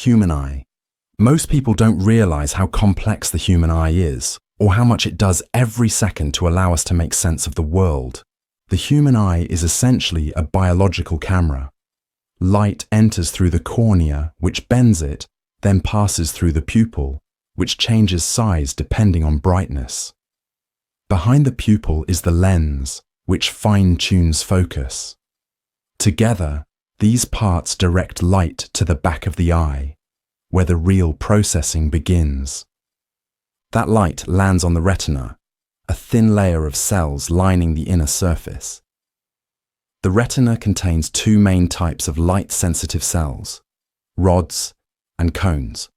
Human eye. Most people don't realize how complex the human eye is, or how much it does every second to allow us to make sense of the world. The human eye is essentially a biological camera. Light enters through the cornea, which bends it, then passes through the pupil, which changes size depending on brightness. Behind the pupil is the lens, which fine-tunes focus. Together, these parts direct light to the back of the eye, where the real processing begins. That light lands on the retina, a thin layer of cells lining the inner surface. The retina contains two main types of light-sensitive cells, rods and cones.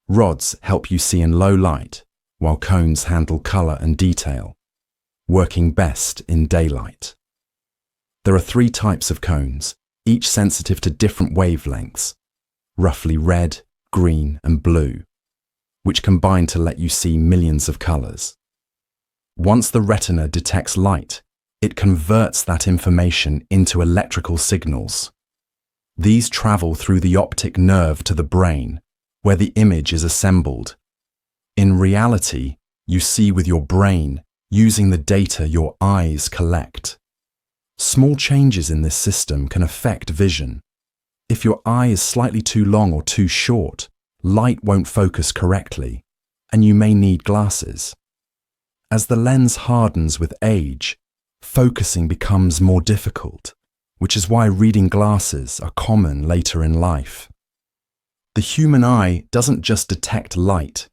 Rods help you see in low light, while cones handle color and detail, working best in daylight. There are three types of cones, each sensitive to different wavelengths, roughly red, green, and blue, which combine to let you see millions of colors. Once the retina detects light, it converts that information into electrical signals. These travel through the optic nerve to the brain, where the image is assembled. In reality, you see with your brain using the data your eyes collect. Small changes in this system can affect vision. If your eye is slightly too long or too short, light won't focus correctly, and you may need glasses. As the lens hardens with age, focusing becomes more difficult, which is why reading glasses are common later in life. The human eye doesn't just detect light,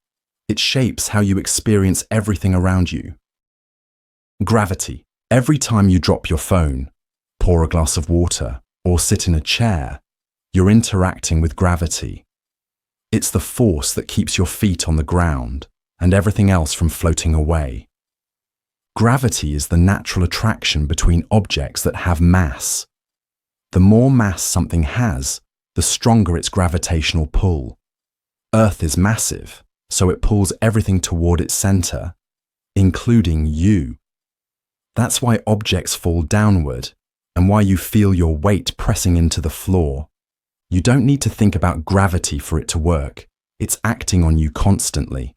it shapes how you experience everything around you. Gravity. Every time you drop your phone, pour a glass of water, or sit in a chair, you're interacting with gravity. It's the force that keeps your feet on the ground and everything else from floating away. Gravity is the natural attraction between objects that have mass. The more mass something has, the stronger its gravitational pull. Earth is massive, so it pulls everything toward its center, including you. That's why objects fall downward and why you feel your weight pressing into the floor. You don't need to think about gravity for it to work. It's acting on you constantly.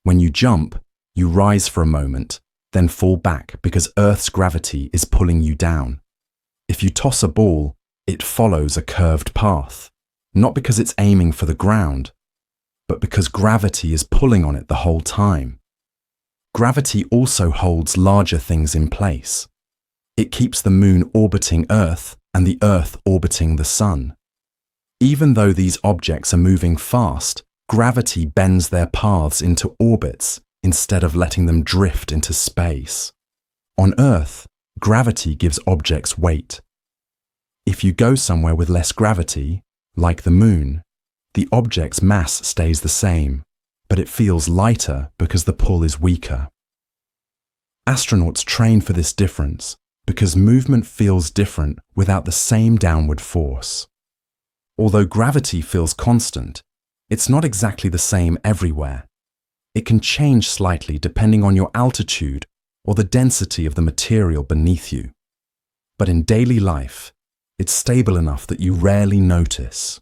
When you jump, you rise for a moment, then fall back because Earth's gravity is pulling you down. If you toss a ball, it follows a curved path, not because it's aiming for the ground, but because gravity is pulling on it the whole time. Gravity also holds larger things in place. It keeps the moon orbiting Earth and the Earth orbiting the sun. Even though these objects are moving fast, gravity bends their paths into orbits instead of letting them drift into space. On Earth, gravity gives objects weight. If you go somewhere with less gravity, like the moon, the object's mass stays the same, but it feels lighter because the pull is weaker. Astronauts train for this difference because movement feels different without the same downward force. Although gravity feels constant, it's not exactly the same everywhere. It can change slightly depending on your altitude or the density of the material beneath you. But in daily life, it's stable enough that you rarely notice.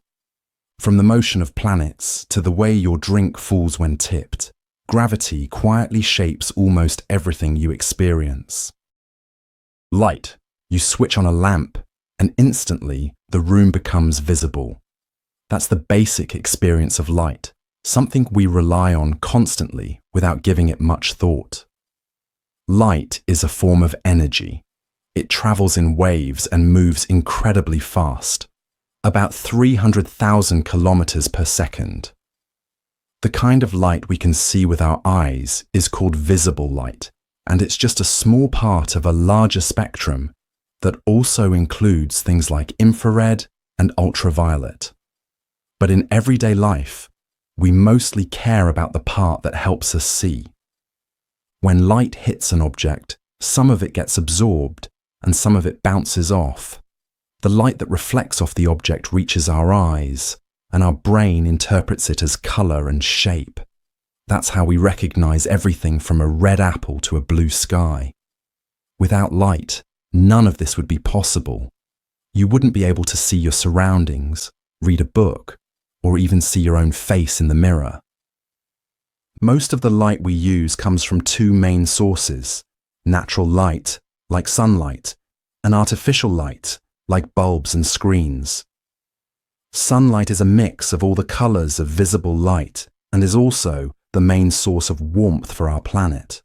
From the motion of planets to the way your drink falls when tipped, gravity quietly shapes almost everything you experience. Light. You switch on a lamp, and instantly the room becomes visible. That's the basic experience of light, something we rely on constantly without giving it much thought. Light is a form of energy. It travels in waves and moves incredibly fast, about 300,000 kilometers per second. The kind of light we can see with our eyes is called visible light, and it's just a small part of a larger spectrum that also includes things like infrared and ultraviolet. But in everyday life, we mostly care about the part that helps us see. When light hits an object, some of it gets absorbed and some of it bounces off. The light that reflects off the object reaches our eyes, and our brain interprets it as color and shape. That's how we recognize everything from a red apple to a blue sky. Without light, none of this would be possible. You wouldn't be able to see your surroundings, read a book, or even see your own face in the mirror. Most of the light we use comes from two main sources: natural light, like sunlight, and artificial light, like bulbs and screens. Sunlight is a mix of all the colors of visible light and is also the main source of warmth for our planet.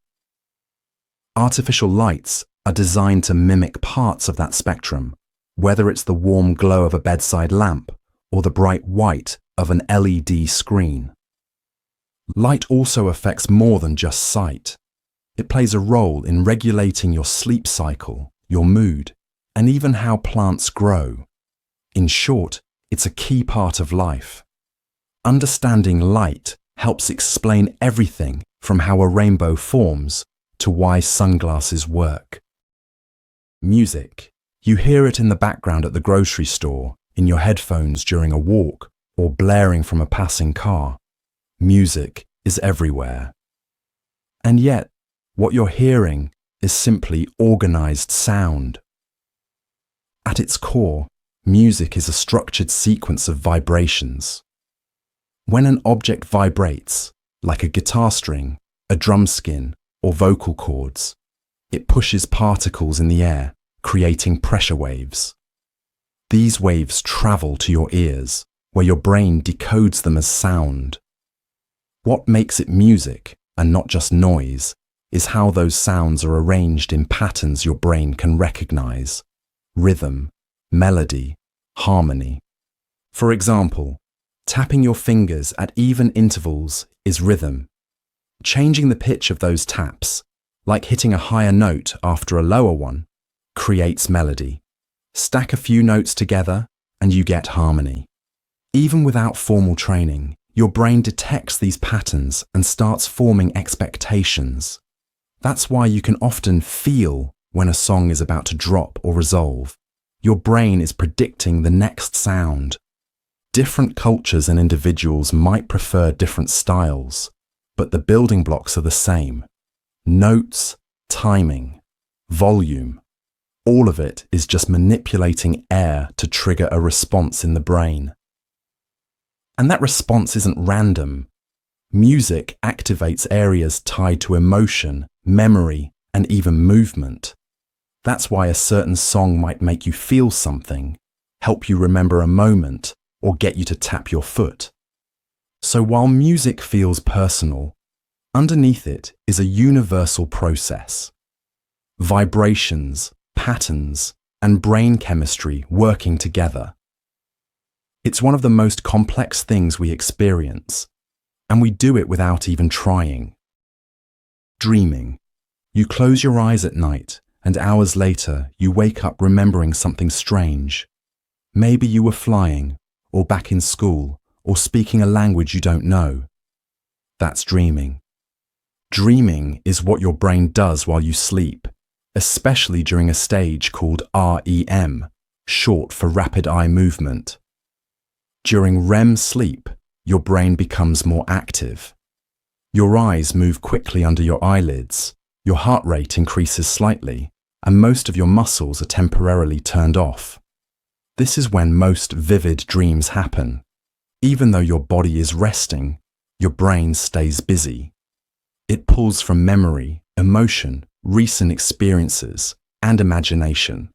Artificial lights are designed to mimic parts of that spectrum, whether it's the warm glow of a bedside lamp or the bright white of an LED screen. Light also affects more than just sight. It plays a role in regulating your sleep cycle, your mood, and even how plants grow. In short, it's a key part of life. Understanding light helps explain everything from how a rainbow forms to why sunglasses work. Music. You hear it in the background at the grocery store, in your headphones during a walk, or blaring from a passing car. Music is everywhere. And yet, what you're hearing is simply organized sound. At its core, music is a structured sequence of vibrations. When an object vibrates, like a guitar string, a drum skin, or vocal cords, it pushes particles in the air, creating pressure waves. These waves travel to your ears, where your brain decodes them as sound. What makes it music, and not just noise, is how those sounds are arranged in patterns your brain can recognize: rhythm, melody, harmony. For example, tapping your fingers at even intervals is rhythm. Changing the pitch of those taps, like hitting a higher note after a lower one, creates melody. Stack a few notes together and you get harmony. Even without formal training, your brain detects these patterns and starts forming expectations. That's why you can often feel when a song is about to drop or resolve. Your brain is predicting the next sound. Different cultures and individuals might prefer different styles, but the building blocks are the same. Notes, timing, volume. All of it is just manipulating air to trigger a response in the brain. And that response isn't random. Music activates areas tied to emotion, memory, and even movement. That's why a certain song might make you feel something, help you remember a moment, or get you to tap your foot. So while music feels personal, underneath it is a universal process. Vibrations, patterns, and brain chemistry working together. It's one of the most complex things we experience, and we do it without even trying. Dreaming. You close your eyes at night, and hours later you wake up remembering something strange. Maybe you were flying, or back in school, or speaking a language you don't know. That's dreaming. Dreaming is what your brain does while you sleep, especially during a stage called REM, short for rapid eye movement. During REM sleep, your brain becomes more active. Your eyes move quickly under your eyelids, your heart rate increases slightly, and most of your muscles are temporarily turned off. This is when most vivid dreams happen. Even though your body is resting, your brain stays busy. It pulls from memory, emotion, recent experiences, and imagination,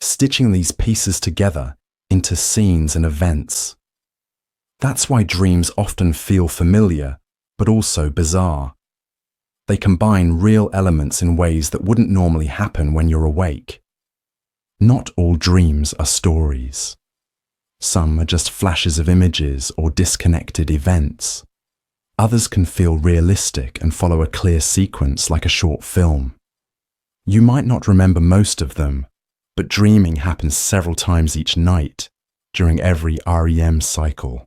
stitching these pieces together into scenes and events. That's why dreams often feel familiar, but also bizarre. They combine real elements in ways that wouldn't normally happen when you're awake. Not all dreams are stories. Some are just flashes of images or disconnected events. Others can feel realistic and follow a clear sequence like a short film. You might not remember most of them, but dreaming happens several times each night during every REM cycle.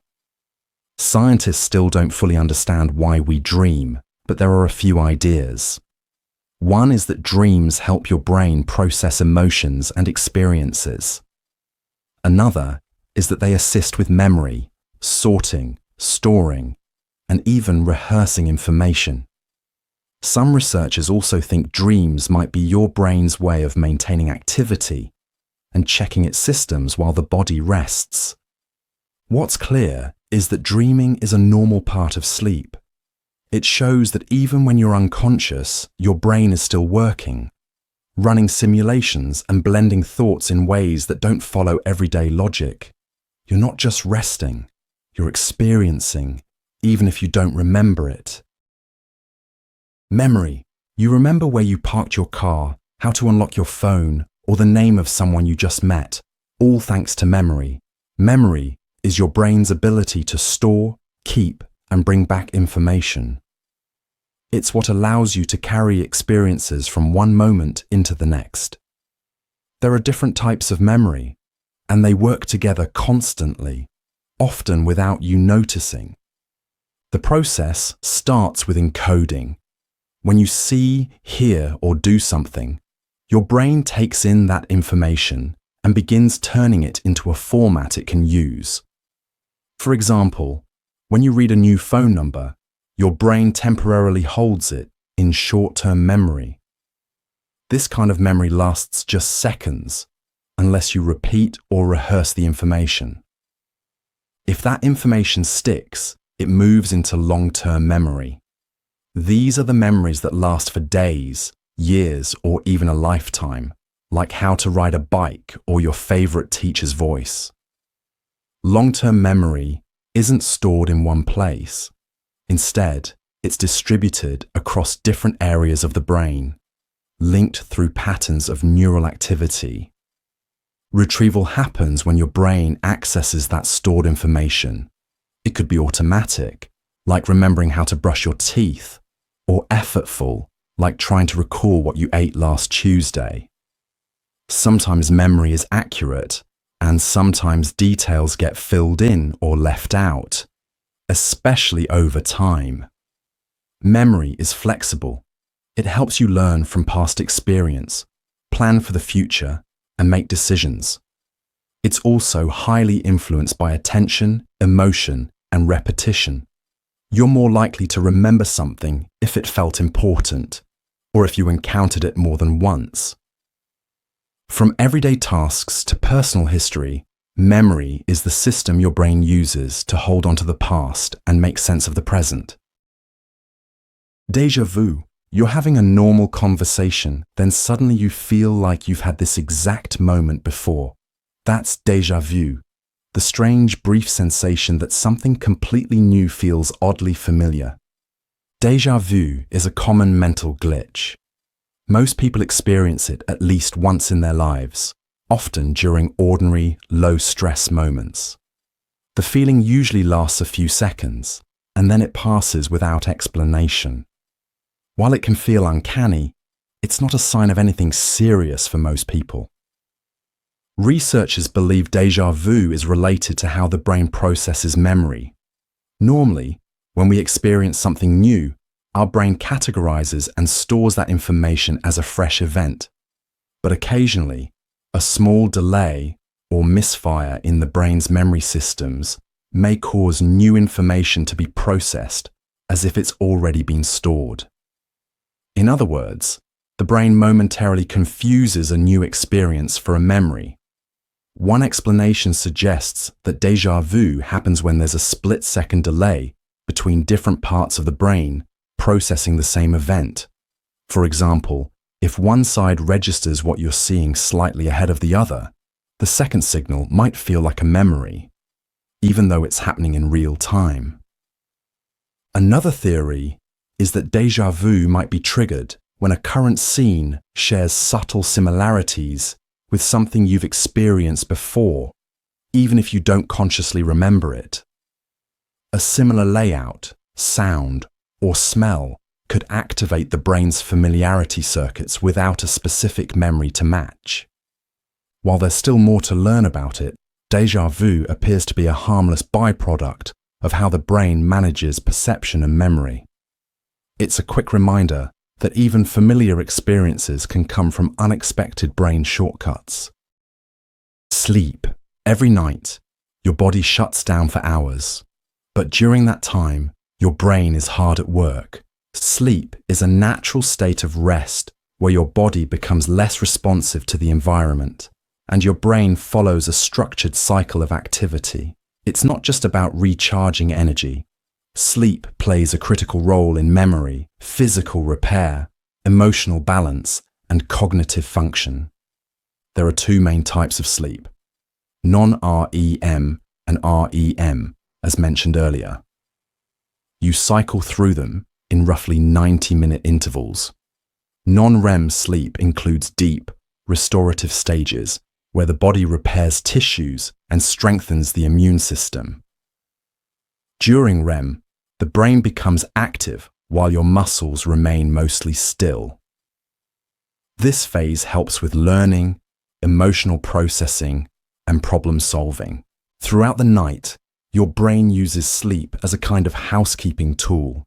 Scientists still don't fully understand why we dream, but there are a few ideas. One is that dreams help your brain process emotions and experiences. Another is that they assist with memory, sorting, storing, and even rehearsing information. Some researchers also think dreams might be your brain's way of maintaining activity and checking its systems while the body rests. What's clear is that dreaming is a normal part of sleep. It shows that even when you're unconscious, your brain is still working, running simulations and blending thoughts in ways that don't follow everyday logic. You're not just resting, you're experiencing, even if you don't remember it. Memory. You remember where you parked your car, how to unlock your phone, or the name of someone you just met, all thanks to memory. Memory is your brain's ability to store, keep, and bring back information. It's what allows you to carry experiences from one moment into the next. There are different types of memory, and they work together constantly, often without you noticing. The process starts with encoding. When you see, hear, or do something, your brain takes in that information and begins turning it into a format it can use. For example, when you read a new phone number, your brain temporarily holds it in short-term memory. This kind of memory lasts just seconds, unless you repeat or rehearse the information. If that information sticks, it moves into long-term memory. These are the memories that last for days, years, or even a lifetime, like how to ride a bike or your favorite teacher's voice. Long-term memory isn't stored in one place. Instead, it's distributed across different areas of the brain, linked through patterns of neural activity. Retrieval happens when your brain accesses that stored information. It could be automatic, like remembering how to brush your teeth, or effortful, like trying to recall what you ate last Tuesday. Sometimes memory is accurate, and sometimes details get filled in or left out, especially over time. Memory is flexible. It helps you learn from past experience, plan for the future, and make decisions. It's also highly influenced by attention, emotion, and repetition. You're more likely to remember something if it felt important, or if you encountered it more than once. From everyday tasks to personal history, memory is the system your brain uses to hold onto the past and make sense of the present. Deja vu. You're having a normal conversation, then suddenly you feel like you've had this exact moment before. That's deja vu, the strange, brief sensation that something completely new feels oddly familiar. Deja vu is a common mental glitch. Most people experience it at least once in their lives, often during ordinary, low-stress moments. The feeling usually lasts a few seconds, and then it passes without explanation. While it can feel uncanny, it's not a sign of anything serious for most people. Researchers believe deja vu is related to how the brain processes memory. Normally, when we experience something new, our brain categorizes and stores that information as a fresh event. But occasionally, a small delay or misfire in the brain's memory systems may cause new information to be processed as if it's already been stored. In other words, the brain momentarily confuses a new experience for a memory. One explanation suggests that deja vu happens when there's a split-second delay between different parts of the brain processing the same event. For example, if one side registers what you're seeing slightly ahead of the other, the second signal might feel like a memory, even though it's happening in real time. Another theory is that deja vu might be triggered when a current scene shares subtle similarities with something you've experienced before, even if you don't consciously remember it. A similar layout, sound, or smell could activate the brain's familiarity circuits without a specific memory to match. While there's still more to learn about it, deja vu appears to be a harmless byproduct of how the brain manages perception and memory. It's a quick reminder that even familiar experiences can come from unexpected brain shortcuts. Sleep. Every night, your body shuts down for hours. But during that time, your brain is hard at work. Sleep is a natural state of rest where your body becomes less responsive to the environment, and your brain follows a structured cycle of activity. It's not just about recharging energy. Sleep plays a critical role in memory, physical repair, emotional balance, and cognitive function. There are two main types of sleep: non-REM and REM, as mentioned earlier. You cycle through them in roughly 90-minute intervals. Non-REM sleep includes deep, restorative stages where the body repairs tissues and strengthens the immune system. During REM, the brain becomes active while your muscles remain mostly still. This phase helps with learning, emotional processing, and problem solving. Throughout the night, your brain uses sleep as a kind of housekeeping tool.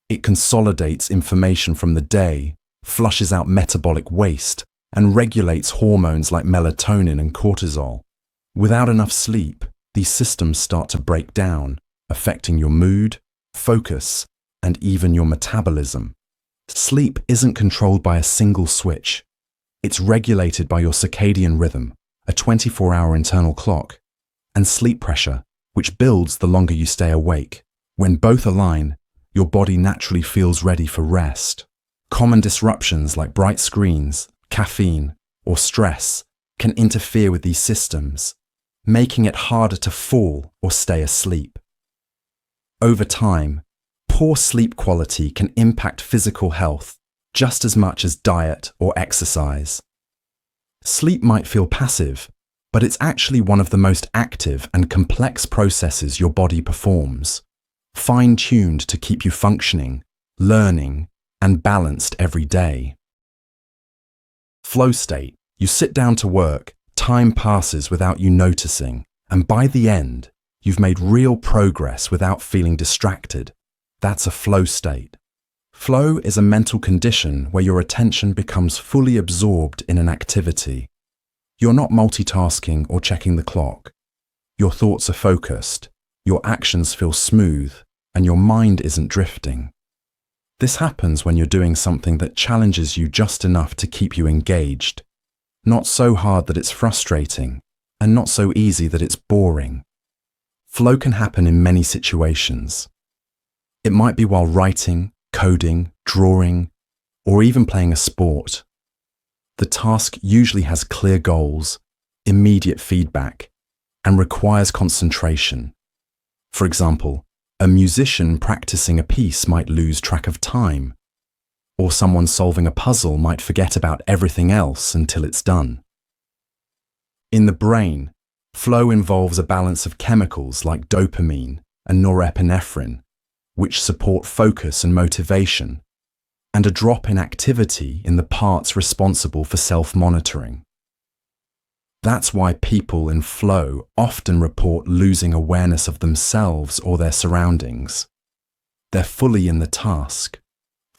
It consolidates information from the day, flushes out metabolic waste, and regulates hormones like melatonin and cortisol. Without enough sleep, these systems start to break down, affecting your mood, focus, and even your metabolism. Sleep isn't controlled by a single switch. It's regulated by your circadian rhythm, a 24-hour internal clock, and sleep pressure, which builds the longer you stay awake. When both align, your body naturally feels ready for rest. Common disruptions like bright screens, caffeine, or stress can interfere with these systems, making it harder to fall or stay asleep. Over time, poor sleep quality can impact physical health just as much as diet or exercise. Sleep might feel passive, but it's actually one of the most active and complex processes your body performs, fine-tuned to keep you functioning, learning, and balanced every day. Flow state. You sit down to work, time passes without you noticing, and by the end, you've made real progress without feeling distracted. That's a flow state. Flow is a mental condition where your attention becomes fully absorbed in an activity. You're not multitasking or checking the clock. Your thoughts are focused, your actions feel smooth, and your mind isn't drifting. This happens when you're doing something that challenges you just enough to keep you engaged, not so hard that it's frustrating, and not so easy that it's boring. Flow can happen in many situations. It might be while writing, coding, drawing, or even playing a sport. The task usually has clear goals, immediate feedback, and requires concentration. For example, a musician practicing a piece might lose track of time, or someone solving a puzzle might forget about everything else until it's done. In the brain, flow involves a balance of chemicals like dopamine and norepinephrine, which support focus and motivation, and a drop in activity in the parts responsible for self-monitoring. That's why people in flow often report losing awareness of themselves or their surroundings. They're fully in the task.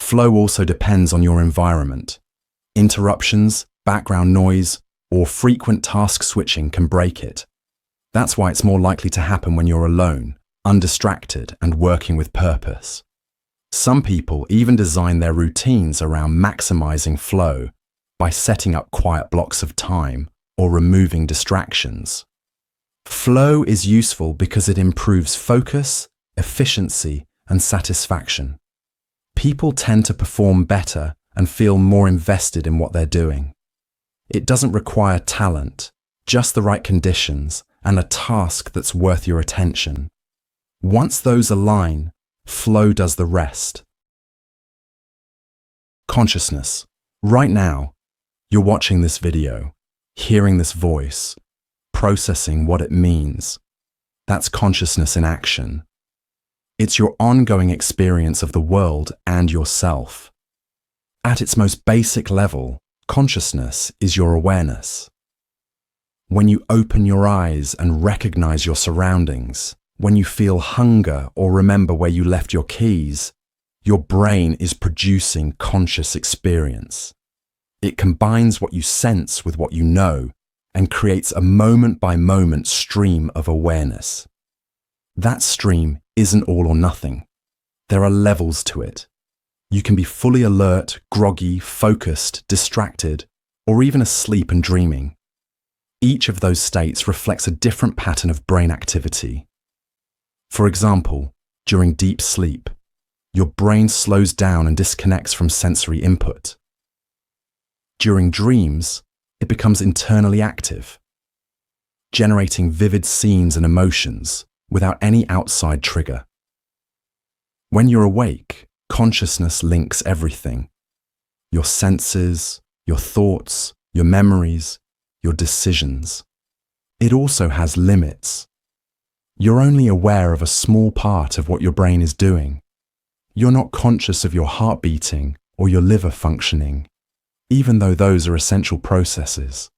Flow also depends on your environment. Interruptions, background noise, or frequent task switching can break it. That's why it's more likely to happen when you're alone, undistracted, and working with purpose. Some people even design their routines around maximizing flow by setting up quiet blocks of time or removing distractions. Flow is useful because it improves focus, efficiency, and satisfaction. People tend to perform better and feel more invested in what they're doing. It doesn't require talent, just the right conditions and a task that's worth your attention. Once those align, flow does the rest. Consciousness. Right now, you're watching this video, hearing this voice, processing what it means. That's consciousness in action. It's your ongoing experience of the world and yourself. At its most basic level, consciousness is your awareness. When you open your eyes and recognize your surroundings, when you feel hunger or remember where you left your keys, your brain is producing conscious experience. It combines what you sense with what you know and creates a moment-by-moment stream of awareness. That stream isn't all or nothing. There are levels to it. You can be fully alert, groggy, focused, distracted, or even asleep and dreaming. Each of those states reflects a different pattern of brain activity. For example, during deep sleep, your brain slows down and disconnects from sensory input. During dreams, it becomes internally active, generating vivid scenes and emotions without any outside trigger. When you're awake, consciousness links everything: your senses, your thoughts, your memories, your decisions. It also has limits. You're only aware of a small part of what your brain is doing. You're not conscious of your heart beating or your liver functioning, even though those are essential processes.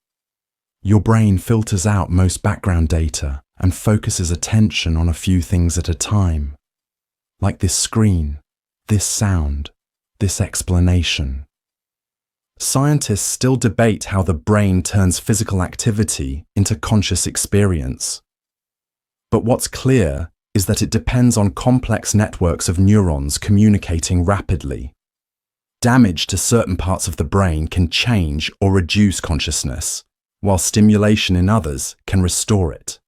Your brain filters out most background data and focuses attention on a few things at a time, like this screen, this sound, this explanation. Scientists still debate how the brain turns physical activity into conscious experience. But what's clear is that it depends on complex networks of neurons communicating rapidly. Damage to certain parts of the brain can change or reduce consciousness, while stimulation in others can restore it.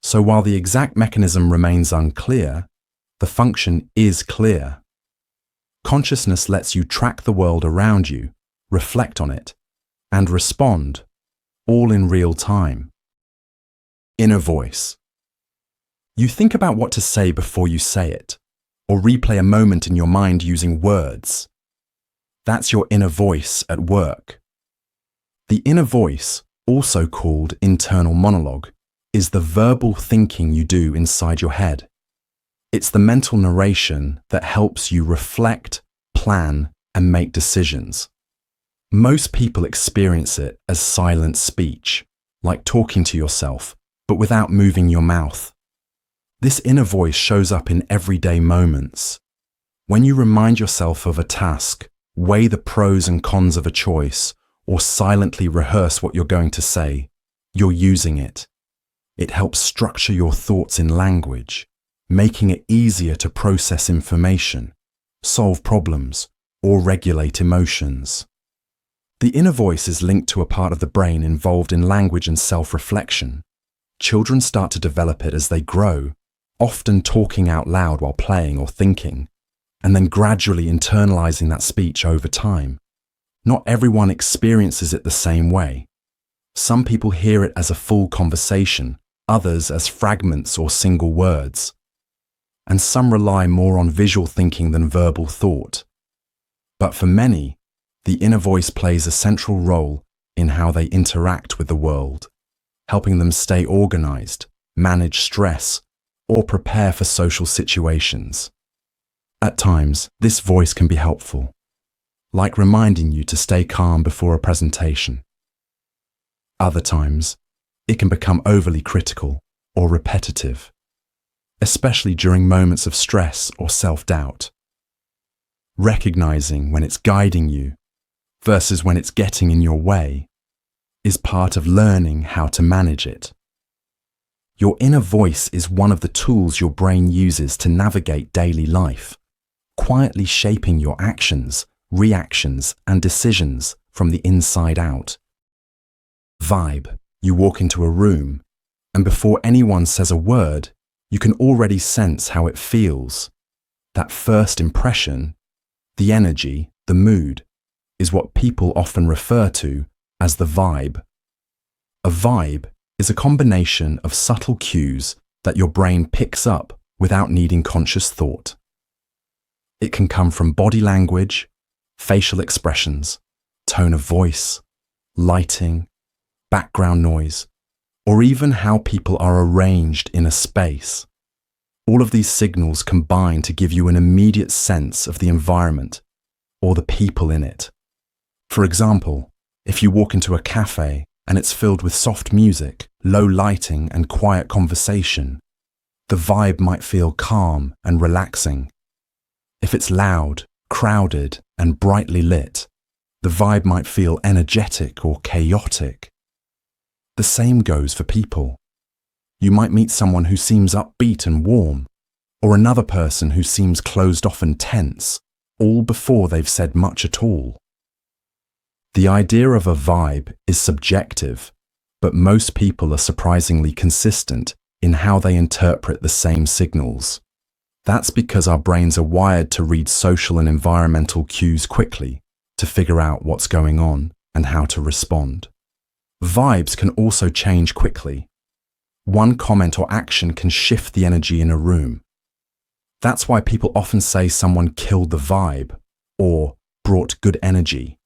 So while the exact mechanism remains unclear, the function is clear. Consciousness lets you track the world around you, reflect on it, and respond, all in real time. Inner voice. You think about what to say before you say it, or replay a moment in your mind using words. That's your inner voice at work. The inner voice, also called internal monologue, is the verbal thinking you do inside your head. It's the mental narration that helps you reflect, plan, and make decisions. Most people experience it as silent speech, like talking to yourself, but without moving your mouth. This inner voice shows up in everyday moments. When you remind yourself of a task, weigh the pros and cons of a choice, or silently rehearse what you're going to say, you're using it. It helps structure your thoughts in language, making it easier to process information, solve problems, or regulate emotions. The inner voice is linked to a part of the brain involved in language and self-reflection. Children start to develop it as they grow, often talking out loud while playing or thinking, and then gradually internalizing that speech over time. Not everyone experiences it the same way. Some people hear it as a full conversation, others as fragments or single words. And some rely more on visual thinking than verbal thought. But for many, the inner voice plays a central role in how they interact with the world, helping them stay organized, manage stress, or prepare for social situations. At times, this voice can be helpful, like reminding you to stay calm before a presentation. Other times, it can become overly critical or repetitive, especially during moments of stress or self-doubt. Recognizing when it's guiding you versus when it's getting in your way is part of learning how to manage it. Your inner voice is one of the tools your brain uses to navigate daily life, quietly shaping your actions, reactions, and decisions from the inside out. Vibe. You walk into a room, and before anyone says a word, you can already sense how it feels. That first impression, the energy, the mood, is what people often refer to as the vibe. A vibe is a combination of subtle cues that your brain picks up without needing conscious thought. It can come from body language, facial expressions, tone of voice, lighting, background noise, or even how people are arranged in a space. All of these signals combine to give you an immediate sense of the environment or the people in it. For example, if you walk into a cafe and it's filled with soft music, low lighting, and quiet conversation, the vibe might feel calm and relaxing. If it's loud, crowded, and brightly lit, the vibe might feel energetic or chaotic. The same goes for people. You might meet someone who seems upbeat and warm, or another person who seems closed off and tense, all before they've said much at all. The idea of a vibe is subjective, but most people are surprisingly consistent in how they interpret the same signals. That's because our brains are wired to read social and environmental cues quickly, to figure out what's going on and how to respond. Vibes can also change quickly. One comment or action can shift the energy in a room. That's why people often say someone killed the vibe or brought good energy.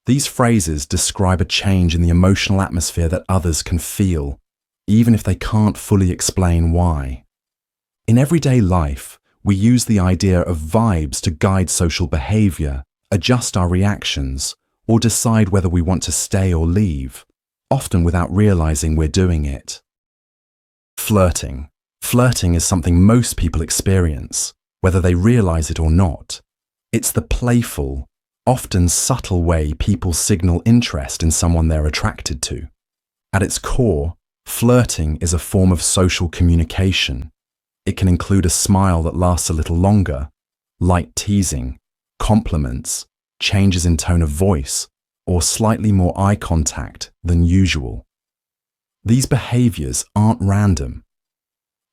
These phrases describe a change in the emotional atmosphere that others can feel, even if they can't fully explain why. In everyday life, we use the idea of vibes to guide social behavior, adjust our reactions, or decide whether we want to stay or leave, often without realizing we're doing it. Flirting. Flirting is something most people experience, whether they realize it or not. It's the playful, often subtle way people signal interest in someone they're attracted to. At its core, flirting is a form of social communication. It can include a smile that lasts a little longer, light teasing, compliments, changes in tone of voice, or slightly more eye contact than usual. These behaviors aren't random.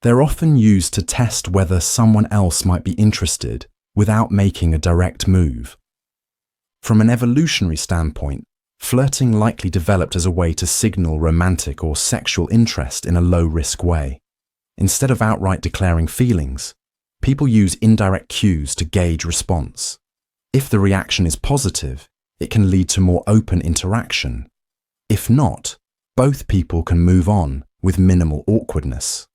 They're often used to test whether someone else might be interested without making a direct move. From an evolutionary standpoint, flirting likely developed as a way to signal romantic or sexual interest in a low-risk way. Instead of outright declaring feelings, people use indirect cues to gauge response. If the reaction is positive, it can lead to more open interaction. If not, both people can move on with minimal awkwardness.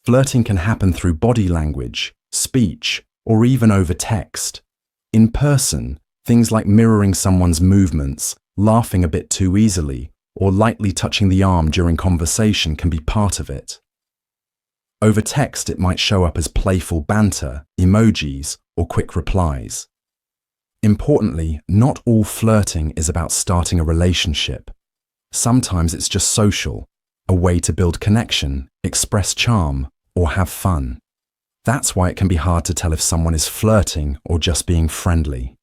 Flirting can happen through body language, speech, or even over text. In person, things like mirroring someone's movements, laughing a bit too easily, or lightly touching the arm during conversation can be part of it. Over text, it might show up as playful banter, emojis, or quick replies. Importantly, not all flirting is about starting a relationship. Sometimes it's just social, a way to build connection, express charm, or have fun. That's why it can be hard to tell if someone is flirting or just being friendly.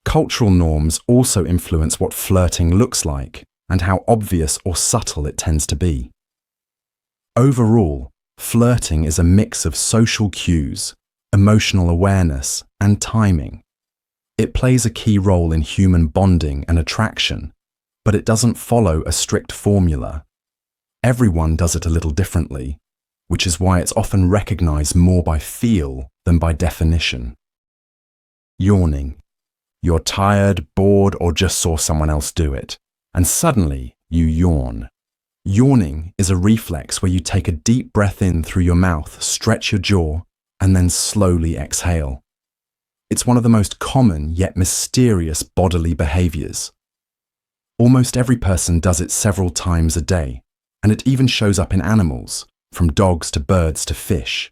Cultural norms also influence what flirting looks like and how obvious or subtle it tends to be. Overall, flirting is a mix of social cues, emotional awareness, and timing. It plays a key role in human bonding and attraction, but it doesn't follow a strict formula. Everyone does it a little differently, which is why it's often recognized more by feel than by definition. Yawning. You're tired, bored, or just saw someone else do it, and suddenly you yawn. Yawning is a reflex where you take a deep breath in through your mouth, stretch your jaw, and then slowly exhale. It's one of the most common yet mysterious bodily behaviors. Almost every person does it several times a day, and it even shows up in animals, from dogs to birds to fish.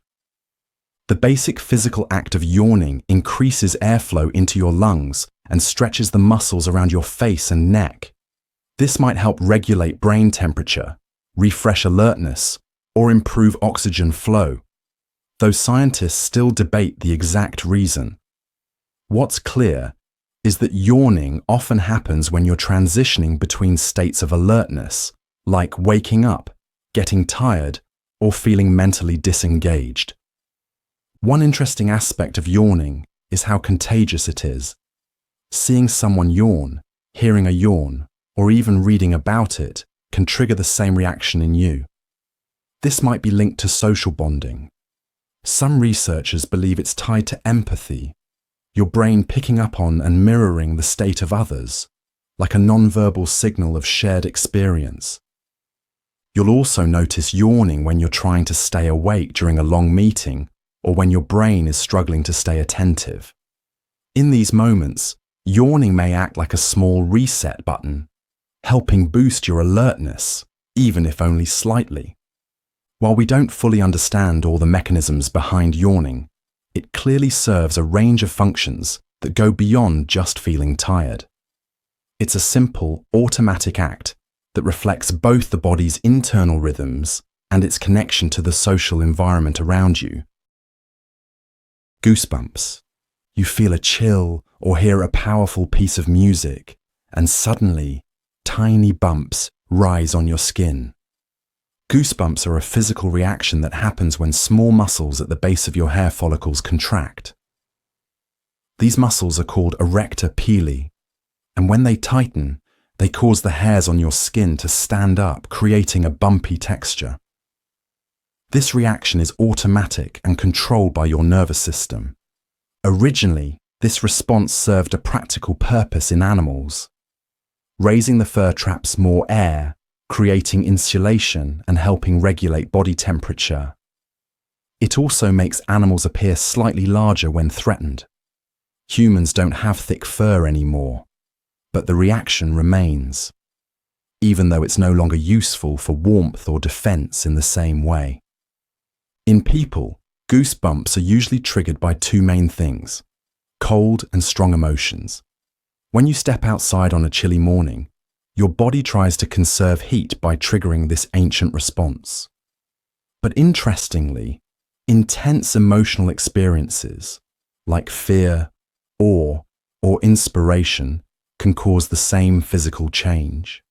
The basic physical act of yawning increases airflow into your lungs and stretches the muscles around your face and neck. This might help regulate brain temperature, refresh alertness, or improve oxygen flow, though scientists still debate the exact reason. What's clear is that yawning often happens when you're transitioning between states of alertness, like waking up, getting tired, or feeling mentally disengaged. One interesting aspect of yawning is how contagious it is. Seeing someone yawn, hearing a yawn, or even reading about it can trigger the same reaction in you. This might be linked to social bonding. Some researchers believe it's tied to empathy, your brain picking up on and mirroring the state of others, like a nonverbal signal of shared experience. You'll also notice yawning when you're trying to stay awake during a long meeting or when your brain is struggling to stay attentive. In these moments, yawning may act like a small reset button, helping boost your alertness, even if only slightly. While we don't fully understand all the mechanisms behind yawning, it clearly serves a range of functions that go beyond just feeling tired. It's a simple, automatic act that reflects both the body's internal rhythms and its connection to the social environment around you. Goosebumps. You feel a chill or hear a powerful piece of music, and suddenly, tiny bumps rise on your skin. Goosebumps are a physical reaction that happens when small muscles at the base of your hair follicles contract. These muscles are called erector pili, and when they tighten, they cause the hairs on your skin to stand up, creating a bumpy texture. This reaction is automatic and controlled by your nervous system. Originally, this response served a practical purpose in animals. Raising the fur traps more air, creating insulation and helping regulate body temperature. It also makes animals appear slightly larger when threatened. Humans don't have thick fur anymore, but the reaction remains, even though it's no longer useful for warmth or defense in the same way. In people, goosebumps are usually triggered by two main things: cold and strong emotions. When you step outside on a chilly morning, your body tries to conserve heat by triggering this ancient response. But interestingly, intense emotional experiences, like fear, awe, or inspiration, can cause the same physical change.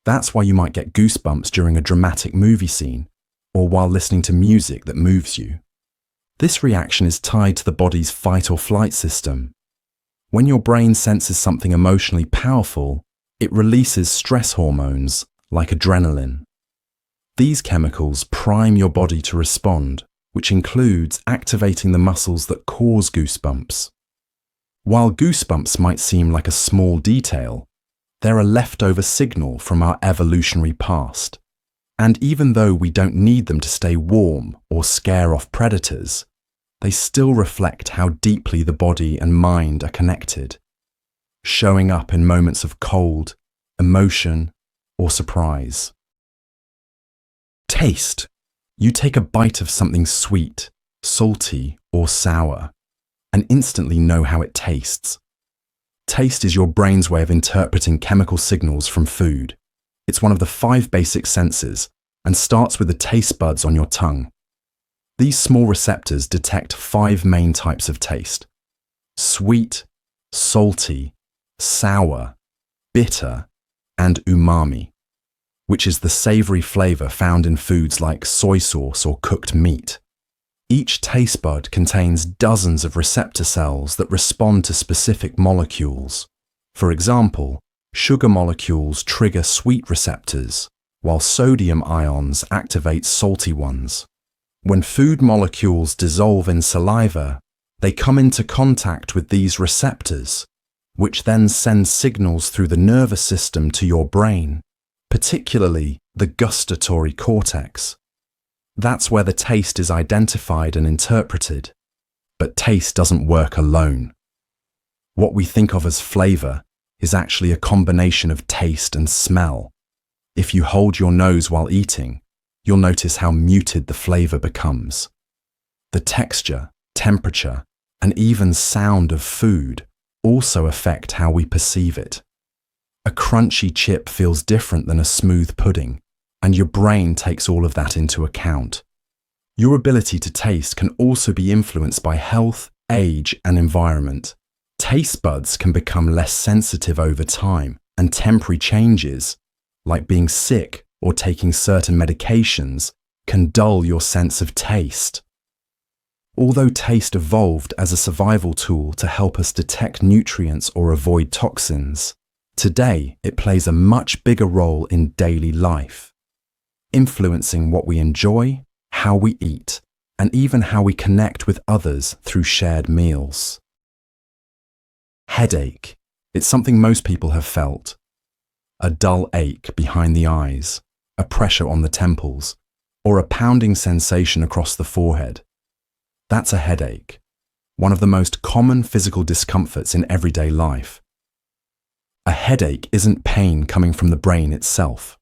That's why you might get goosebumps during a dramatic movie scene, or while listening to music that moves you. This reaction is tied to the body's fight or flight system. When your brain senses something emotionally powerful, it releases stress hormones like adrenaline. These chemicals prime your body to respond, which includes activating the muscles that cause goosebumps. While goosebumps might seem like a small detail, they're a leftover signal from our evolutionary past. And even though we don't need them to stay warm or scare off predators, they still reflect how deeply the body and mind are connected, showing up in moments of cold, emotion, or surprise. Taste. You take a bite of something sweet, salty, or sour, and instantly know how it tastes. Taste is your brain's way of interpreting chemical signals from food. It's one of the 5 basic senses and starts with the taste buds on your tongue. These small receptors detect 5 main types of taste: sweet, salty, sour, bitter, and umami, which is the savory flavor found in foods like soy sauce or cooked meat. Each taste bud contains dozens of receptor cells that respond to specific molecules. For example, sugar molecules trigger sweet receptors, while sodium ions activate salty ones. When food molecules dissolve in saliva, they come into contact with these receptors, which then send signals through the nervous system to your brain, particularly the gustatory cortex. That's where the taste is identified and interpreted. But taste doesn't work alone. What we think of as flavor is actually a combination of taste and smell. If you hold your nose while eating, you'll notice how muted the flavor becomes. The texture, temperature, and even sound of food also affect how we perceive it. A crunchy chip feels different than a smooth pudding, and your brain takes all of that into account. Your ability to taste can also be influenced by health, age, and environment. Taste buds can become less sensitive over time, and temporary changes, like being sick or taking certain medications, can dull your sense of taste. Although taste evolved as a survival tool to help us detect nutrients or avoid toxins, today it plays a much bigger role in daily life, influencing what we enjoy, how we eat, and even how we connect with others through shared meals. Headache. It's something most people have felt. A dull ache behind the eyes, a pressure on the temples, or a pounding sensation across the forehead. That's a headache, one of the most common physical discomforts in everyday life. A headache isn't pain coming from the brain itself.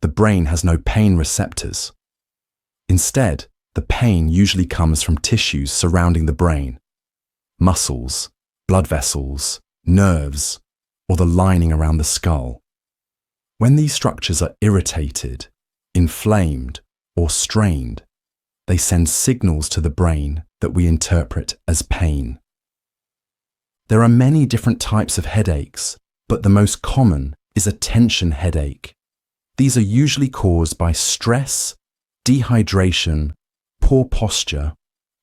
The brain has no pain receptors. Instead, the pain usually comes from tissues surrounding the brain: muscles, blood vessels, nerves, or the lining around the skull. When these structures are irritated, inflamed, or strained, they send signals to the brain that we interpret as pain. There are many different types of headaches, but the most common is a tension headache. These are usually caused by stress, dehydration, poor posture,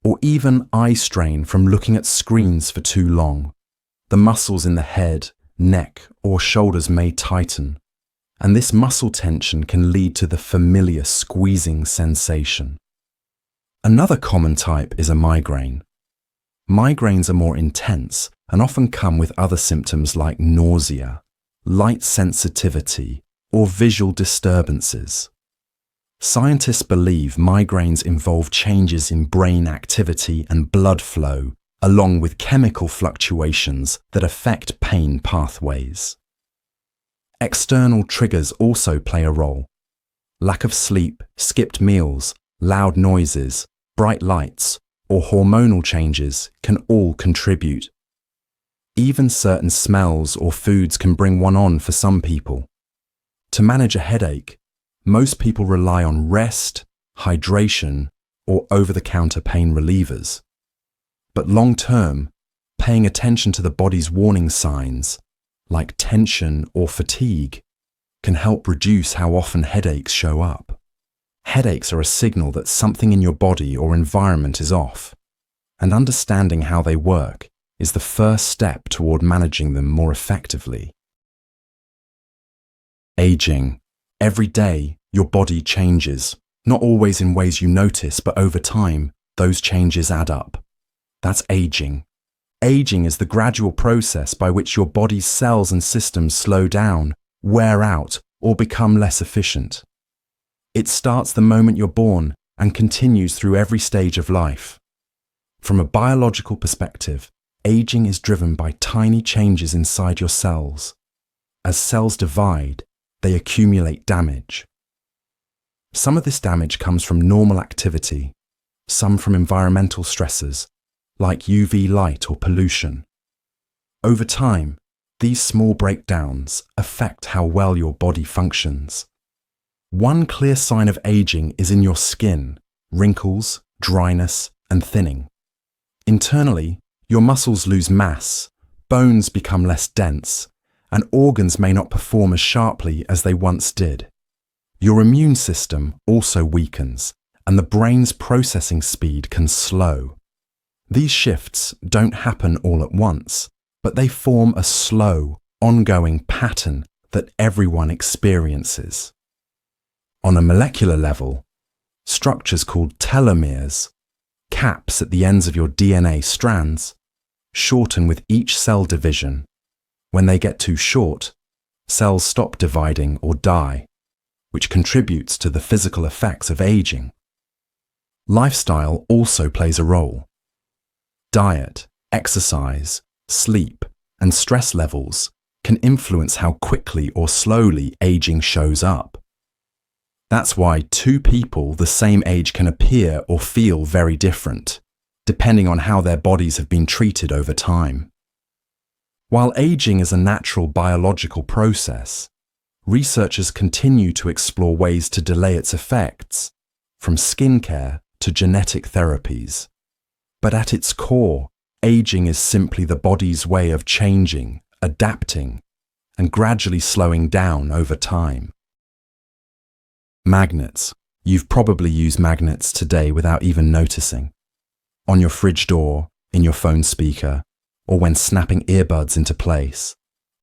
or even eye strain from looking at screens for too long. The muscles in the head, neck, or shoulders may tighten, and this muscle tension can lead to the familiar squeezing sensation. Another common type is a migraine. Migraines are more intense and often come with other symptoms like nausea, light sensitivity, or visual disturbances. Scientists believe migraines involve changes in brain activity and blood flow, along with chemical fluctuations that affect pain pathways. External triggers also play a role. Lack of sleep, skipped meals, loud noises, bright lights, or hormonal changes can all contribute. Even certain smells or foods can bring one on for some people. To manage a headache, most people rely on rest, hydration, or over-the-counter pain relievers. But long-term, paying attention to the body's warning signs, like tension or fatigue, can help reduce how often headaches show up. Headaches are a signal that something in your body or environment is off, and understanding how they work is the first step toward managing them more effectively. Aging. Every day, your body changes, not always in ways you notice, but over time, those changes add up. That's aging. Aging is the gradual process by which your body's cells and systems slow down, wear out, or become less efficient. It starts the moment you're born and continues through every stage of life. From a biological perspective, aging is driven by tiny changes inside your cells. As cells divide, they accumulate damage. Some of this damage comes from normal activity, some from environmental stressors, like UV light or pollution. Over time, these small breakdowns affect how well your body functions. One clear sign of aging is in your skin, wrinkles, dryness, and thinning. Internally, your muscles lose mass, bones become less dense, and organs may not perform as sharply as they once did. Your immune system also weakens, and the brain's processing speed can slow. These shifts don't happen all at once, but they form a slow, ongoing pattern that everyone experiences. On a molecular level, structures called telomeres, caps at the ends of your DNA strands, shorten with each cell division. When they get too short, cells stop dividing or die, which contributes to the physical effects of aging. Lifestyle also plays a role. Diet, exercise, sleep, and stress levels can influence how quickly or slowly aging shows up. That's why two people the same age can appear or feel very different, depending on how their bodies have been treated over time. While aging is a natural biological process, researchers continue to explore ways to delay its effects, from skincare to genetic therapies. But at its core, aging is simply the body's way of changing, adapting, and gradually slowing down over time. Magnets. You've probably used magnets today without even noticing. On your fridge door, in your phone speaker, or when snapping earbuds into place.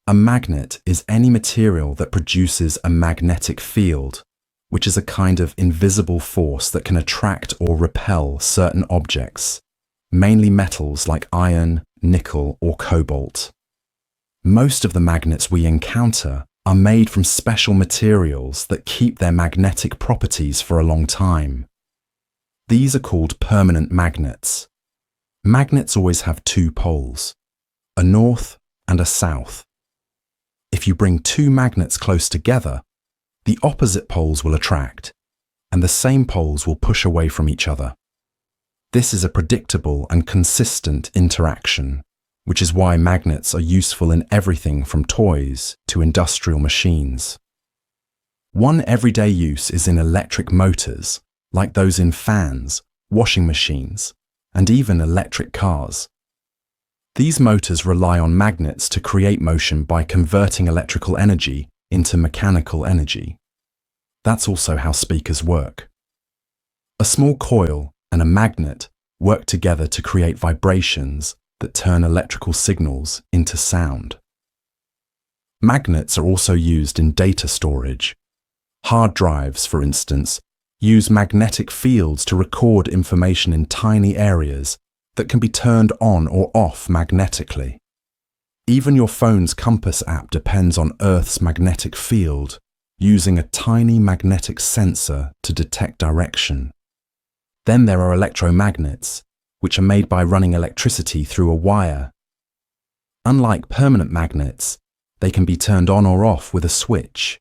A magnet is any material that produces a magnetic field, which is a kind of invisible force that can attract or repel certain objects, mainly metals like iron, nickel, or cobalt. Most of the magnets we encounter are made from special materials that keep their magnetic properties for a long time. These are called permanent magnets. Magnets always have two poles, a north and a south. If you bring two magnets close together, the opposite poles will attract, and the same poles will push away from each other. This is a predictable and consistent interaction, which is why magnets are useful in everything from toys to industrial machines. One everyday use is in electric motors, like those in fans, washing machines, and even electric cars. These motors rely on magnets to create motion by converting electrical energy into mechanical energy. That's also how speakers work. A small coil and a magnet work together to create vibrations that turn electrical signals into sound. Magnets are also used in data storage. Hard drives, for instance, use magnetic fields to record information in tiny areas that can be turned on or off magnetically. Even your phone's compass app depends on Earth's magnetic field, using a tiny magnetic sensor to detect direction. Then there are electromagnets, which are made by running electricity through a wire. Unlike permanent magnets, they can be turned on or off with a switch.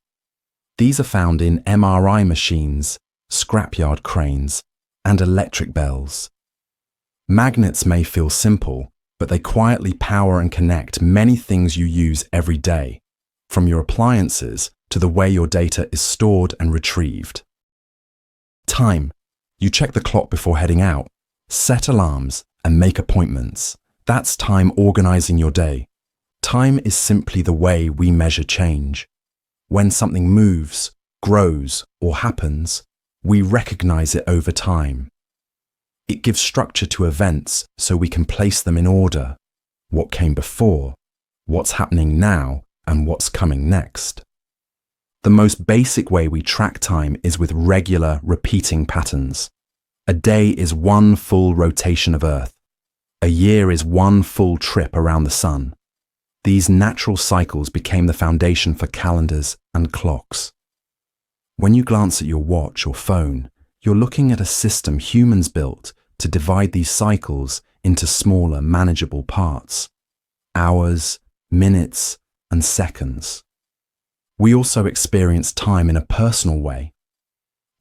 These are found in MRI machines, scrapyard cranes, and electric bells. Magnets may feel simple, but they quietly power and connect many things you use every day, from your appliances to the way your data is stored and retrieved. Time. You check the clock before heading out, set alarms, and make appointments. That's time organizing your day. Time is simply the way we measure change. When something moves, grows, or happens, we recognize it over time. It gives structure to events so we can place them in order. What came before, what's happening now, and what's coming next. The most basic way we track time is with regular, repeating patterns. A day is one full rotation of Earth. A year is one full trip around the sun. These natural cycles became the foundation for calendars and clocks. When you glance at your watch or phone, you're looking at a system humans built to divide these cycles into smaller, manageable parts. Hours, minutes, and seconds. We also experience time in a personal way.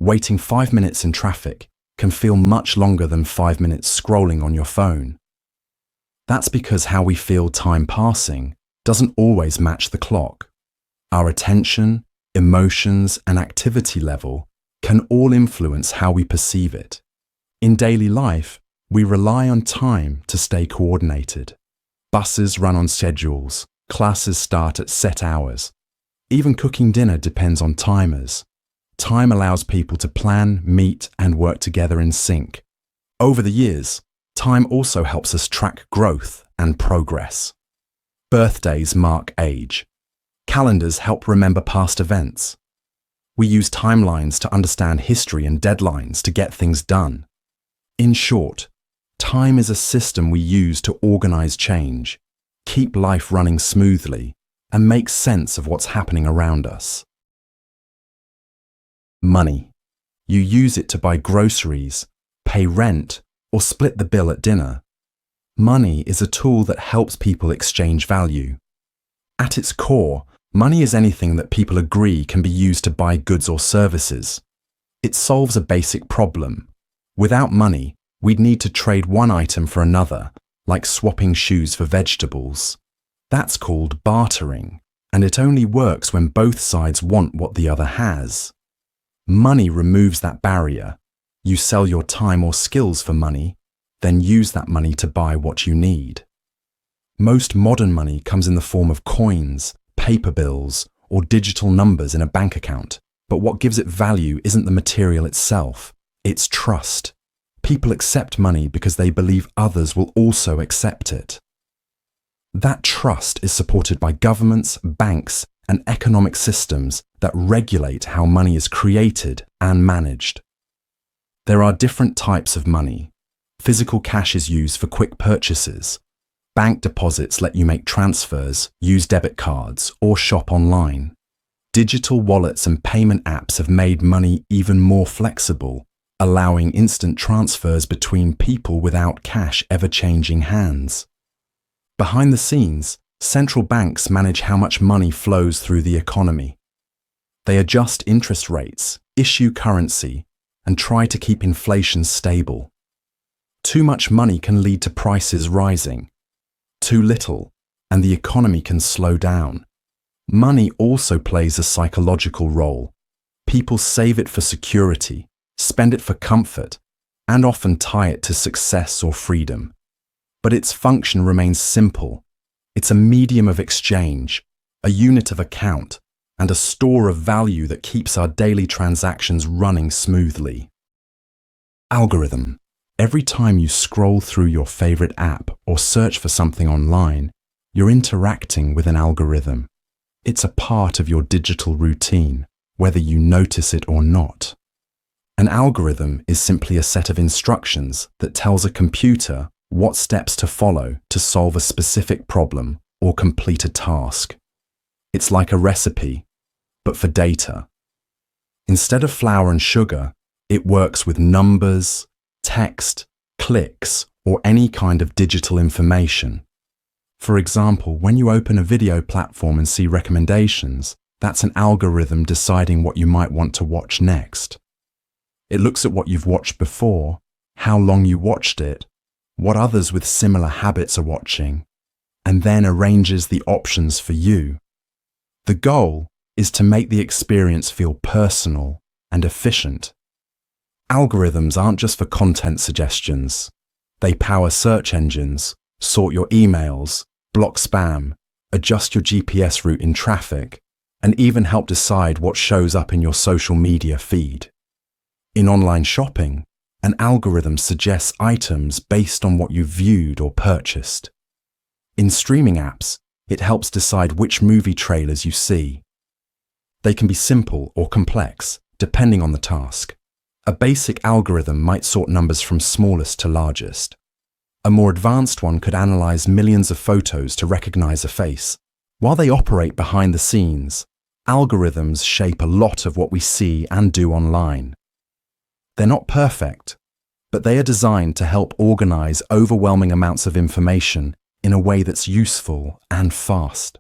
Waiting 5 minutes in traffic can feel much longer than 5 minutes scrolling on your phone. That's because how we feel time passing doesn't always match the clock. Our attention, emotions, and activity level can all influence how we perceive it. In daily life, we rely on time to stay coordinated. Buses run on schedules, classes start at set hours. Even cooking dinner depends on timers. Time allows people to plan, meet, and work together in sync. Over the years, time also helps us track growth and progress. Birthdays mark age. Calendars help remember past events. We use timelines to understand history and deadlines to get things done. In short, time is a system we use to organize change, keep life running smoothly, and make sense of what's happening around us. Money. You use it to buy groceries, pay rent, or split the bill at dinner. Money is a tool that helps people exchange value. At its core, money is anything that people agree can be used to buy goods or services. It solves a basic problem. Without money, we'd need to trade one item for another, like swapping shoes for vegetables. That's called bartering, and it only works when both sides want what the other has. Money removes that barrier. You sell your time or skills for money, then use that money to buy what you need. Most modern money comes in the form of coins, paper bills, or digital numbers in a bank account. But what gives it value isn't the material itself, it's trust. People accept money because they believe others will also accept it. That trust is supported by governments, banks, and economic systems that regulate how money is created and managed. There are different types of money. Physical cash is used for quick purchases. Bank deposits let you make transfers, use debit cards, or shop online. Digital wallets and payment apps have made money even more flexible, allowing instant transfers between people without cash ever changing hands. Behind the scenes, central banks manage how much money flows through the economy. They adjust interest rates, issue currency, and try to keep inflation stable. Too much money can lead to prices rising. Too little, and the economy can slow down. Money also plays a psychological role. People save it for security, spend it for comfort, and often tie it to success or freedom. But its function remains simple. It's a medium of exchange, a unit of account, and a store of value that keeps our daily transactions running smoothly. Algorithm. Every time you scroll through your favorite app or search for something online, you're interacting with an algorithm. It's a part of your digital routine, whether you notice it or not. An algorithm is simply a set of instructions that tells a computer what steps to follow to solve a specific problem or complete a task. It's like a recipe, but for data. Instead of flour and sugar, it works with numbers, text, clicks, or any kind of digital information. For example, when you open a video platform and see recommendations, that's an algorithm deciding what you might want to watch next. It looks at what you've watched before, how long you watched it, what others with similar habits are watching, and then arranges the options for you. The goal is to make the experience feel personal and efficient. Algorithms aren't just for content suggestions. They power search engines, sort your emails, block spam, adjust your GPS route in traffic, and even help decide what shows up in your social media feed. In online shopping, an algorithm suggests items based on what you've viewed or purchased. In streaming apps, it helps decide which movie trailers you see. They can be simple or complex, depending on the task. A basic algorithm might sort numbers from smallest to largest. A more advanced one could analyze millions of photos to recognize a face. While they operate behind the scenes, algorithms shape a lot of what we see and do online. They're not perfect, but they are designed to help organize overwhelming amounts of information in a way that's useful and fast.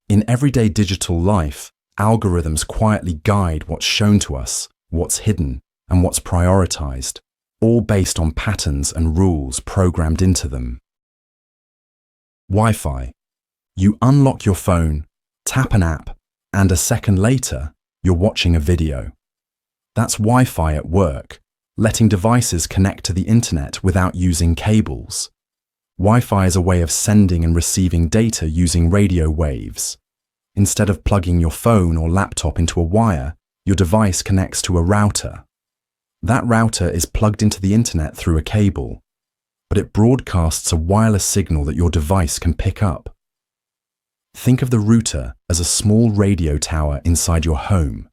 In everyday digital life, algorithms quietly guide what's shown to us, what's hidden, and what's prioritized, all based on patterns and rules programmed into them. Wi-Fi. You unlock your phone, tap an app, and a second later, you're watching a video. That's Wi-Fi at work, letting devices connect to the internet without using cables. Wi-Fi is a way of sending and receiving data using radio waves. Instead of plugging your phone or laptop into a wire, your device connects to a router. That router is plugged into the internet through a cable, but it broadcasts a wireless signal that your device can pick up. Think of the router as a small radio tower inside your home.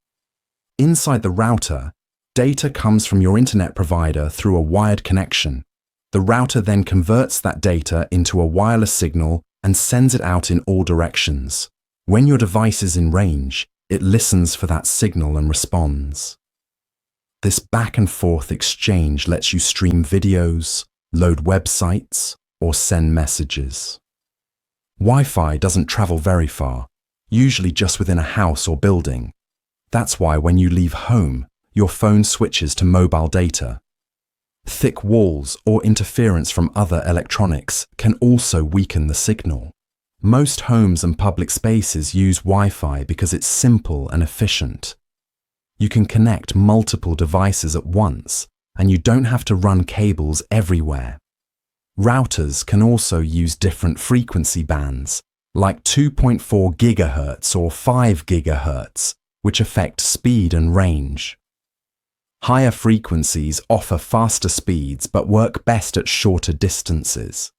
Inside the router, data comes from your internet provider through a wired connection. The router then converts that data into a wireless signal and sends it out in all directions. When your device is in range, it listens for that signal and responds. This back and forth exchange lets you stream videos, load websites, or send messages. Wi-Fi doesn't travel very far, usually just within a house or building. That's why when you leave home, your phone switches to mobile data. Thick walls or interference from other electronics can also weaken the signal. Most homes and public spaces use Wi-Fi because it's simple and efficient. You can connect multiple devices at once, and you don't have to run cables everywhere. Routers can also use different frequency bands, like 2.4 GHz or 5 GHz, which affect speed and range. Higher frequencies offer faster speeds but work best at shorter distances.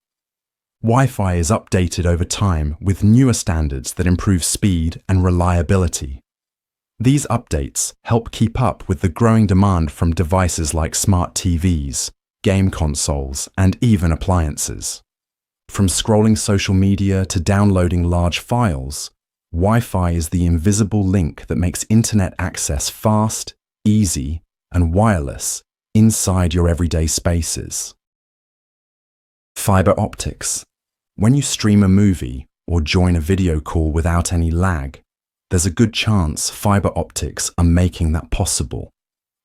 Wi-Fi is updated over time with newer standards that improve speed and reliability. These updates help keep up with the growing demand from devices like smart TVs, game consoles, and even appliances. From scrolling social media to downloading large files, Wi-Fi is the invisible link that makes internet access fast, easy, and wireless inside your everyday spaces. Fiber optics. When you stream a movie or join a video call without any lag, there's a good chance fiber optics are making that possible.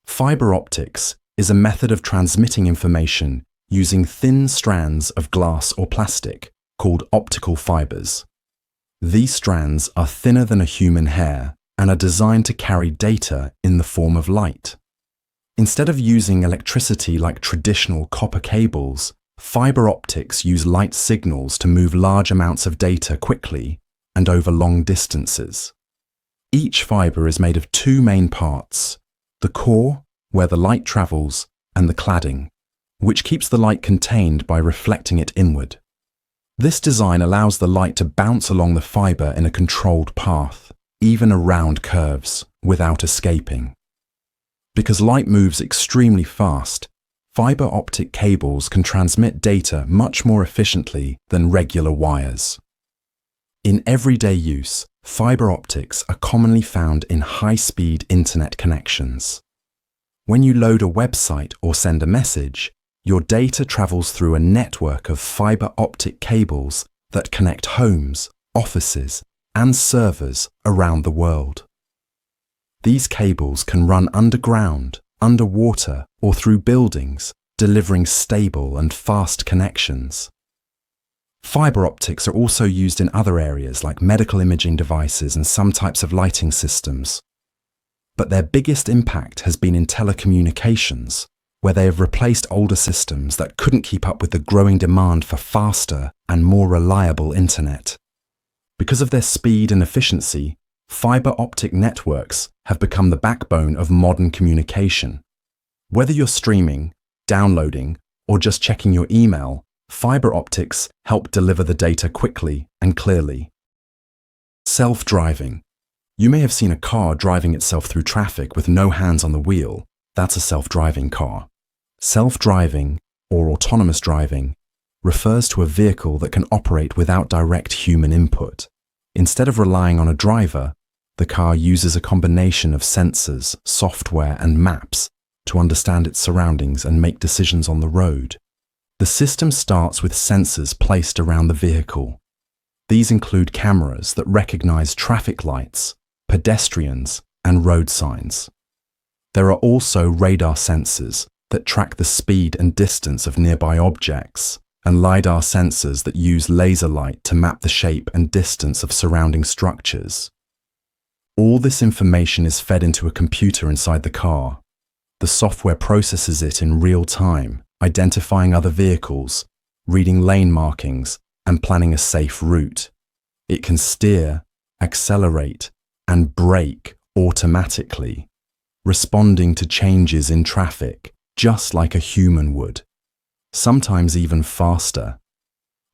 Fiber optics is a method of transmitting information using thin strands of glass or plastic called optical fibers. These strands are thinner than a human hair and are designed to carry data in the form of light. Instead of using electricity like traditional copper cables, fiber optics use light signals to move large amounts of data quickly and over long distances. Each fiber is made of two main parts: the core, where the light travels, and the cladding, which keeps the light contained by reflecting it inward. This design allows the light to bounce along the fiber in a controlled path, even around curves, without escaping. Because light moves extremely fast, fiber optic cables can transmit data much more efficiently than regular wires. In everyday use, fiber optics are commonly found in high-speed internet connections. When you load a website or send a message, your data travels through a network of fiber optic cables that connect homes, offices, and servers around the world. These cables can run underground, underwater, or through buildings, delivering stable and fast connections. Fiber optics are also used in other areas like medical imaging devices and some types of lighting systems. But their biggest impact has been in telecommunications, where they have replaced older systems that couldn't keep up with the growing demand for faster and more reliable internet. Because of their speed and efficiency, fiber optic networks have become the backbone of modern communication. Whether you're streaming, downloading, or just checking your email, fiber optics help deliver the data quickly and clearly. Self-driving. You may have seen a car driving itself through traffic with no hands on the wheel. That's a self-driving car. Self-driving, or autonomous driving, refers to a vehicle that can operate without direct human input. Instead of relying on a driver, the car uses a combination of sensors, software, and maps to understand its surroundings and make decisions on the road. The system starts with sensors placed around the vehicle. These include cameras that recognize traffic lights, pedestrians, and road signs. There are also radar sensors that track the speed and distance of nearby objects, and LiDAR sensors that use laser light to map the shape and distance of surrounding structures. All this information is fed into a computer inside the car. The software processes it in real time, identifying other vehicles, reading lane markings, and planning a safe route. It can steer, accelerate, and brake automatically, responding to changes in traffic just like a human would, sometimes even faster.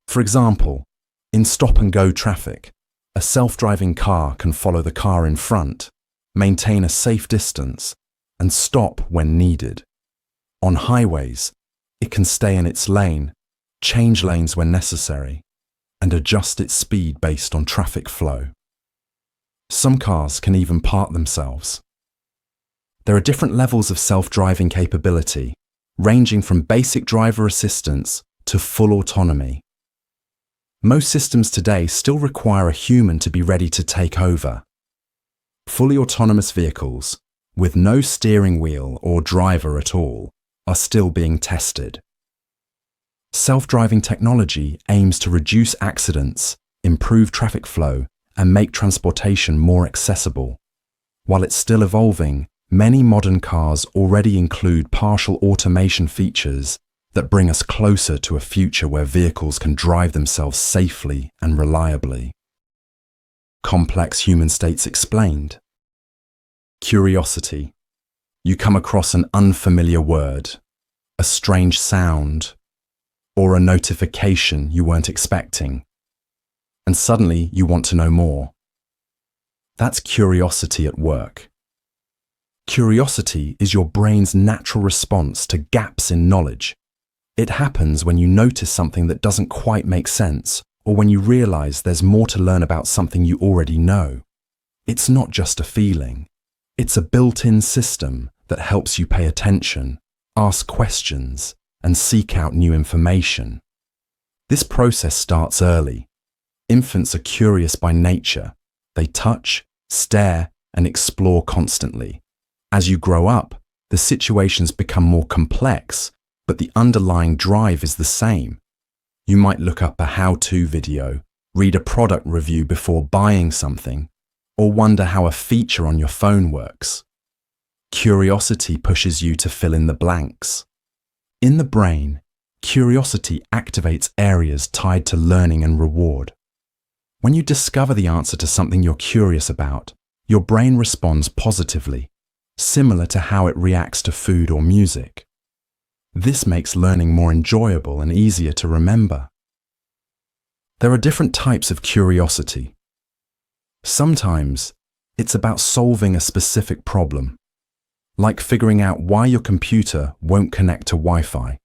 For example, in stop-and-go traffic, a self-driving car can follow the car in front, maintain a safe distance, and stop when needed. On highways, it can stay in its lane, change lanes when necessary, and adjust its speed based on traffic flow. Some cars can even park themselves. There are different levels of self-driving capability, ranging from basic driver assistance to full autonomy. Most systems today still require a human to be ready to take over. Fully autonomous vehicles, with no steering wheel or driver at all, are still being tested. Self-driving technology aims to reduce accidents, improve traffic flow, and make transportation more accessible. While it's still evolving, many modern cars already include partial automation features that bring us closer to a future where vehicles can drive themselves safely and reliably. Complex human states explained. Curiosity. You come across an unfamiliar word, a strange sound, or a notification you weren't expecting, and suddenly you want to know more. That's curiosity at work. Curiosity is your brain's natural response to gaps in knowledge. It happens when you notice something that doesn't quite make sense, or when you realize there's more to learn about something you already know. It's not just a feeling. It's a built-in system that helps you pay attention, ask questions, and seek out new information. This process starts early. Infants are curious by nature. They touch, stare, and explore constantly. As you grow up, the situations become more complex, but the underlying drive is the same. You might look up a how-to video, read a product review before buying something, or wonder how a feature on your phone works. Curiosity pushes you to fill in the blanks. In the brain, curiosity activates areas tied to learning and reward. When you discover the answer to something you're curious about, your brain responds positively, similar to how it reacts to food or music. This makes learning more enjoyable and easier to remember. There are different types of curiosity. Sometimes it's about solving a specific problem, like figuring out why your computer won't connect to Wi-Fi.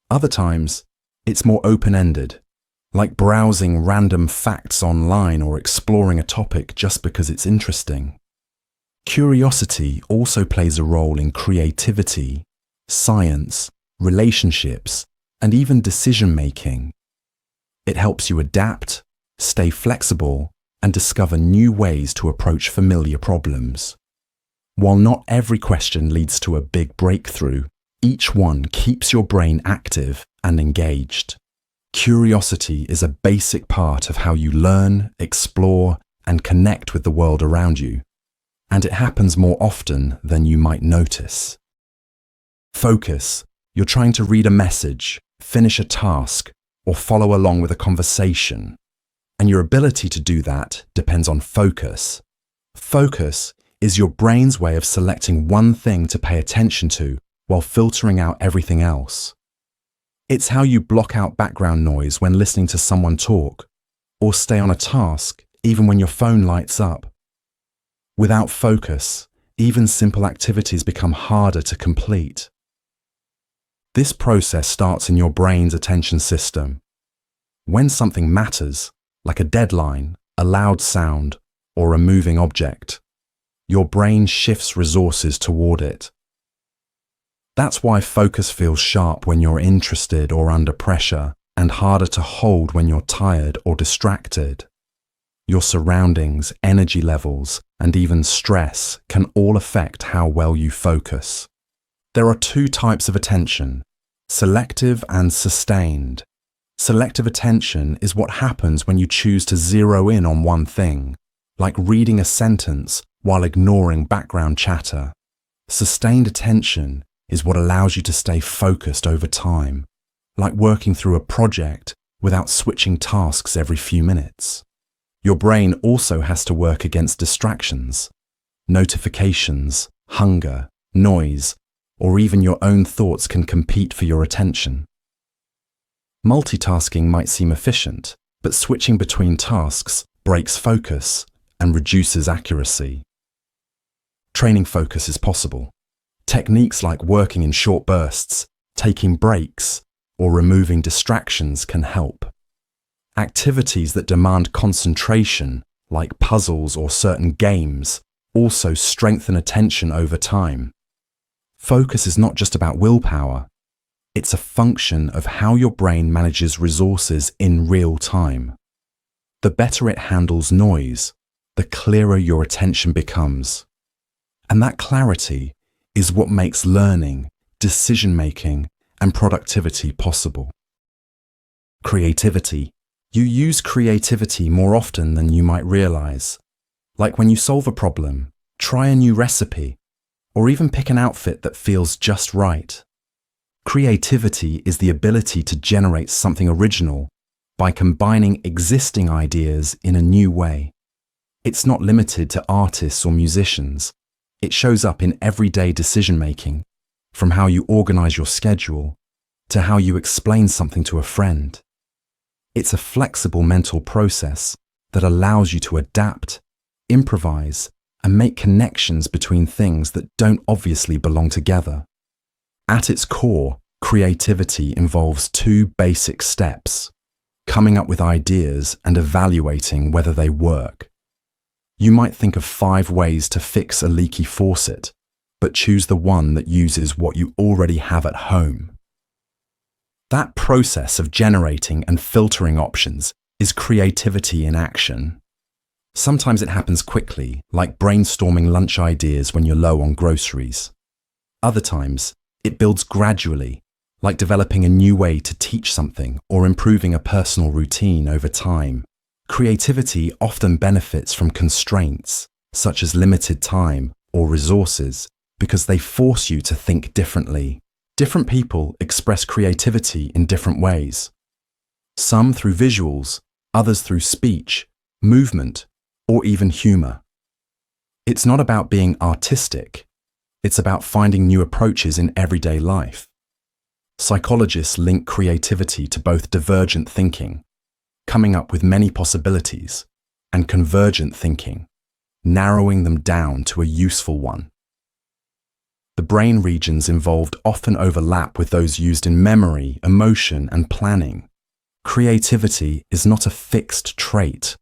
Other times, it's more open-ended, like browsing random facts online or exploring a topic just because it's interesting. Curiosity also plays a role in creativity, science, relationships, and even decision-making. It helps you adapt, stay flexible, and discover new ways to approach familiar problems. While not every question leads to a big breakthrough, each one keeps your brain active and engaged. Curiosity is a basic part of how you learn, explore, and connect with the world around you, and it happens more often than you might notice. Focus. You're trying to read a message, finish a task, or follow along with a conversation, and your ability to do that depends on focus. Focus is your brain's way of selecting one thing to pay attention to while filtering out everything else. It's how you block out background noise when listening to someone talk, or stay on a task even when your phone lights up. Without focus, even simple activities become harder to complete. This process starts in your brain's attention system. When something matters, like a deadline, a loud sound, or a moving object, your brain shifts resources toward it. That's why focus feels sharp when you're interested or under pressure, and harder to hold when you're tired or distracted. Your surroundings, energy levels, and even stress can all affect how well you focus. There are two types of attention: selective and sustained. Selective attention is what happens when you choose to zero in on one thing, like reading a sentence while ignoring background chatter. Sustained attention is what allows you to stay focused over time, like working through a project without switching tasks every few minutes. Your brain also has to work against distractions. Notifications, hunger, noise, or even your own thoughts can compete for your attention. Multitasking might seem efficient, but switching between tasks breaks focus and reduces accuracy. Training focus is possible. Techniques like working in short bursts, taking breaks, or removing distractions can help. Activities that demand concentration, like puzzles or certain games, also strengthen attention over time. Focus is not just about willpower. It's a function of how your brain manages resources in real time. The better it handles noise, the clearer your attention becomes. And that clarity is what makes learning, decision-making, and productivity possible. Creativity. You use creativity more often than you might realize. Like when you solve a problem, try a new recipe, or even pick an outfit that feels just right. Creativity is the ability to generate something original by combining existing ideas in a new way. It's not limited to artists or musicians. It shows up in everyday decision-making, from how you organize your schedule to how you explain something to a friend. It's a flexible mental process that allows you to adapt, improvise, and make connections between things that don't obviously belong together. At its core, creativity involves two basic steps: coming up with ideas and evaluating whether they work. You might think of 5 ways to fix a leaky faucet, but choose the one that uses what you already have at home. That process of generating and filtering options is creativity in action. Sometimes it happens quickly, like brainstorming lunch ideas when you're low on groceries. Other times, it builds gradually, like developing a new way to teach something or improving a personal routine over time. Creativity often benefits from constraints, such as limited time or resources, because they force you to think differently. Different people express creativity in different ways. Some through visuals, others through speech, movement, or even humor. It's not about being artistic. It's about finding new approaches in everyday life. Psychologists link creativity to both divergent thinking, coming up with many possibilities, and convergent thinking, narrowing them down to a useful one. The brain regions involved often overlap with those used in memory, emotion, and planning. Creativity is not a fixed trait,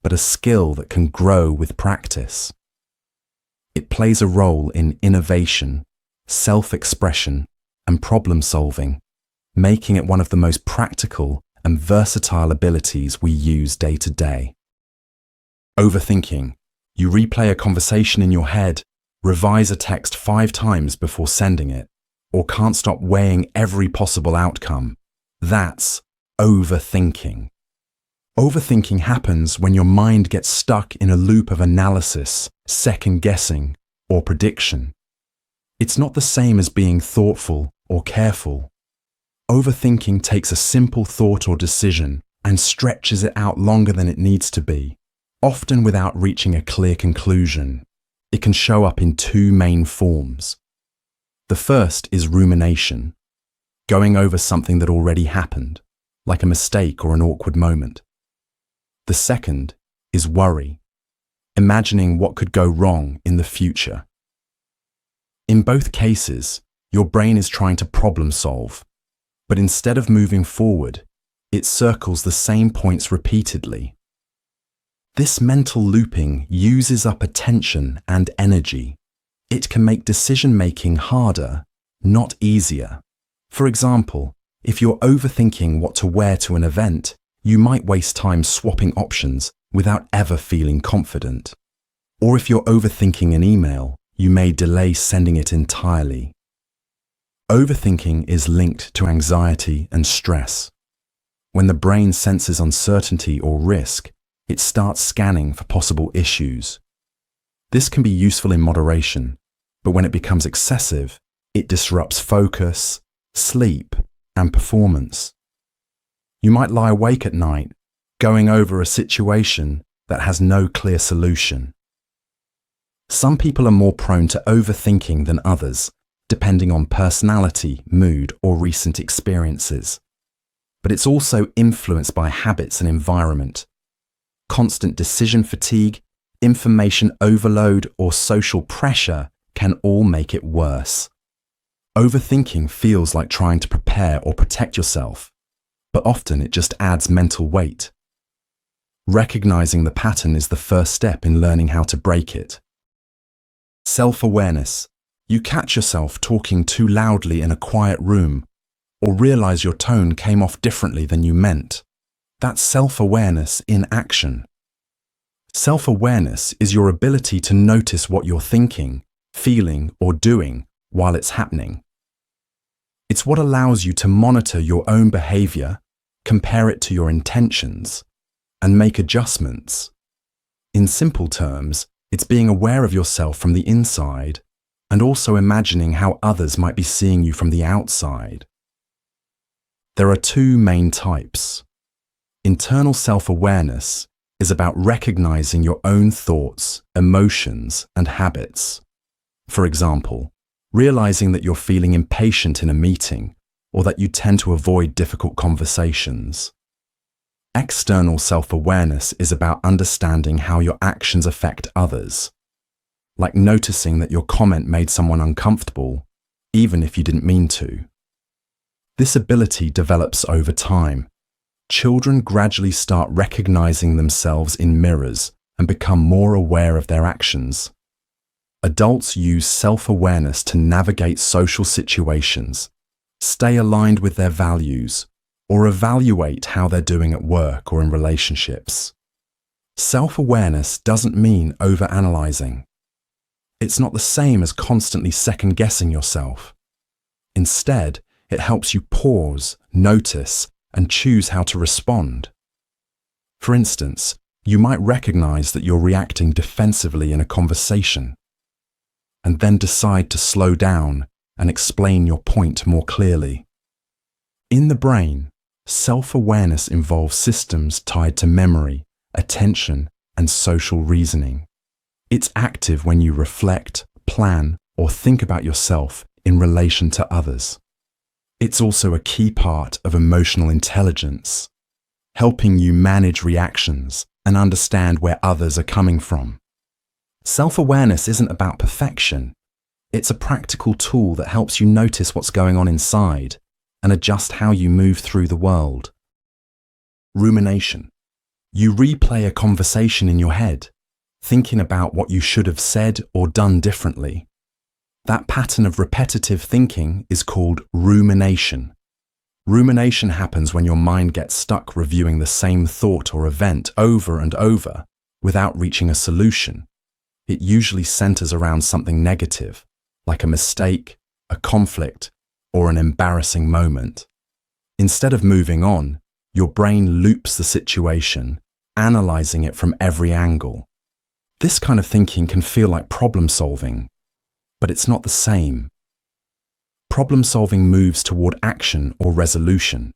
but a skill that can grow with practice. It plays a role in innovation, self-expression, and problem-solving, making it one of the most practical and versatile abilities we use day to day. Overthinking. You replay a conversation in your head, revise a text 5 times before sending it, or can't stop weighing every possible outcome. That's overthinking. Overthinking happens when your mind gets stuck in a loop of analysis, second-guessing, or prediction. It's not the same as being thoughtful or careful. Overthinking takes a simple thought or decision and stretches it out longer than it needs to be, often without reaching a clear conclusion. It can show up in 2 main forms. The first is rumination, going over something that already happened, like a mistake or an awkward moment. The second is worry, imagining what could go wrong in the future. In both cases, your brain is trying to problem solve, but instead of moving forward, it circles the same points repeatedly. This mental looping uses up attention and energy. It can make decision-making harder, not easier. For example, if you're overthinking what to wear to an event, you might waste time swapping options without ever feeling confident. Or if you're overthinking an email, you may delay sending it entirely. Overthinking is linked to anxiety and stress. When the brain senses uncertainty or risk, it starts scanning for possible issues. This can be useful in moderation, but when it becomes excessive, it disrupts focus, sleep, and performance. You might lie awake at night, going over a situation that has no clear solution. Some people are more prone to overthinking than others, depending on personality, mood, or recent experiences. But it's also influenced by habits and environment. Constant decision fatigue, information overload, or social pressure can all make it worse. Overthinking feels like trying to prepare or protect yourself, but often it just adds mental weight. Recognizing the pattern is the first step in learning how to break it. Self-awareness. You catch yourself talking too loudly in a quiet room, or realize your tone came off differently than you meant. That's self-awareness in action. Self-awareness is your ability to notice what you're thinking, feeling, or doing while it's happening. It's what allows you to monitor your own behavior, compare it to your intentions, and make adjustments. In simple terms, it's being aware of yourself from the inside and also imagining how others might be seeing you from the outside. There are 2 main types. Internal self-awareness is about recognizing your own thoughts, emotions, and habits. For example, realizing that you're feeling impatient in a meeting or that you tend to avoid difficult conversations. External self-awareness is about understanding how your actions affect others, like noticing that your comment made someone uncomfortable, even if you didn't mean to. This ability develops over time. Children gradually start recognizing themselves in mirrors and become more aware of their actions. Adults use self-awareness to navigate social situations, stay aligned with their values, or evaluate how they're doing at work or in relationships. Self-awareness doesn't mean overanalyzing. It's not the same as constantly second-guessing yourself. Instead, it helps you pause, notice, and choose how to respond. For instance, you might recognize that you're reacting defensively in a conversation, and then decide to slow down and explain your point more clearly. In the brain, self-awareness involves systems tied to memory, attention, and social reasoning. It's active when you reflect, plan, or think about yourself in relation to others. It's also a key part of emotional intelligence, helping you manage reactions and understand where others are coming from. Self-awareness isn't about perfection. It's a practical tool that helps you notice what's going on inside and adjust how you move through the world. Rumination. You replay a conversation in your head, thinking about what you should have said or done differently. That pattern of repetitive thinking is called rumination. Rumination happens when your mind gets stuck reviewing the same thought or event over and over without reaching a solution. It usually centers around something negative, like a mistake, a conflict, or an embarrassing moment. Instead of moving on, your brain loops the situation, analyzing it from every angle. This kind of thinking can feel like problem solving, but it's not the same. Problem solving moves toward action or resolution.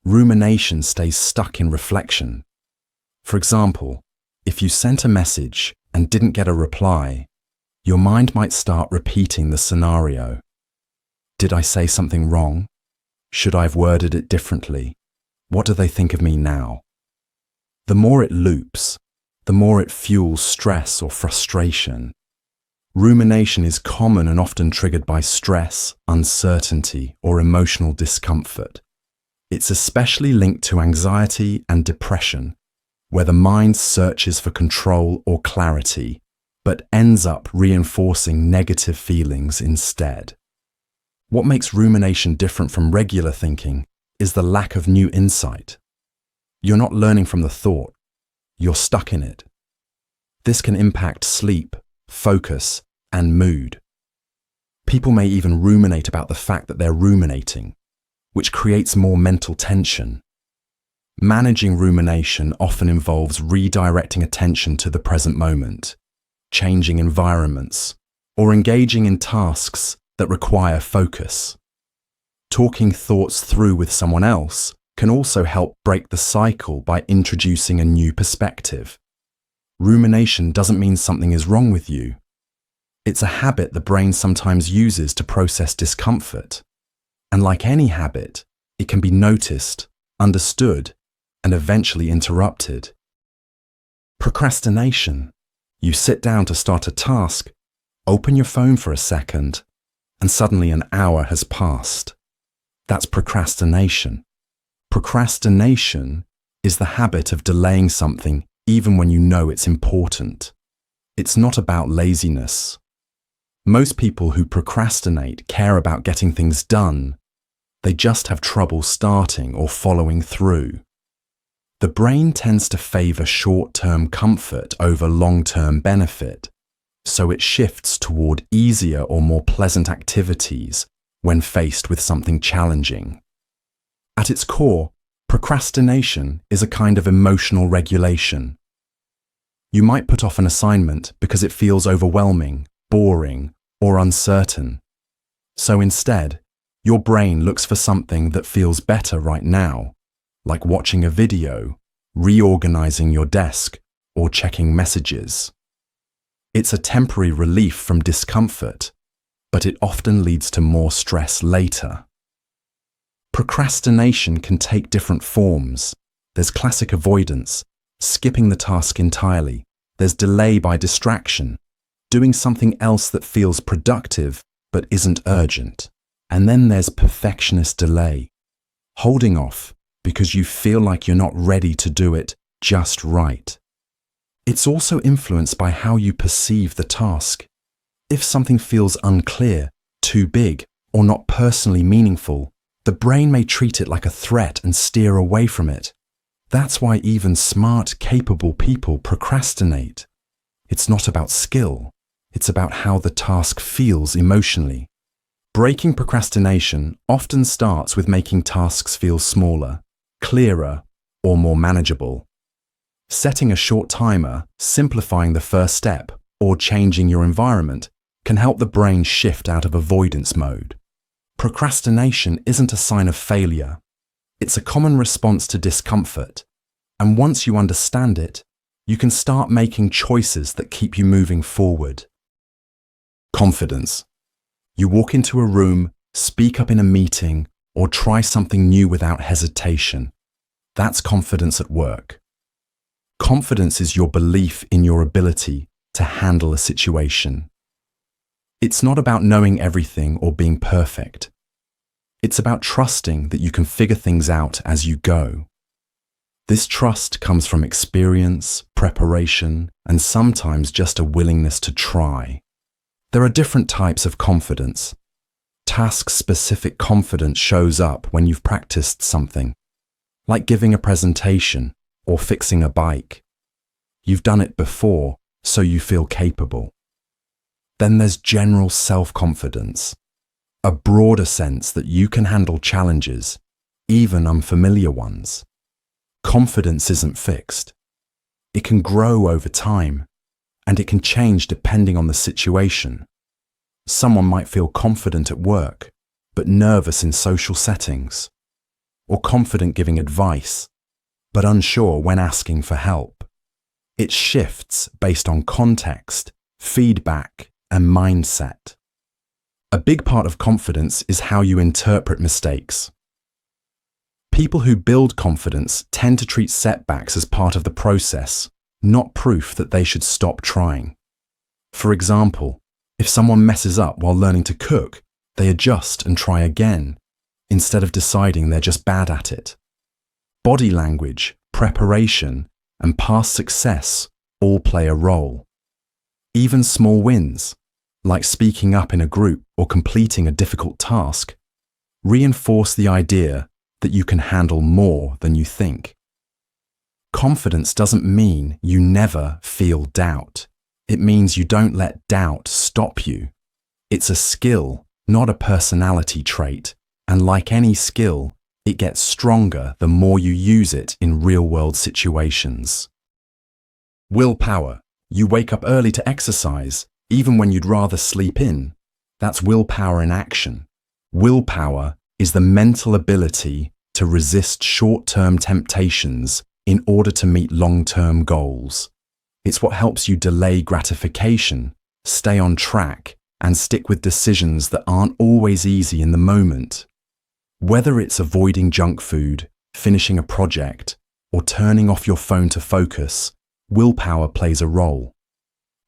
Rumination stays stuck in reflection. For example, if you sent a message and didn't get a reply, your mind might start repeating the scenario. Did I say something wrong? Should I have worded it differently? What do they think of me now? The more it loops, the more it fuels stress or frustration. Rumination is common and often triggered by stress, uncertainty, or emotional discomfort. It's especially linked to anxiety and depression, where the mind searches for control or clarity, but ends up reinforcing negative feelings instead. What makes rumination different from regular thinking is the lack of new insight. You're not learning from the thought, you're stuck in it. This can impact sleep, focus, and mood. People may even ruminate about the fact that they're ruminating, which creates more mental tension. Managing rumination often involves redirecting attention to the present moment, changing environments, or engaging in tasks that require focus. Talking thoughts through with someone else can also help break the cycle by introducing a new perspective. Rumination doesn't mean something is wrong with you. It's a habit the brain sometimes uses to process discomfort. And like any habit, it can be noticed, understood, and eventually interrupted. Procrastination. You sit down to start a task, open your phone for a second, and suddenly an hour has passed. That's procrastination. Procrastination is the habit of delaying something even when you know it's important. It's not about laziness. Most people who procrastinate care about getting things done. They just have trouble starting or following through. The brain tends to favor short-term comfort over long-term benefit, so it shifts toward easier or more pleasant activities when faced with something challenging. At its core, procrastination is a kind of emotional regulation. You might put off an assignment because it feels overwhelming, boring, or uncertain. So instead, your brain looks for something that feels better right now, like watching a video, reorganizing your desk, or checking messages. It's a temporary relief from discomfort, but it often leads to more stress later. Procrastination can take different forms. There's classic avoidance, skipping the task entirely. There's delay by distraction, doing something else that feels productive but isn't urgent. And then there's perfectionist delay, holding off because you feel like you're not ready to do it just right. It's also influenced by how you perceive the task. If something feels unclear, too big, or not personally meaningful, the brain may treat it like a threat and steer away from it. That's why even smart, capable people procrastinate. It's not about skill, it's about how the task feels emotionally. Breaking procrastination often starts with making tasks feel smaller, clearer, or more manageable. Setting a short timer, simplifying the first step, or changing your environment can help the brain shift out of avoidance mode. Procrastination isn't a sign of failure. It's a common response to discomfort, and once you understand it, you can start making choices that keep you moving forward. Confidence. You walk into a room, speak up in a meeting, or try something new without hesitation. That's confidence at work. Confidence is your belief in your ability to handle a situation. It's not about knowing everything or being perfect. It's about trusting that you can figure things out as you go. This trust comes from experience, preparation, and sometimes just a willingness to try. There are different types of confidence. Task-specific confidence shows up when you've practiced something, like giving a presentation or fixing a bike. You've done it before, so you feel capable. Then there's general self-confidence, a broader sense that you can handle challenges, even unfamiliar ones. Confidence isn't fixed. It can grow over time, and it can change depending on the situation. Someone might feel confident at work, but nervous in social settings, or confident giving advice, but unsure when asking for help. It shifts based on context, feedback, and mindset. A big part of confidence is how you interpret mistakes. People who build confidence tend to treat setbacks as part of the process, not proof that they should stop trying. For example, if someone messes up while learning to cook, they adjust and try again, instead of deciding they're just bad at it. Body language, preparation, and past success all play a role. Even small wins, like speaking up in a group or completing a difficult task, reinforce the idea that you can handle more than you think. Confidence doesn't mean you never feel doubt. It means you don't let doubt stop you. It's a skill, not a personality trait, and like any skill, it gets stronger the more you use it in real-world situations. Willpower. You wake up early to exercise, even when you'd rather sleep in. That's willpower in action. Willpower is the mental ability to resist short-term temptations in order to meet long-term goals. It's what helps you delay gratification, stay on track, and stick with decisions that aren't always easy in the moment. Whether it's avoiding junk food, finishing a project, or turning off your phone to focus, willpower plays a role.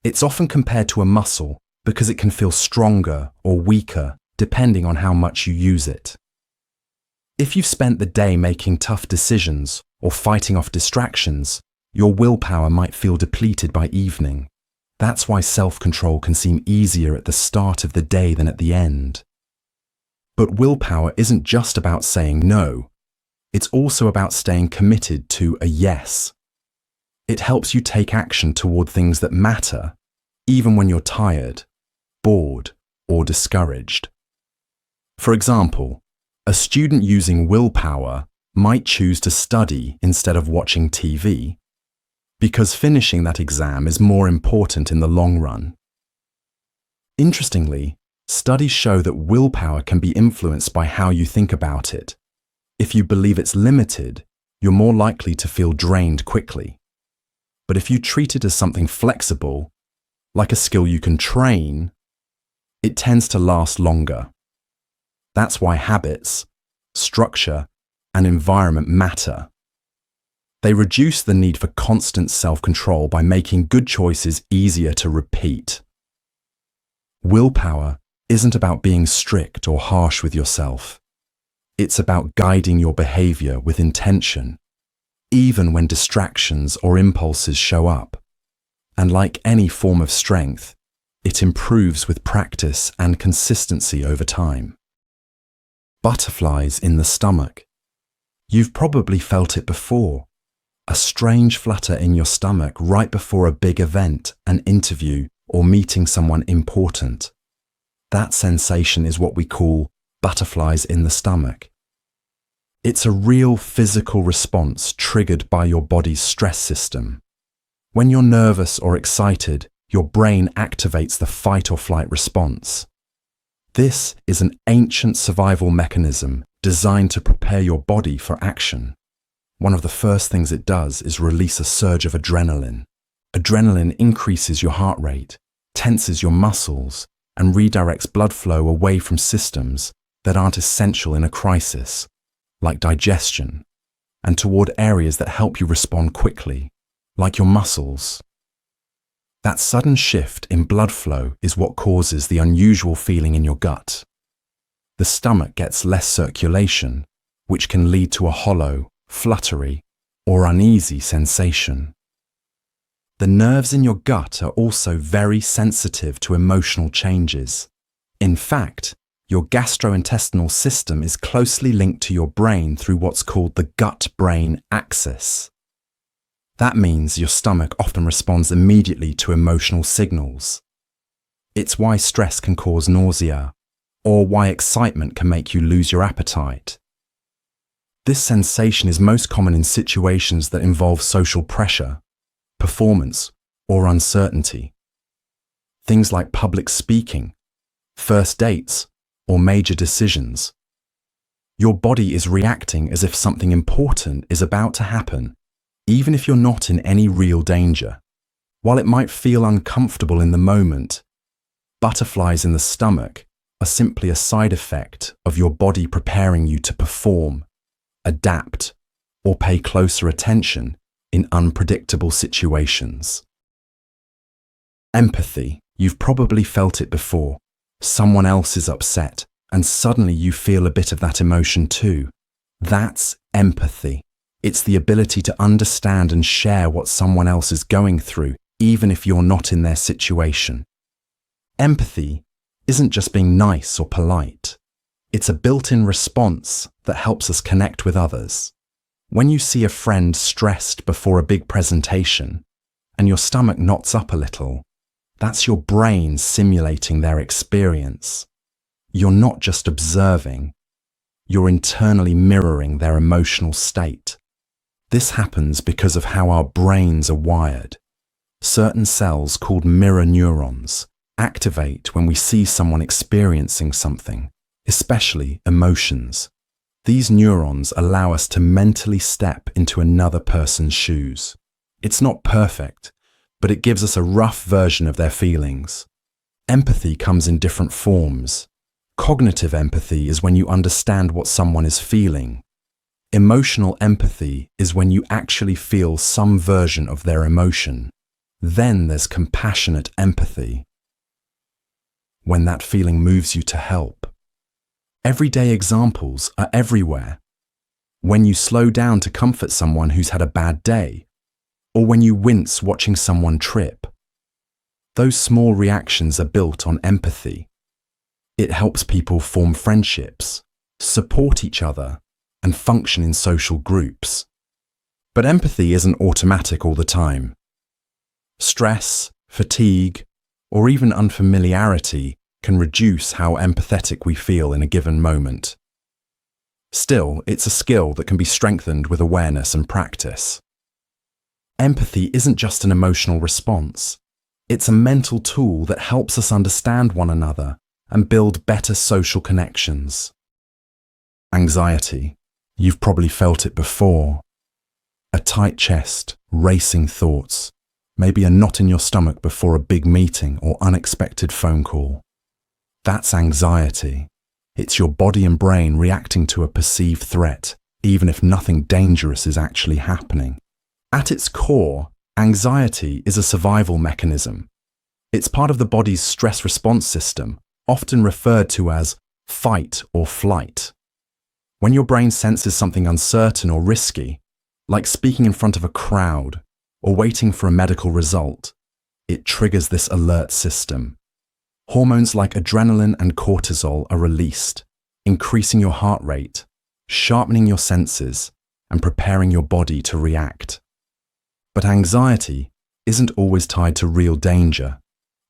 It's often compared to a muscle because it can feel stronger or weaker depending on how much you use it. If you've spent the day making tough decisions or fighting off distractions, your willpower might feel depleted by evening. That's why self-control can seem easier at the start of the day than at the end. But willpower isn't just about saying no. It's also about staying committed to a yes. It helps you take action toward things that matter, even when you're tired, bored, or discouraged. For example, a student using willpower might choose to study instead of watching TV, because finishing that exam is more important in the long run. Interestingly, studies show that willpower can be influenced by how you think about it. If you believe it's limited, you're more likely to feel drained quickly. But if you treat it as something flexible, like a skill you can train, it tends to last longer. That's why habits, structure, and environment matter. They reduce the need for constant self-control by making good choices easier to repeat. Willpower isn't about being strict or harsh with yourself. It's about guiding your behavior with intention, even when distractions or impulses show up. And like any form of strength, it improves with practice and consistency over time. Butterflies in the stomach. You've probably felt it before. A strange flutter in your stomach right before a big event, an interview, or meeting someone important. That sensation is what we call butterflies in the stomach. It's a real physical response triggered by your body's stress system. When you're nervous or excited, your brain activates the fight or flight response. This is an ancient survival mechanism designed to prepare your body for action. one of the first things it does is release a surge of adrenaline. Adrenaline increases your heart rate, tenses your muscles, and redirects blood flow away from systems that aren't essential in a crisis, like digestion, and toward areas that help you respond quickly, like your muscles. That sudden shift in blood flow is what causes the unusual feeling in your gut. The stomach gets less circulation, which can lead to a hollow, fluttery, or uneasy sensation. The nerves in your gut are also very sensitive to emotional changes. In fact, your gastrointestinal system is closely linked to your brain through what's called the gut-brain axis. That means your stomach often responds immediately to emotional signals. It's why stress can cause nausea, or why excitement can make you lose your appetite. This sensation is most common in situations that involve social pressure, performance, or uncertainty. Things like public speaking, first dates, or major decisions. Your body is reacting as if something important is about to happen, even if you're not in any real danger. While it might feel uncomfortable in the moment, butterflies in the stomach are simply a side effect of your body preparing you to perform, adapt, or pay closer attention in unpredictable situations. Empathy. You've probably felt it before. Someone else is upset, and suddenly you feel a bit of that emotion too. That's empathy. It's the ability to understand and share what someone else is going through, even if you're not in their situation. Empathy isn't just being nice or polite. It's a built-in response that helps us connect with others. When you see a friend stressed before a big presentation, and your stomach knots up a little, that's your brain simulating their experience. You're not just observing, you're internally mirroring their emotional state. This happens because of how our brains are wired. Certain cells called mirror neurons activate when we see someone experiencing something, especially emotions. These neurons allow us to mentally step into another person's shoes. It's not perfect, but it gives us a rough version of their feelings. Empathy comes in different forms. Cognitive empathy is when you understand what someone is feeling. Emotional empathy is when you actually feel some version of their emotion. Then there's compassionate empathy, when that feeling moves you to help. Everyday examples are everywhere. When you slow down to comfort someone who's had a bad day, or when you wince watching someone trip. Those small reactions are built on empathy. It helps people form friendships, support each other, and function in social groups. But empathy isn't automatic all the time. Stress, fatigue, or even unfamiliarity can reduce how empathetic we feel in a given moment. Still, it's a skill that can be strengthened with awareness and practice. Empathy isn't just an emotional response. It's a mental tool that helps us understand one another and build better social connections. Anxiety. You've probably felt it before. A tight chest, racing thoughts, maybe a knot in your stomach before a big meeting or unexpected phone call. That's anxiety. It's your body and brain reacting to a perceived threat, even if nothing dangerous is actually happening. At its core, anxiety is a survival mechanism. It's part of the body's stress response system, often referred to as fight or flight. When your brain senses something uncertain or risky, like speaking in front of a crowd or waiting for a medical result, it triggers this alert system. Hormones like adrenaline and cortisol are released, increasing your heart rate, sharpening your senses, and preparing your body to react. But anxiety isn't always tied to real danger.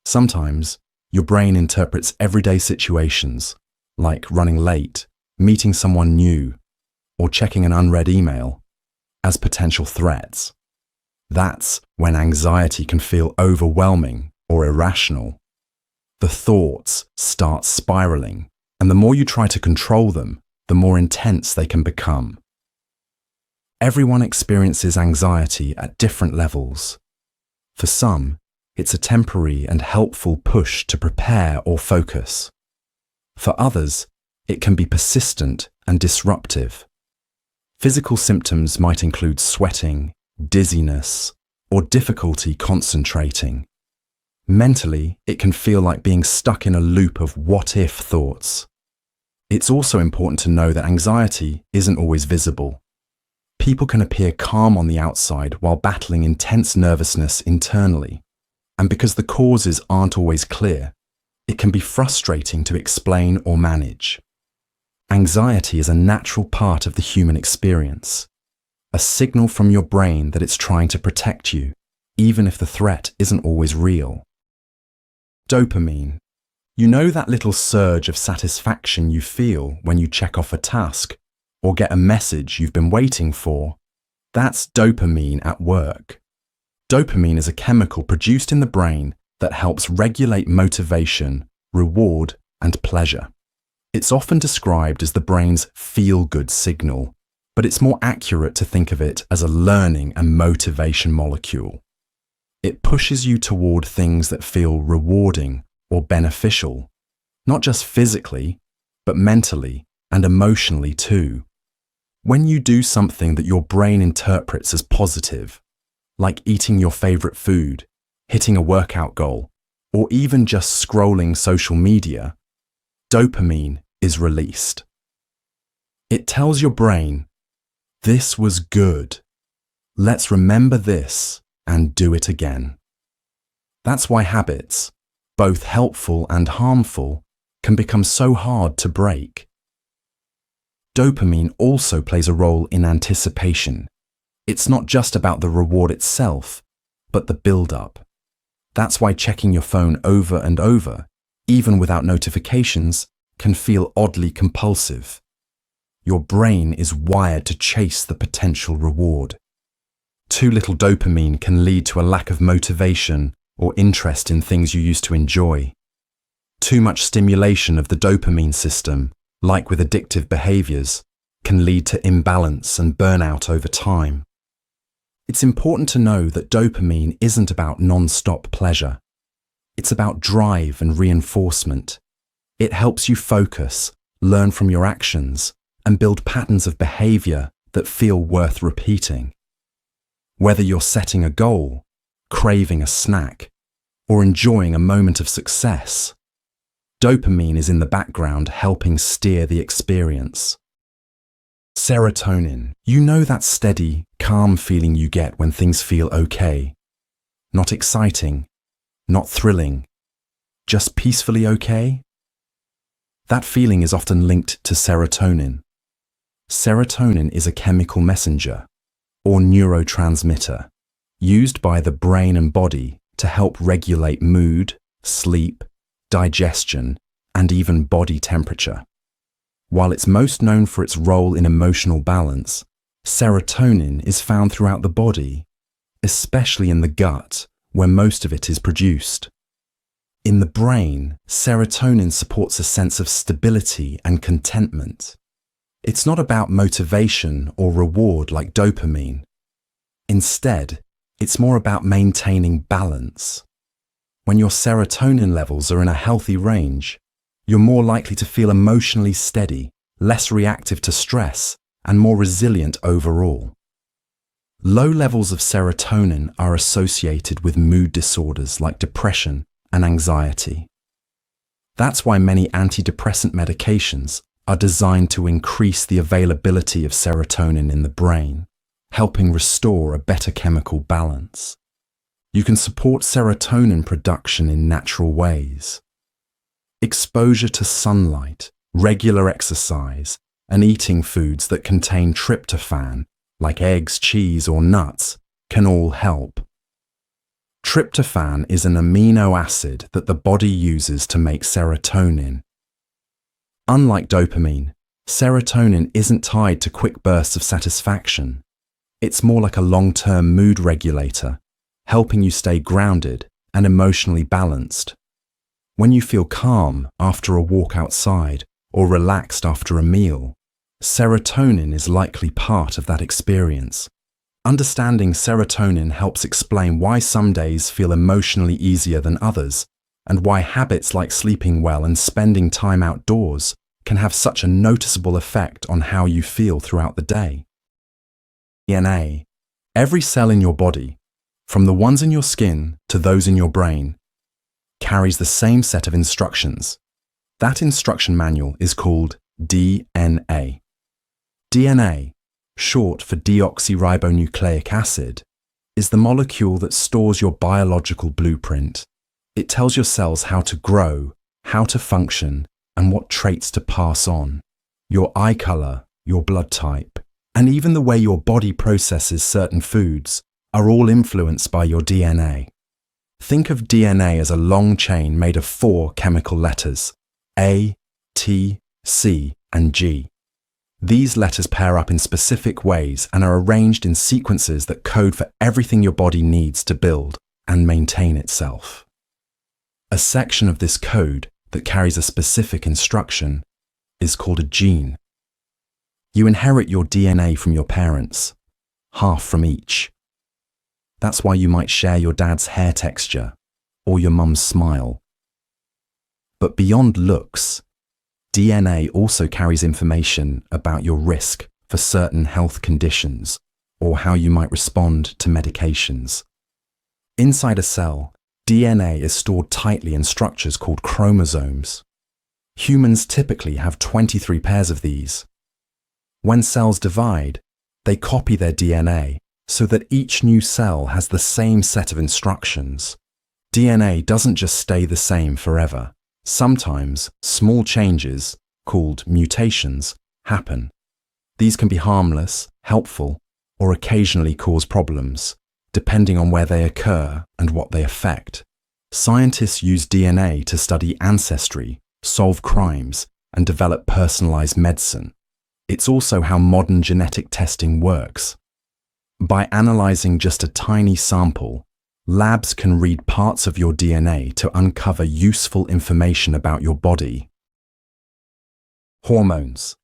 Sometimes, your brain interprets everyday situations, like running late, meeting someone new, or checking an unread email, as potential threats. That's when anxiety can feel overwhelming or irrational. The thoughts start spiraling, and the more you try to control them, the more intense they can become. Everyone experiences anxiety at different levels. For some, it's a temporary and helpful push to prepare or focus. For others, it can be persistent and disruptive. Physical symptoms might include sweating, dizziness, or difficulty concentrating. Mentally, it can feel like being stuck in a loop of what-if thoughts. It's also important to know that anxiety isn't always visible. People can appear calm on the outside while battling intense nervousness internally. And because the causes aren't always clear, it can be frustrating to explain or manage. Anxiety is a natural part of the human experience, a signal from your brain that it's trying to protect you, even if the threat isn't always real. Dopamine. You know that little surge of satisfaction you feel when you check off a task or get a message you've been waiting for? That's dopamine at work. Dopamine is a chemical produced in the brain that helps regulate motivation, reward, and pleasure. It's often described as the brain's feel-good signal, but it's more accurate to think of it as a learning and motivation molecule. It pushes you toward things that feel rewarding or beneficial, not just physically, but mentally and emotionally too. When you do something that your brain interprets as positive, like eating your favorite food, hitting a workout goal, or even just scrolling social media, dopamine is released. It tells your brain, "This was good. Let's remember this and do it again." That's why habits, both helpful and harmful, can become so hard to break. Dopamine also plays a role in anticipation. It's not just about the reward itself, but the build-up. That's why checking your phone over and over, even without notifications, can feel oddly compulsive. Your brain is wired to chase the potential reward. Too little dopamine can lead to a lack of motivation or interest in things you used to enjoy. Too much stimulation of the dopamine system, like with addictive behaviors, can lead to imbalance and burnout over time. It's important to know that dopamine isn't about non-stop pleasure. It's about drive and reinforcement. It helps you focus, learn from your actions, and build patterns of behavior that feel worth repeating. Whether you're setting a goal, craving a snack, or enjoying a moment of success, dopamine is in the background helping steer the experience. Serotonin. You know that steady, calm feeling you get when things feel okay. Not exciting, not thrilling, just peacefully okay? That feeling is often linked to serotonin. Serotonin is a chemical messenger, or neurotransmitter, used by the brain and body to help regulate mood, sleep, digestion, and even body temperature. While it's most known for its role in emotional balance, serotonin is found throughout the body, especially in the gut, where most of it is produced. In the brain, serotonin supports a sense of stability and contentment. It's not about motivation or reward like dopamine. Instead, it's more about maintaining balance. When your serotonin levels are in a healthy range, you're more likely to feel emotionally steady, less reactive to stress, and more resilient overall. Low levels of serotonin are associated with mood disorders like depression and anxiety. That's why many antidepressant medications are designed to increase the availability of serotonin in the brain, helping restore a better chemical balance. You can support serotonin production in natural ways. Exposure to sunlight, regular exercise, and eating foods that contain tryptophan, like eggs, cheese, or nuts, can all help. Tryptophan is an amino acid that the body uses to make serotonin. Unlike dopamine, serotonin isn't tied to quick bursts of satisfaction. It's more like a long-term mood regulator, helping you stay grounded and emotionally balanced. When you feel calm after a walk outside or relaxed after a meal, Serotonin is likely part of that experience. Understanding serotonin helps explain why some days feel emotionally easier than others, and why habits like sleeping well and spending time outdoors can have such a noticeable effect on how you feel throughout the day. DNA. Every cell in your body, from the ones in your skin to those in your brain, carries the same set of instructions. That instruction manual is called DNA. DNA, short for deoxyribonucleic acid, is the molecule that stores your biological blueprint. It tells your cells how to grow, how to function, and what traits to pass on. Your eye color, your blood type, and even the way your body processes certain foods are all influenced by your DNA. Think of DNA as a long chain made of 4 chemical letters: A, T, C, and G. These letters pair up in specific ways and are arranged in sequences that code for everything your body needs to build and maintain itself. A section of this code that carries a specific instruction is called a gene. You inherit your DNA from your parents, half from each. That's why you might share your dad's hair texture or your mum's smile. But beyond looks, DNA also carries information about your risk for certain health conditions or how you might respond to medications. Inside a cell, DNA is stored tightly in structures called chromosomes. Humans typically have 23 pairs of these. When cells divide, they copy their DNA so that each new cell has the same set of instructions. DNA doesn't just stay the same forever. Sometimes small changes, called mutations, happen. These can be harmless, helpful, or occasionally cause problems, depending on where they occur and what they affect. Scientists use DNA to study ancestry, solve crimes, and develop personalized medicine. It's also how modern genetic testing works. By analyzing just a tiny sample, labs can read parts of your DNA to uncover useful information about your body. Hormones.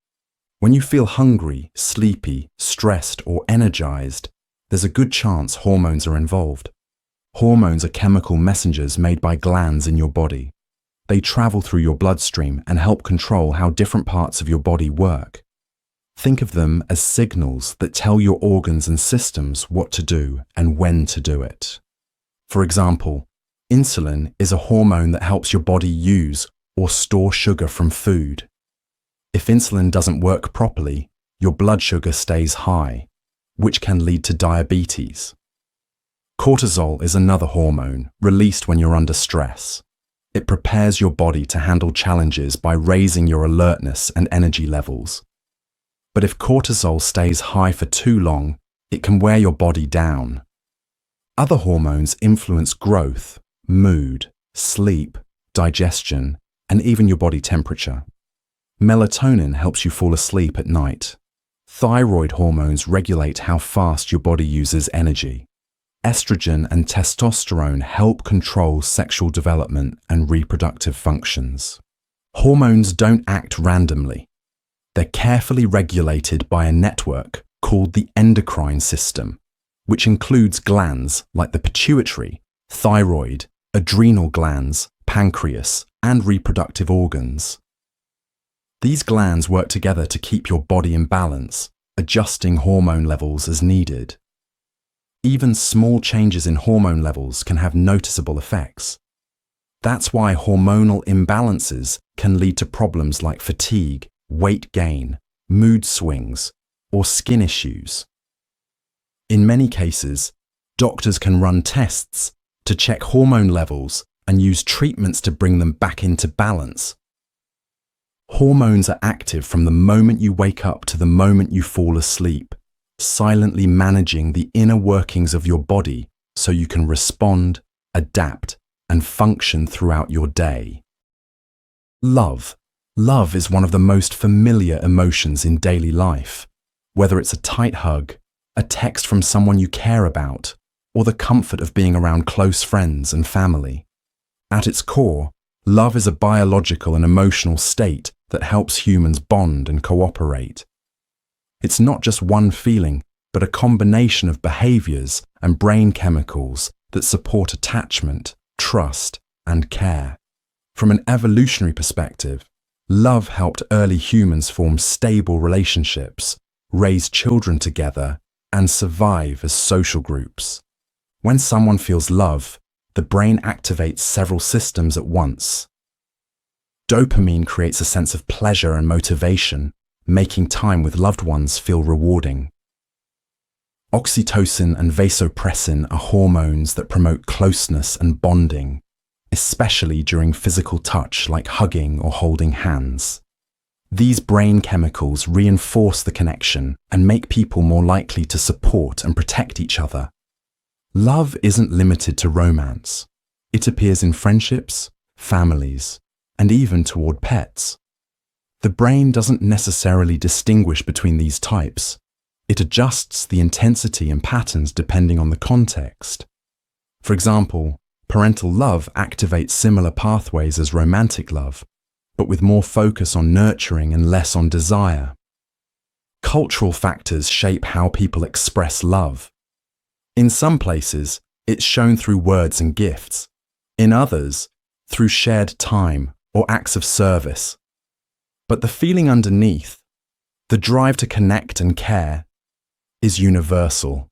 When you feel hungry, sleepy, stressed, or energized, there's a good chance hormones are involved. Hormones are chemical messengers made by glands in your body. They travel through your bloodstream and help control how different parts of your body work. Think of them as signals that tell your organs and systems what to do and when to do it. For example, insulin is a hormone that helps your body use or store sugar from food. If insulin doesn't work properly, your blood sugar stays high, which can lead to diabetes. Cortisol is another hormone released when you're under stress. It prepares your body to handle challenges by raising your alertness and energy levels. But if cortisol stays high for too long, it can wear your body down. Other hormones influence growth, mood, sleep, digestion, and even your body temperature. Melatonin helps you fall asleep at night. Thyroid hormones regulate how fast your body uses energy. Estrogen and testosterone help control sexual development and reproductive functions. Hormones don't act randomly. They're carefully regulated by a network called the endocrine system, which includes glands like the pituitary, thyroid, adrenal glands, pancreas, and reproductive organs. These glands work together to keep your body in balance, adjusting hormone levels as needed. Even small changes in hormone levels can have noticeable effects. That's why hormonal imbalances can lead to problems like fatigue, weight gain, mood swings, or skin issues. In many cases, doctors can run tests to check hormone levels and use treatments to bring them back into balance. Hormones are active from the moment you wake up to the moment you fall asleep, silently managing the inner workings of your body so you can respond, adapt, and function throughout your day. Love. Love is one of the most familiar emotions in daily life, whether it's a tight hug, a text from someone you care about, or the comfort of being around close friends and family. At its core, love is a biological and emotional state that helps humans bond and cooperate. It's not just one feeling, but a combination of behaviors and brain chemicals that support attachment, trust, and care. From an evolutionary perspective, love helped early humans form stable relationships, raise children together, and survive as social groups. When someone feels love, the brain activates several systems at once. Dopamine creates a sense of pleasure and motivation, making time with loved ones feel rewarding. Oxytocin and vasopressin are hormones that promote closeness and bonding, especially during physical touch like hugging or holding hands. These brain chemicals reinforce the connection and make people more likely to support and protect each other. Love isn't limited to romance. It appears in friendships, families, and even toward pets. The brain doesn't necessarily distinguish between these types. It adjusts the intensity and patterns depending on the context. For example, parental love activates similar pathways as romantic love, but with more focus on nurturing and less on desire. Cultural factors shape how people express love. In some places, it's shown through words and gifts. In others, through shared time or acts of service. But the feeling underneath, the drive to connect and care, is universal.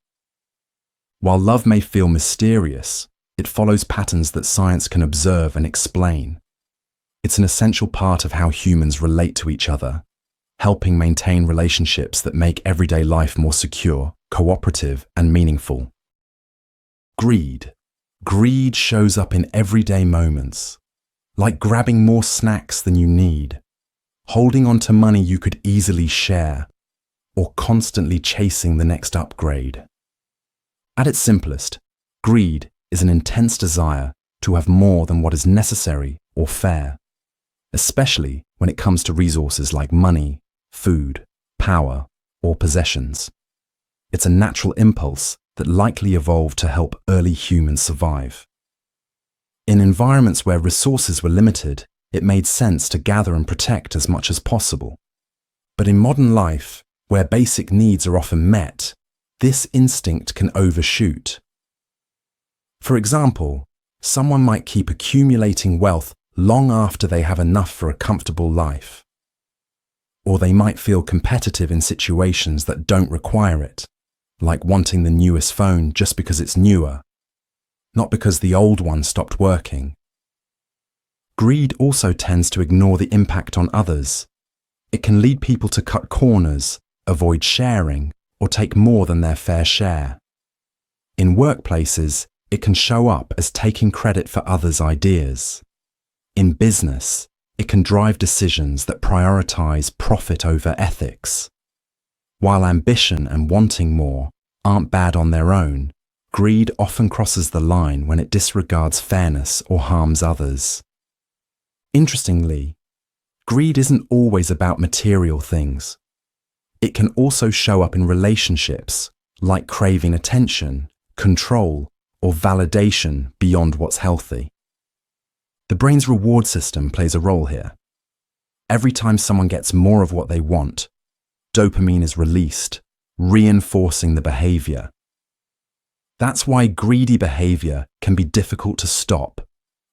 While love may feel mysterious, it follows patterns that science can observe and explain. It's an essential part of how humans relate to each other, helping maintain relationships that make everyday life more secure, cooperative, and meaningful. Greed. Greed shows up in everyday moments, like grabbing more snacks than you need, holding on to money you could easily share, or constantly chasing the next upgrade. At its simplest, greed is an intense desire to have more than what is necessary or fair, especially when it comes to resources like money, food, power, or possessions. It's a natural impulse that likely evolved to help early humans survive. In environments where resources were limited, it made sense to gather and protect as much as possible. But in modern life, where basic needs are often met, this instinct can overshoot. For example, someone might keep accumulating wealth long after they have enough for a comfortable life. Or they might feel competitive in situations that don't require it, like wanting the newest phone just because it's newer, not because the old one stopped working. Greed also tends to ignore the impact on others. It can lead people to cut corners, avoid sharing, or take more than their fair share. In workplaces, it can show up as taking credit for others' ideas. In business, it can drive decisions that prioritize profit over ethics. While ambition and wanting more aren't bad on their own, greed often crosses the line when it disregards fairness or harms others. Interestingly, greed isn't always about material things. It can also show up in relationships, like craving attention, control, or validation beyond what's healthy. The brain's reward system plays a role here. Every time someone gets more of what they want, dopamine is released, reinforcing the behavior. That's why greedy behavior can be difficult to stop,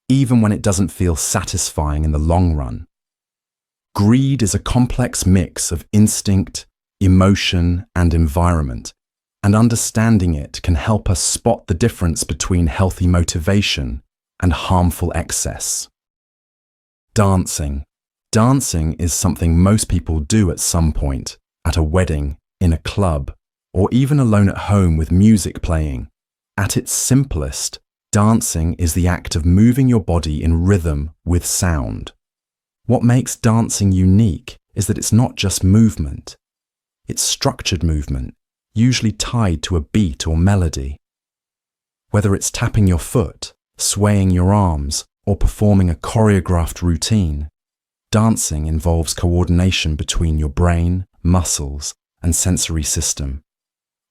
even when it doesn't feel satisfying in the long run. Greed is a complex mix of instinct, emotion, and environment, and understanding it can help us spot the difference between healthy motivation and harmful excess. Dancing. Dancing is something most people do at some point, at a wedding, in a club, or even alone at home with music playing. At its simplest, dancing is the act of moving your body in rhythm with sound. What makes dancing unique is that it's not just movement. It's structured movement, usually tied to a beat or melody. Whether it's tapping your foot, swaying your arms, or performing a choreographed routine, dancing involves coordination between your brain, muscles, and sensory system.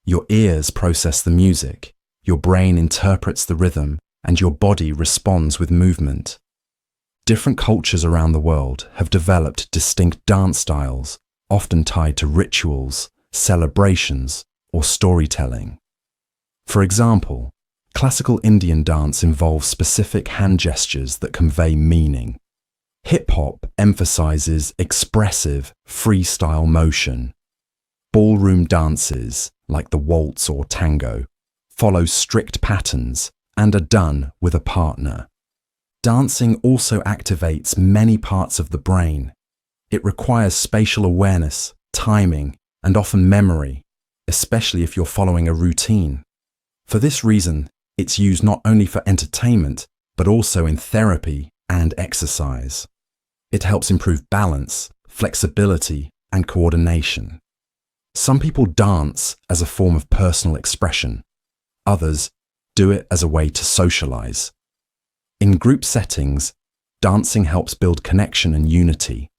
Your ears process the music, your brain interprets the rhythm, and your body responds with movement. Different cultures around the world have developed distinct dance styles, often tied to rituals, celebrations, or storytelling. For example, classical Indian dance involves specific hand gestures that convey meaning. Hip-hop emphasizes expressive, freestyle motion. Ballroom dances, like the waltz or tango, follow strict patterns and are done with a partner. Dancing also activates many parts of the brain. It requires spatial awareness, timing, and often memory, especially if you're following a routine. For this reason, it's used not only for entertainment, but also in therapy and exercise. It helps improve balance, flexibility, and coordination. Some people dance as a form of personal expression. Others do it as a way to socialize. In group settings, dancing helps build connection and unity.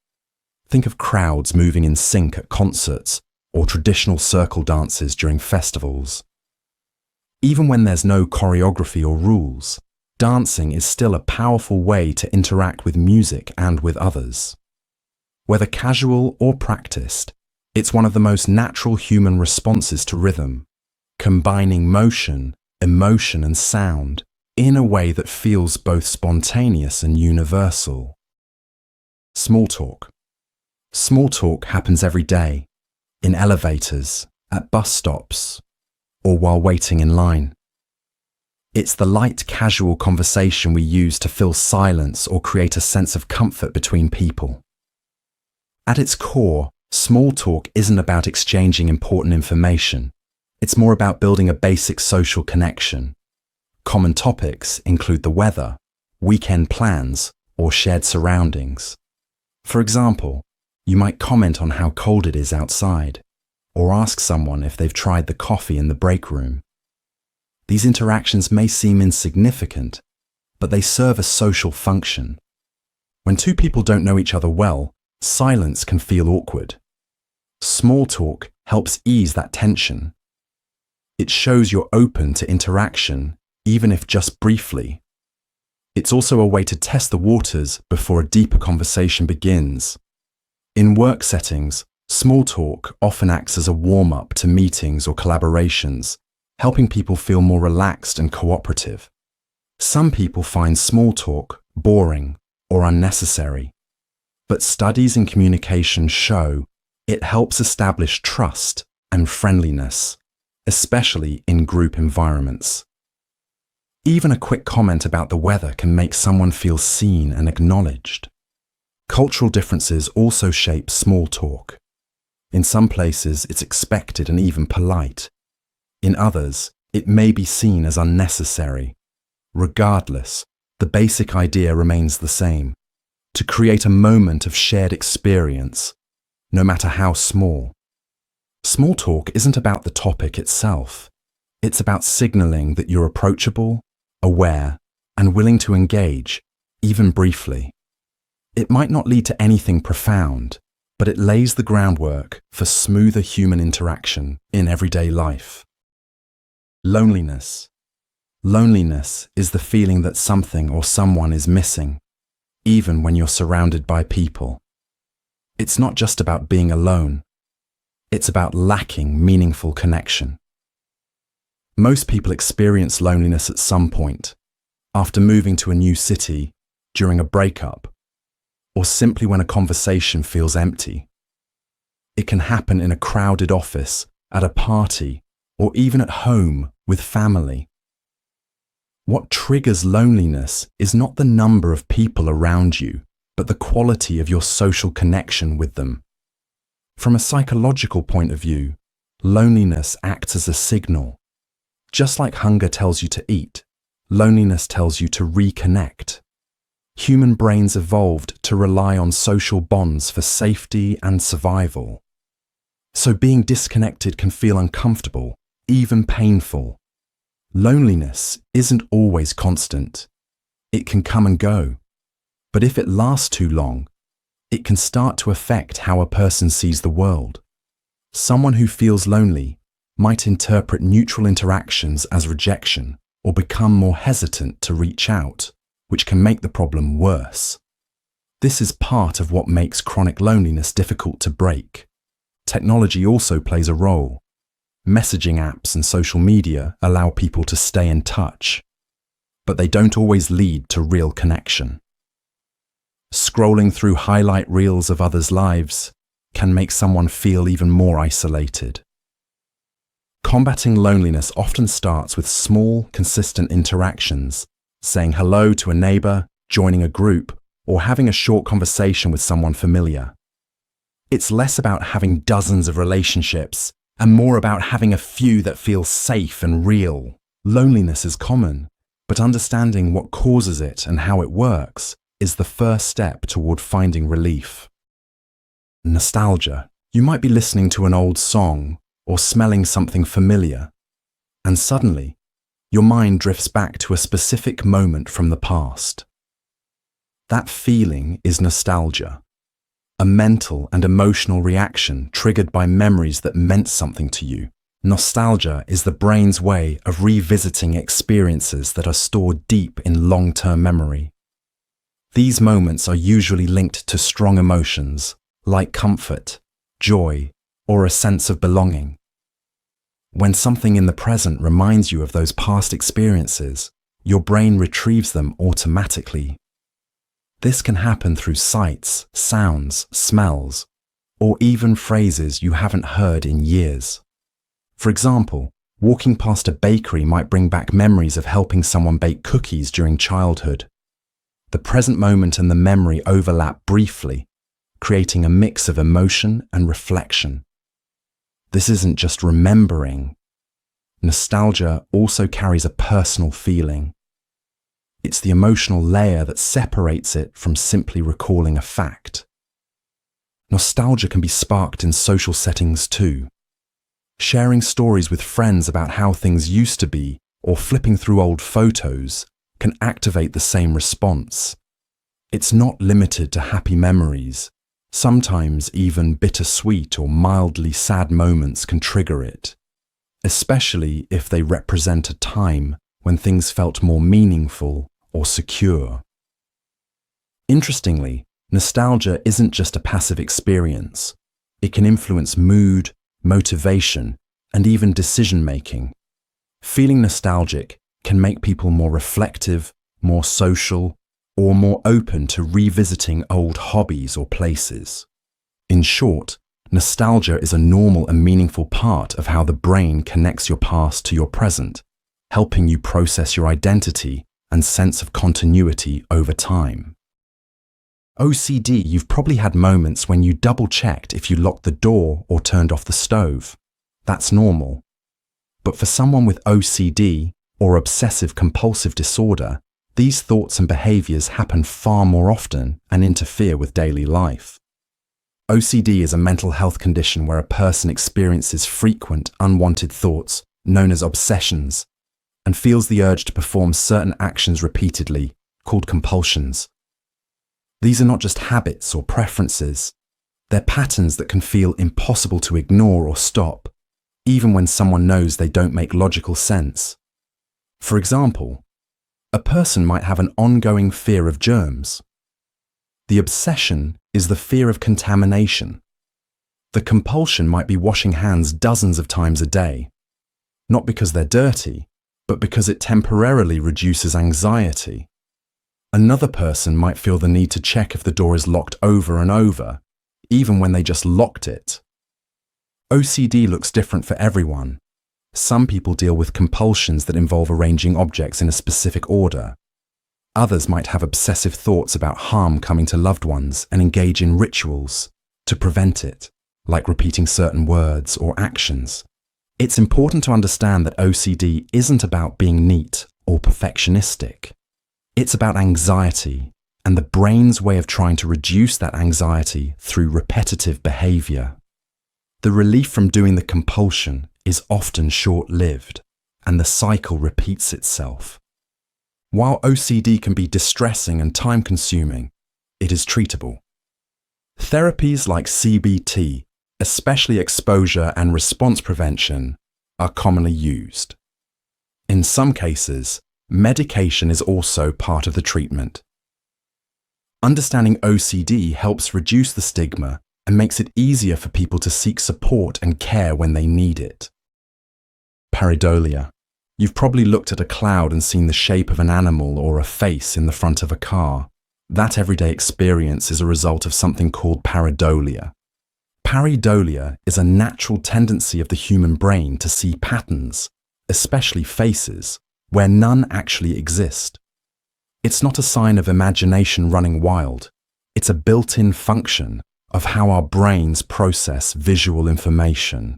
Think of crowds moving in sync at concerts or traditional circle dances during festivals. Even when there's no choreography or rules, dancing is still a powerful way to interact with music and with others. Whether casual or practiced, it's one of the most natural human responses to rhythm, combining motion, emotion, and sound in a way that feels both spontaneous and universal. Small talk. Small talk happens every day, in elevators, at bus stops, or while waiting in line. It's the light, casual conversation we use to fill silence or create a sense of comfort between people. At its core, small talk isn't about exchanging important information. It's more about building a basic social connection. Common topics include the weather, weekend plans, or shared surroundings. For example, you might comment on how cold it is outside, or ask someone if they've tried the coffee in the break room. These interactions may seem insignificant, but they serve a social function. When two people don't know each other well, silence can feel awkward. Small talk helps ease that tension. It shows you're open to interaction, even if just briefly. It's also a way to test the waters before a deeper conversation begins. In work settings, small talk often acts as a warm-up to meetings or collaborations, helping people feel more relaxed and cooperative. Some people find small talk boring or unnecessary, but studies in communication show it helps establish trust and friendliness, especially in group environments. Even a quick comment about the weather can make someone feel seen and acknowledged. Cultural differences also shape small talk. In some places, it's expected and even polite. In others, it may be seen as unnecessary. Regardless, the basic idea remains the same: to create a moment of shared experience, no matter how small. Small talk isn't about the topic itself. It's about signaling that you're approachable, aware, and willing to engage, even briefly. It might not lead to anything profound, but it lays the groundwork for smoother human interaction in everyday life. Loneliness. Loneliness is the feeling that something or someone is missing, even when you're surrounded by people. It's not just about being alone. It's about lacking meaningful connection. Most people experience loneliness at some point, after moving to a new city, during a breakup, or simply when a conversation feels empty. It can happen in a crowded office, at a party, or even at home with family. What triggers loneliness is not the number of people around you, but the quality of your social connection with them. From a psychological point of view, loneliness acts as a signal. Just like hunger tells you to eat, loneliness tells you to reconnect. Human brains evolved to rely on social bonds for safety and survival. So being disconnected can feel uncomfortable, even painful. Loneliness isn't always constant. It can come and go. But if it lasts too long, it can start to affect how a person sees the world. Someone who feels lonely might interpret neutral interactions as rejection or become more hesitant to reach out, which can make the problem worse. This is part of what makes chronic loneliness difficult to break. Technology also plays a role. Messaging apps and social media allow people to stay in touch, but they don't always lead to real connection. Scrolling through highlight reels of others' lives can make someone feel even more isolated. Combating loneliness often starts with small, consistent interactions, saying hello to a neighbor, joining a group, or having a short conversation with someone familiar. It's less about having dozens of relationships and more about having a few that feel safe and real. Loneliness is common, but understanding what causes it and how it works is the first step toward finding relief. Nostalgia. You might be listening to an old song or smelling something familiar, and suddenly, your mind drifts back to a specific moment from the past. That feeling is nostalgia, a mental and emotional reaction triggered by memories that meant something to you. Nostalgia is the brain's way of revisiting experiences that are stored deep in long-term memory. These moments are usually linked to strong emotions, like comfort, joy, or a sense of belonging. When something in the present reminds you of those past experiences, your brain retrieves them automatically. This can happen through sights, sounds, smells, or even phrases you haven't heard in years. For example, walking past a bakery might bring back memories of helping someone bake cookies during childhood. The present moment and the memory overlap briefly, creating a mix of emotion and reflection. This isn't just remembering. Nostalgia also carries a personal feeling. It's the emotional layer that separates it from simply recalling a fact. Nostalgia can be sparked in social settings too. Sharing stories with friends about how things used to be or flipping through old photos can activate the same response. It's not limited to happy memories. Sometimes even bittersweet or mildly sad moments can trigger it, especially if they represent a time when things felt more meaningful or secure. Interestingly, nostalgia isn't just a passive experience. It can influence mood, motivation, and even decision-making. Feeling nostalgic can make people more reflective, more social, or more open to revisiting old hobbies or places. In short, nostalgia is a normal and meaningful part of how the brain connects your past to your present, helping you process your identity and sense of continuity over time. OCD. You've probably had moments when you double-checked if you locked the door or turned off the stove. That's normal. But for someone with OCD or obsessive-compulsive disorder, these thoughts and behaviors happen far more often and interfere with daily life. OCD is a mental health condition where a person experiences frequent, unwanted thoughts, known as obsessions, and feels the urge to perform certain actions repeatedly, called compulsions. These are not just habits or preferences. They're patterns that can feel impossible to ignore or stop, even when someone knows they don't make logical sense. For example, a person might have an ongoing fear of germs. The obsession is the fear of contamination. The compulsion might be washing hands dozens of times a day, not because they're dirty, but because it temporarily reduces anxiety. Another person might feel the need to check if the door is locked over and over, even when they just locked it. OCD looks different for everyone. Some people deal with compulsions that involve arranging objects in a specific order. Others might have obsessive thoughts about harm coming to loved ones and engage in rituals to prevent it, like repeating certain words or actions. It's important to understand that OCD isn't about being neat or perfectionistic. It's about anxiety and the brain's way of trying to reduce that anxiety through repetitive behavior. The relief from doing the compulsion is often short-lived, and the cycle repeats itself. While OCD can be distressing and time-consuming, it is treatable. Therapies like CBT, especially exposure and response prevention, are commonly used. In some cases, medication is also part of the treatment. Understanding OCD helps reduce the stigma and makes it easier for people to seek support and care when they need it. Pareidolia. You've probably looked at a cloud and seen the shape of an animal or a face in the front of a car. That everyday experience is a result of something called pareidolia. Pareidolia is a natural tendency of the human brain to see patterns, especially faces, where none actually exist. It's not a sign of imagination running wild. It's a built-in function of how our brains process visual information.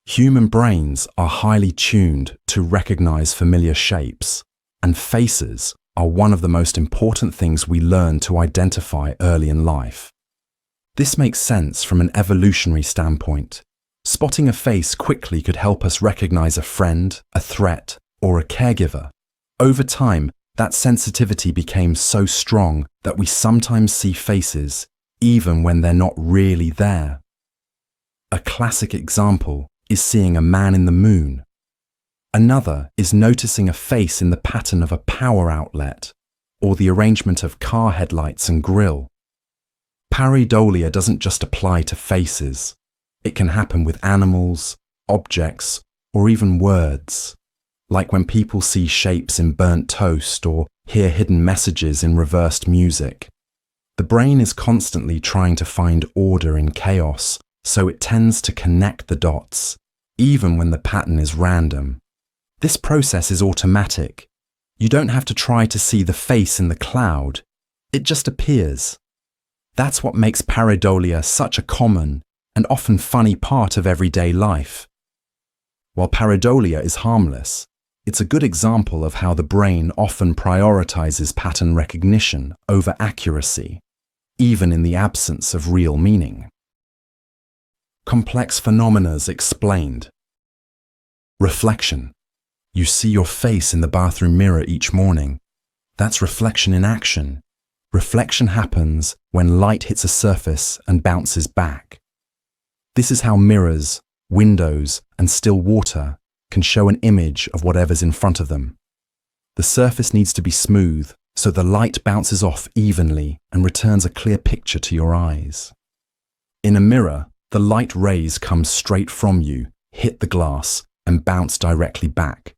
Human brains are highly tuned to recognize familiar shapes, and faces are one of the most important things we learn to identify early in life. This makes sense from an evolutionary standpoint. Spotting a face quickly could help us recognize a friend, a threat, or a caregiver. Over time, that sensitivity became so strong that we sometimes see faces even when they're not really there. A classic example is seeing a man in the moon. Another is noticing a face in the pattern of a power outlet or the arrangement of car headlights and grille. Pareidolia doesn't just apply to faces. It can happen with animals, objects, or even words, like when people see shapes in burnt toast or hear hidden messages in reversed music. The brain is constantly trying to find order in chaos, so it tends to connect the dots, even when the pattern is random. This process is automatic. You don't have to try to see the face in the cloud. It just appears. That's what makes pareidolia such a common and often funny part of everyday life. While pareidolia is harmless, it's a good example of how the brain often prioritizes pattern recognition over accuracy, even in the absence of real meaning. Complex phenomena explained. Reflection. You see your face in the bathroom mirror each morning. That's reflection in action. Reflection happens when light hits a surface and bounces back. This is how mirrors, windows, and still water can show an image of whatever's in front of them. The surface needs to be smooth so the light bounces off evenly and returns a clear picture to your eyes. In a mirror, the light rays come straight from you, hit the glass, and bounce directly back.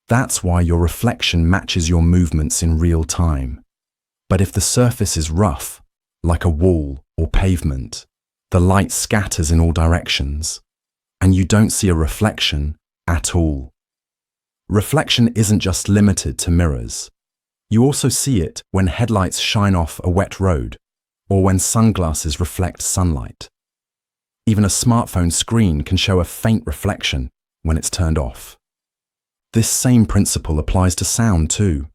That's why your reflection matches your movements in real time. But if the surface is rough, like a wall or pavement, the light scatters in all directions, and you don't see a reflection at all. Reflection isn't just limited to mirrors. You also see it when headlights shine off a wet road, or when sunglasses reflect sunlight. Even a smartphone screen can show a faint reflection when it's turned off. This same principle applies to sound too.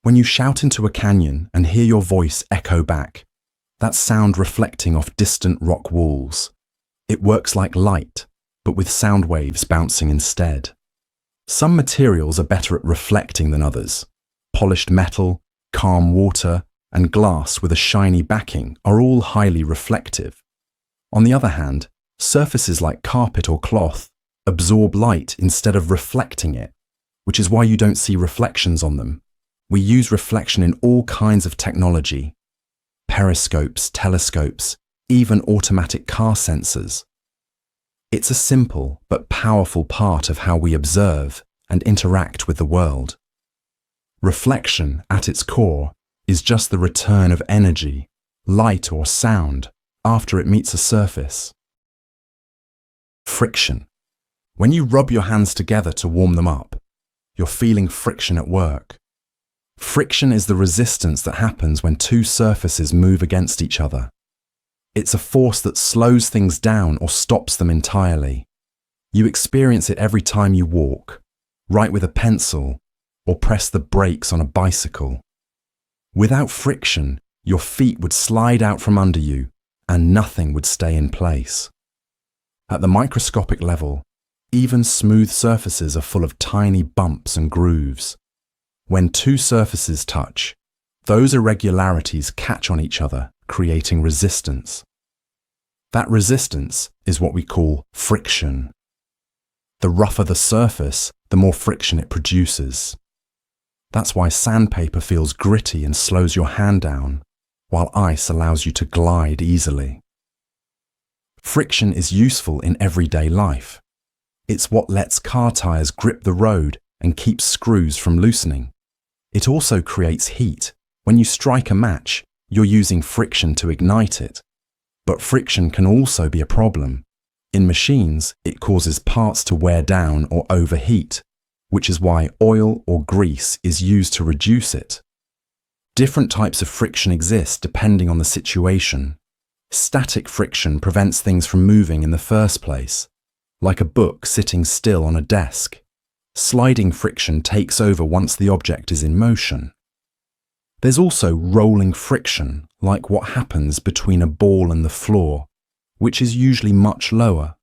When you shout into a canyon and hear your voice echo back, that's sound reflecting off distant rock walls. It works like light, but with sound waves bouncing instead. Some materials are better at reflecting than others. Polished metal, calm water, and glass with a shiny backing are all highly reflective. On the other hand, surfaces like carpet or cloth absorb light instead of reflecting it, which is why you don't see reflections on them. We use reflection in all kinds of technology: periscopes, telescopes, even automatic car sensors. It's a simple but powerful part of how we observe and interact with the world. Reflection, at its core, is just the return of energy, light or sound, after it meets a surface. Friction. When you rub your hands together to warm them up, you're feeling friction at work. Friction is the resistance that happens when two surfaces move against each other. It's a force that slows things down or stops them entirely. You experience it every time you walk, write with a pencil, or press the brakes on a bicycle. Without friction, your feet would slide out from under you and nothing would stay in place. At the microscopic level, even smooth surfaces are full of tiny bumps and grooves. When two surfaces touch, those irregularities catch on each other, creating resistance. That resistance is what we call friction. The rougher the surface, the more friction it produces. That's why sandpaper feels gritty and slows your hand down, while ice allows you to glide easily. Friction is useful in everyday life. It's what lets car tires grip the road and keeps screws from loosening. It also creates heat. When you strike a match, you're using friction to ignite it. But friction can also be a problem. In machines, it causes parts to wear down or overheat, which is why oil or grease is used to reduce it. Different types of friction exist depending on the situation. Static friction prevents things from moving in the first place, like a book sitting still on a desk. Sliding friction takes over once the object is in motion. There's also rolling friction, like what happens between a ball and the floor, which is usually much lower.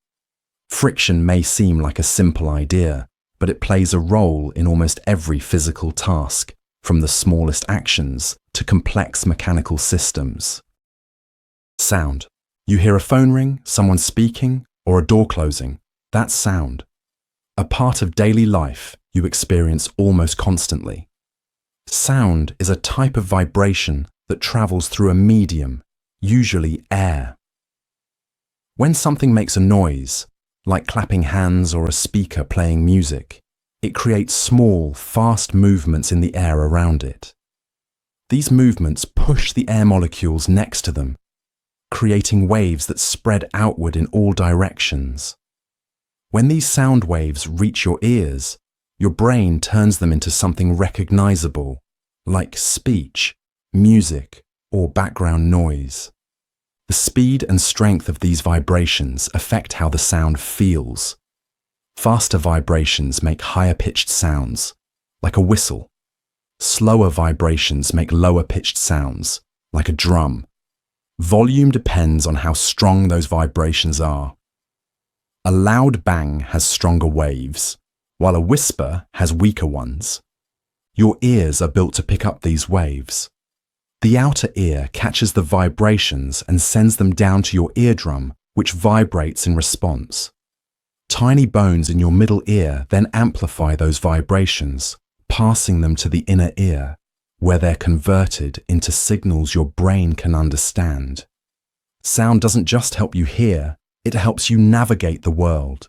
Friction may seem like a simple idea, but it plays a role in almost every physical task, from the smallest actions to complex mechanical systems. Sound. You hear a phone ring, someone speaking, or a door closing. That's sound. A part of daily life you experience almost constantly. Sound is a type of vibration that travels through a medium, usually air. When something makes a noise, like clapping hands or a speaker playing music, it creates small, fast movements in the air around it. These movements push the air molecules next to them, creating waves that spread outward in all directions. When these sound waves reach your ears, your brain turns them into something recognizable, like speech, music, or background noise. The speed and strength of these vibrations affect how the sound feels. Faster vibrations make higher-pitched sounds, like a whistle. Slower vibrations make lower-pitched sounds, like a drum. Volume depends on how strong those vibrations are. A loud bang has stronger waves, while a whisper has weaker ones. Your ears are built to pick up these waves. The outer ear catches the vibrations and sends them down to your eardrum, which vibrates in response. Tiny bones in your middle ear then amplify those vibrations, passing them to the inner ear, where they're converted into signals your brain can understand. Sound doesn't just help you hear, it helps you navigate the world.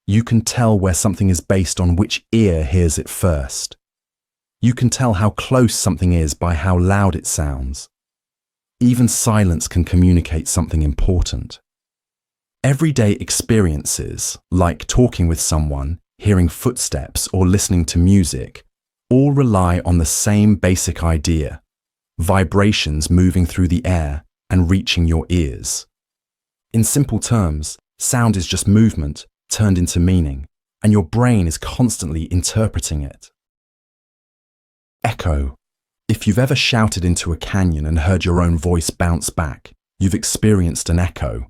You can tell where something is based on which ear hears it first. You can tell how close something is by how loud it sounds. Even silence can communicate something important. Everyday experiences, like talking with someone, hearing footsteps, or listening to music, all rely on the same basic idea: vibrations moving through the air and reaching your ears. In simple terms, sound is just movement turned into meaning, and your brain is constantly interpreting it. Echo. If you've ever shouted into a canyon and heard your own voice bounce back, you've experienced an echo.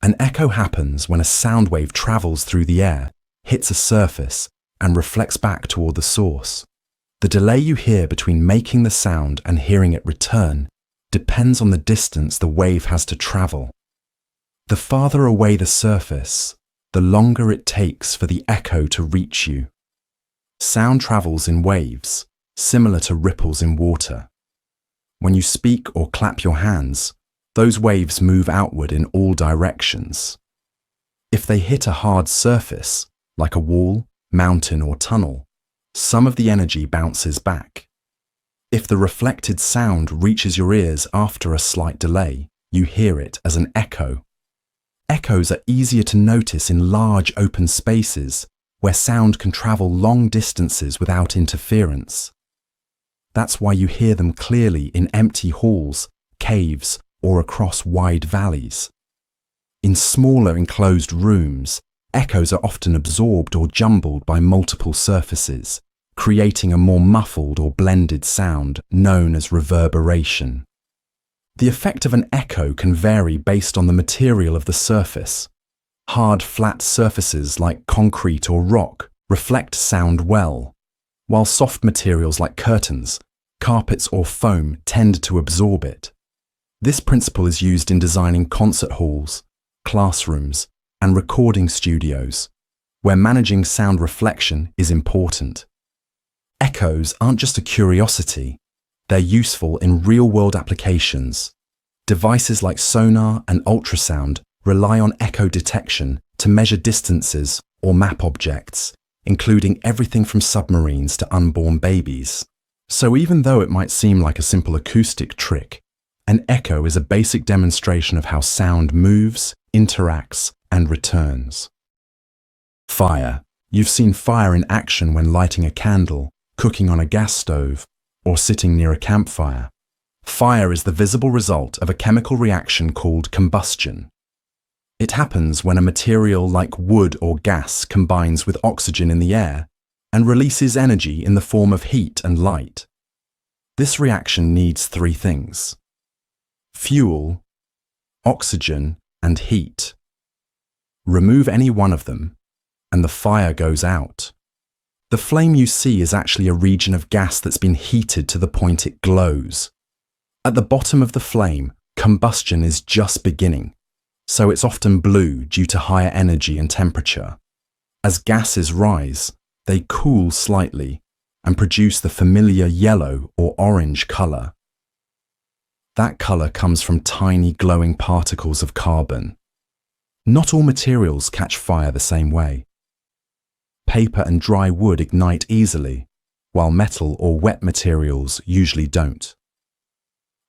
An echo happens when a sound wave travels through the air, hits a surface, and reflects back toward the source. The delay you hear between making the sound and hearing it return depends on the distance the wave has to travel. The farther away the surface, the longer it takes for the echo to reach you. Sound travels in waves, similar to ripples in water. When you speak or clap your hands, those waves move outward in all directions. If they hit a hard surface, like a wall, mountain, or tunnel, some of the energy bounces back. If the reflected sound reaches your ears after a slight delay, you hear it as an echo. Echoes are easier to notice in large open spaces where sound can travel long distances without interference. That's why you hear them clearly in empty halls, caves, or across wide valleys. In smaller enclosed rooms, echoes are often absorbed or jumbled by multiple surfaces, creating a more muffled or blended sound known as reverberation. The effect of an echo can vary based on the material of the surface. Hard, flat surfaces like concrete or rock reflect sound well, while soft materials like curtains, carpets, or foam tend to absorb it. This principle is used in designing concert halls, classrooms, and recording studios, where managing sound reflection is important. Echoes aren't just a curiosity, they're useful in real-world applications. Devices like sonar and ultrasound rely on echo detection to measure distances or map objects, including everything from submarines to unborn babies. So even though it might seem like a simple acoustic trick, an echo is a basic demonstration of how sound moves, interacts, and returns. Fire. You've seen fire in action when lighting a candle, cooking on a gas stove, or sitting near a campfire. Fire is the visible result of a chemical reaction called combustion. It happens when a material like wood or gas combines with oxygen in the air and releases energy in the form of heat and light. This reaction needs three things: fuel, oxygen, and heat. Remove any one of them, and the fire goes out. The flame you see is actually a region of gas that's been heated to the point it glows. At the bottom of the flame, combustion is just beginning, so it's often blue due to higher energy and temperature. As gases rise, they cool slightly and produce the familiar yellow or orange color. That color comes from tiny glowing particles of carbon. Not all materials catch fire the same way. Paper and dry wood ignite easily, while metal or wet materials usually don't.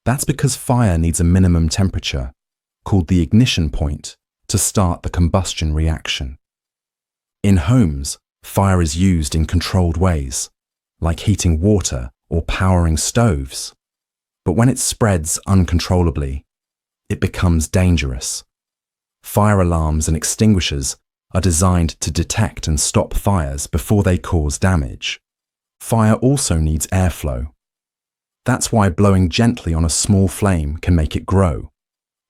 That's because fire needs a minimum temperature, called the ignition point, to start the combustion reaction. In homes, fire is used in controlled ways, like heating water or powering stoves. But when it spreads uncontrollably, it becomes dangerous. Fire alarms and extinguishers are designed to detect and stop fires before they cause damage. Fire also needs airflow. That's why blowing gently on a small flame can make it grow,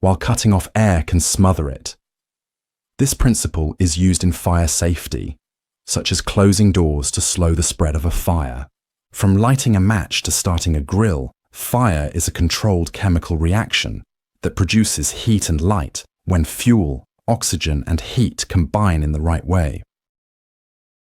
while cutting off air can smother it. This principle is used in fire safety, such as closing doors to slow the spread of a fire. From lighting a match to starting a grill, fire is a controlled chemical reaction that produces heat and light when fuel, oxygen, and heat combine in the right way.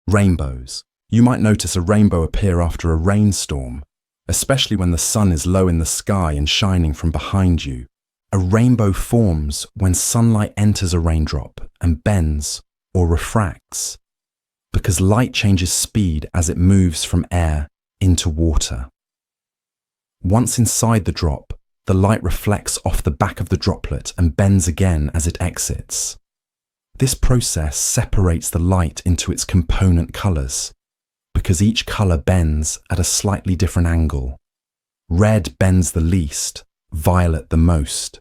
Rainbows. You might notice a rainbow appear after a rainstorm, especially when the sun is low in the sky and shining from behind you. A rainbow forms when sunlight enters a raindrop and bends or refracts, because light changes speed as it moves from air into water. Once inside the drop, the light reflects off the back of the droplet and bends again as it exits. This process separates the light into its component colors, because each color bends at a slightly different angle. Red bends the least, violet the most.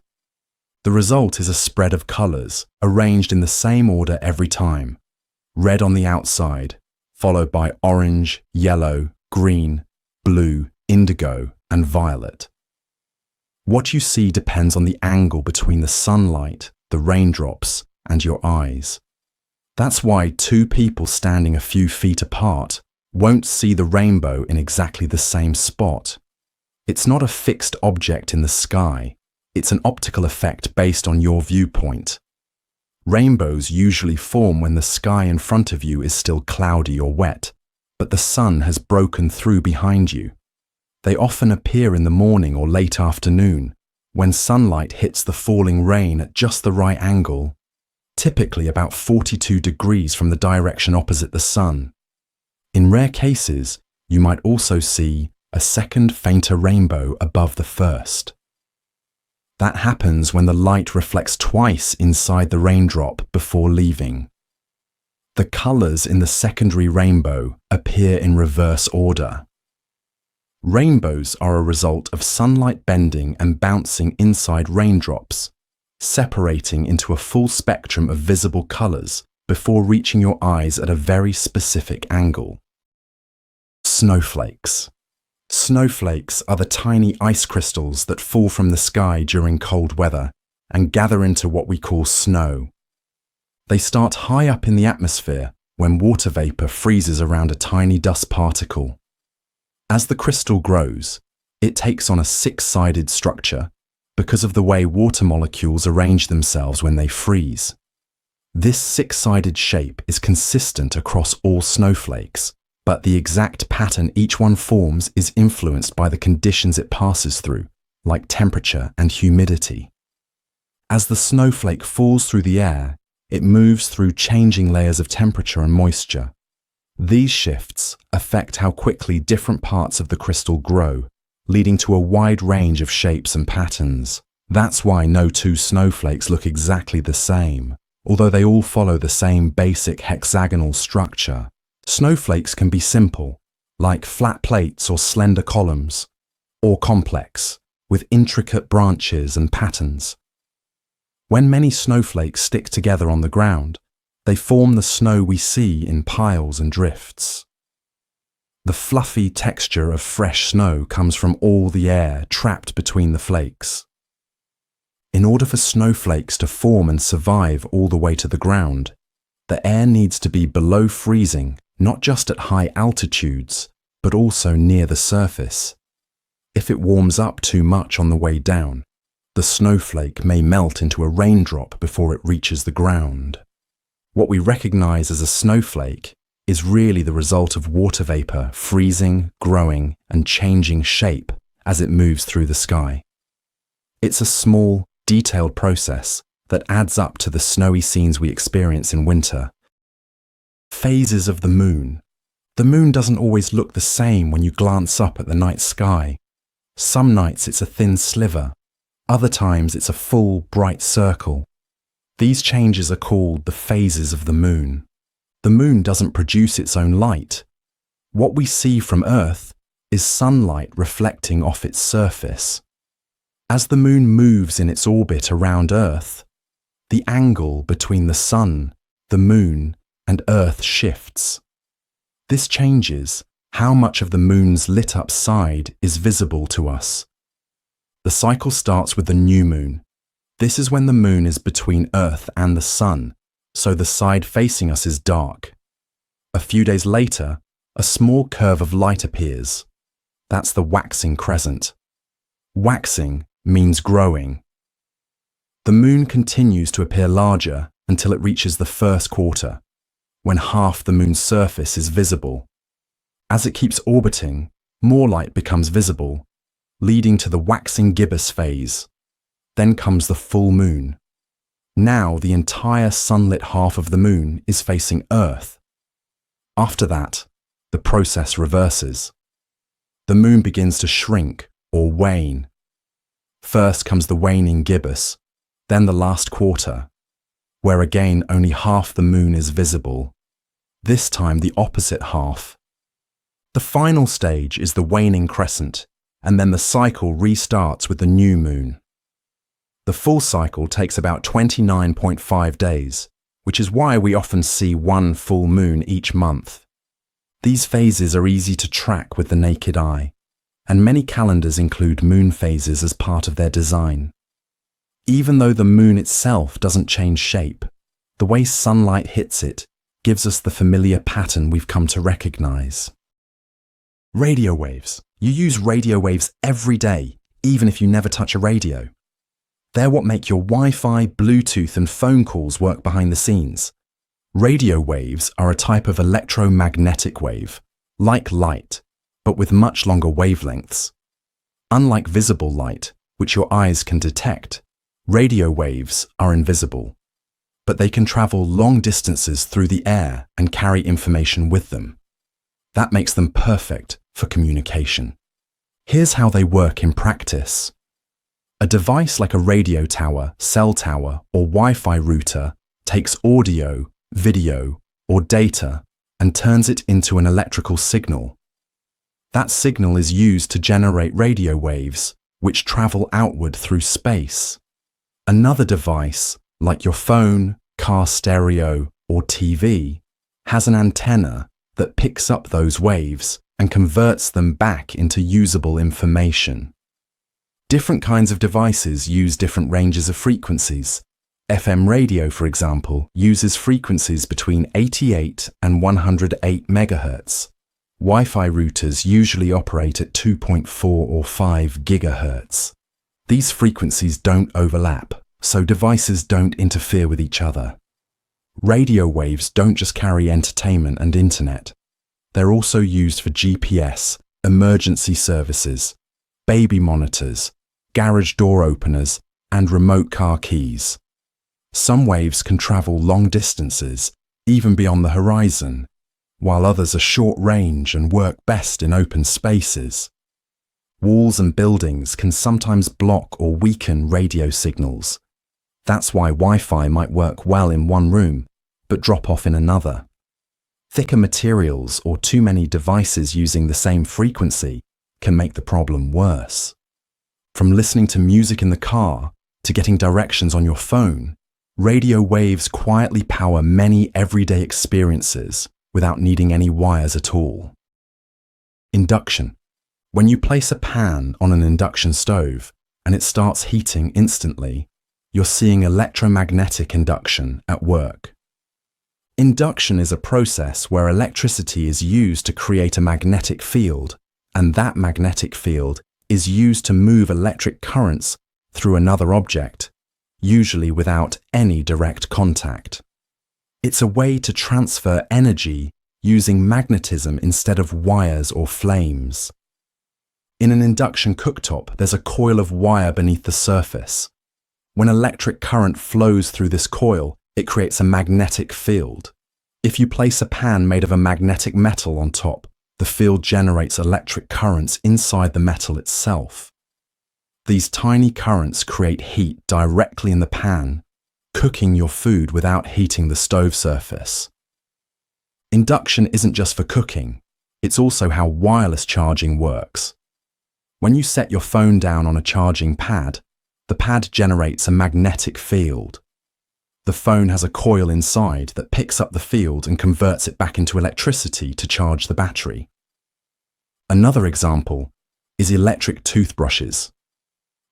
The result is a spread of colors, arranged in the same order every time. Red on the outside, followed by orange, yellow, green, blue, indigo, and violet. What you see depends on the angle between the sunlight, the raindrops, and your eyes. That's why two people standing a few feet apart won't see the rainbow in exactly the same spot. It's not a fixed object in the sky. It's an optical effect based on your viewpoint. Rainbows usually form when the sky in front of you is still cloudy or wet, but the sun has broken through behind you. They often appear in the morning or late afternoon, when sunlight hits the falling rain at just the right angle, typically about 42 degrees from the direction opposite the sun. In rare cases, you might also see a second fainter rainbow above the first. That happens when the light reflects twice inside the raindrop before leaving. The colors in the secondary rainbow appear in reverse order. Rainbows are a result of sunlight bending and bouncing inside raindrops, separating into a full spectrum of visible colors before reaching your eyes at a very specific angle. Snowflakes. Snowflakes are the tiny ice crystals that fall from the sky during cold weather and gather into what we call snow. They start high up in the atmosphere when water vapor freezes around a tiny dust particle. As the crystal grows, it takes on a six-sided structure because of the way water molecules arrange themselves when they freeze. This six-sided shape is consistent across all snowflakes, but the exact pattern each one forms is influenced by the conditions it passes through, like temperature and humidity. As the snowflake falls through the air, it moves through changing layers of temperature and moisture. These shifts affect how quickly different parts of the crystal grow, leading to a wide range of shapes and patterns. That's why no two snowflakes look exactly the same, although they all follow the same basic hexagonal structure. Snowflakes can be simple, like flat plates or slender columns, or complex, with intricate branches and patterns. When many snowflakes stick together on the ground, they form the snow we see in piles and drifts. The fluffy texture of fresh snow comes from all the air trapped between the flakes. In order for snowflakes to form and survive all the way to the ground, the air needs to be below freezing, not just at high altitudes, but also near the surface. If it warms up too much on the way down, the snowflake may melt into a raindrop before it reaches the ground. What we recognize as a snowflake is really the result of water vapor freezing, growing, and changing shape as it moves through the sky. It's a small, detailed process that adds up to the snowy scenes we experience in winter. Phases of the moon. The moon doesn't always look the same when you glance up at the night sky. Some nights it's a thin sliver. Other times it's a full, bright circle. These changes are called the phases of the moon. The moon doesn't produce its own light. What we see from Earth is sunlight reflecting off its surface. As the moon moves in its orbit around Earth, the angle between the sun, the moon, and Earth shifts. This changes how much of the moon's lit-up side is visible to us. The cycle starts with the new moon. This is when the moon is between Earth and the sun, so the side facing us is dark. A few days later, a small curve of light appears. That's the waxing crescent. Waxing means growing. The moon continues to appear larger until it reaches the first quarter, when half the moon's surface is visible. As it keeps orbiting, more light becomes visible, leading to the waxing gibbous phase. Then comes the full moon. Now the entire sunlit half of the moon is facing Earth. After that, the process reverses. The moon begins to shrink or wane. First comes the waning gibbous, then the last quarter, where again only half the moon is visible. This time the opposite half. The final stage is the waning crescent, and then the cycle restarts with the new moon. The full cycle takes about 29.5 days, which is why we often see one full moon each month. These phases are easy to track with the naked eye, and many calendars include moon phases as part of their design. Even though the moon itself doesn't change shape, the way sunlight hits it gives us the familiar pattern we've come to recognize. Radio waves. You use radio waves every day, even if you never touch a radio. They're what make your Wi-Fi, Bluetooth, and phone calls work behind the scenes. Radio waves are a type of electromagnetic wave, like light, but with much longer wavelengths. Unlike visible light, which your eyes can detect, radio waves are invisible, but they can travel long distances through the air and carry information with them. That makes them perfect for communication. Here's how they work in practice. A device like a radio tower, cell tower, or Wi-Fi router takes audio, video, or data and turns it into an electrical signal. That signal is used to generate radio waves, which travel outward through space. Another device, like your phone, car stereo, or TV, has an antenna that picks up those waves and converts them back into usable information. Different kinds of devices use different ranges of frequencies. FM radio, for example, uses frequencies between 88 and 108 MHz. Wi-Fi routers usually operate at 2.4 or 5 GHz. These frequencies don't overlap, so devices don't interfere with each other. Radio waves don't just carry entertainment and internet. They're also used for GPS, emergency services, baby monitors, garage door openers, and remote car keys. Some waves can travel long distances, even beyond the horizon, while others are short range and work best in open spaces. Walls and buildings can sometimes block or weaken radio signals. That's why Wi-Fi might work well in one room, but drop off in another. Thicker materials or too many devices using the same frequency can make the problem worse. From listening to music in the car to getting directions on your phone, radio waves quietly power many everyday experiences without needing any wires at all. Induction. When you place a pan on an induction stove and it starts heating instantly, you're seeing electromagnetic induction at work. Induction is a process where electricity is used to create a magnetic field, and that magnetic field is used to move electric currents through another object, usually without any direct contact. It's a way to transfer energy using magnetism instead of wires or flames. In an induction cooktop, there's a coil of wire beneath the surface. When electric current flows through this coil, it creates a magnetic field. If you place a pan made of a magnetic metal on top, the field generates electric currents inside the metal itself. These tiny currents create heat directly in the pan, cooking your food without heating the stove surface. Induction isn't just for cooking, it's also how wireless charging works. When you set your phone down on a charging pad, the pad generates a magnetic field. The phone has a coil inside that picks up the field and converts it back into electricity to charge the battery. Another example is electric toothbrushes.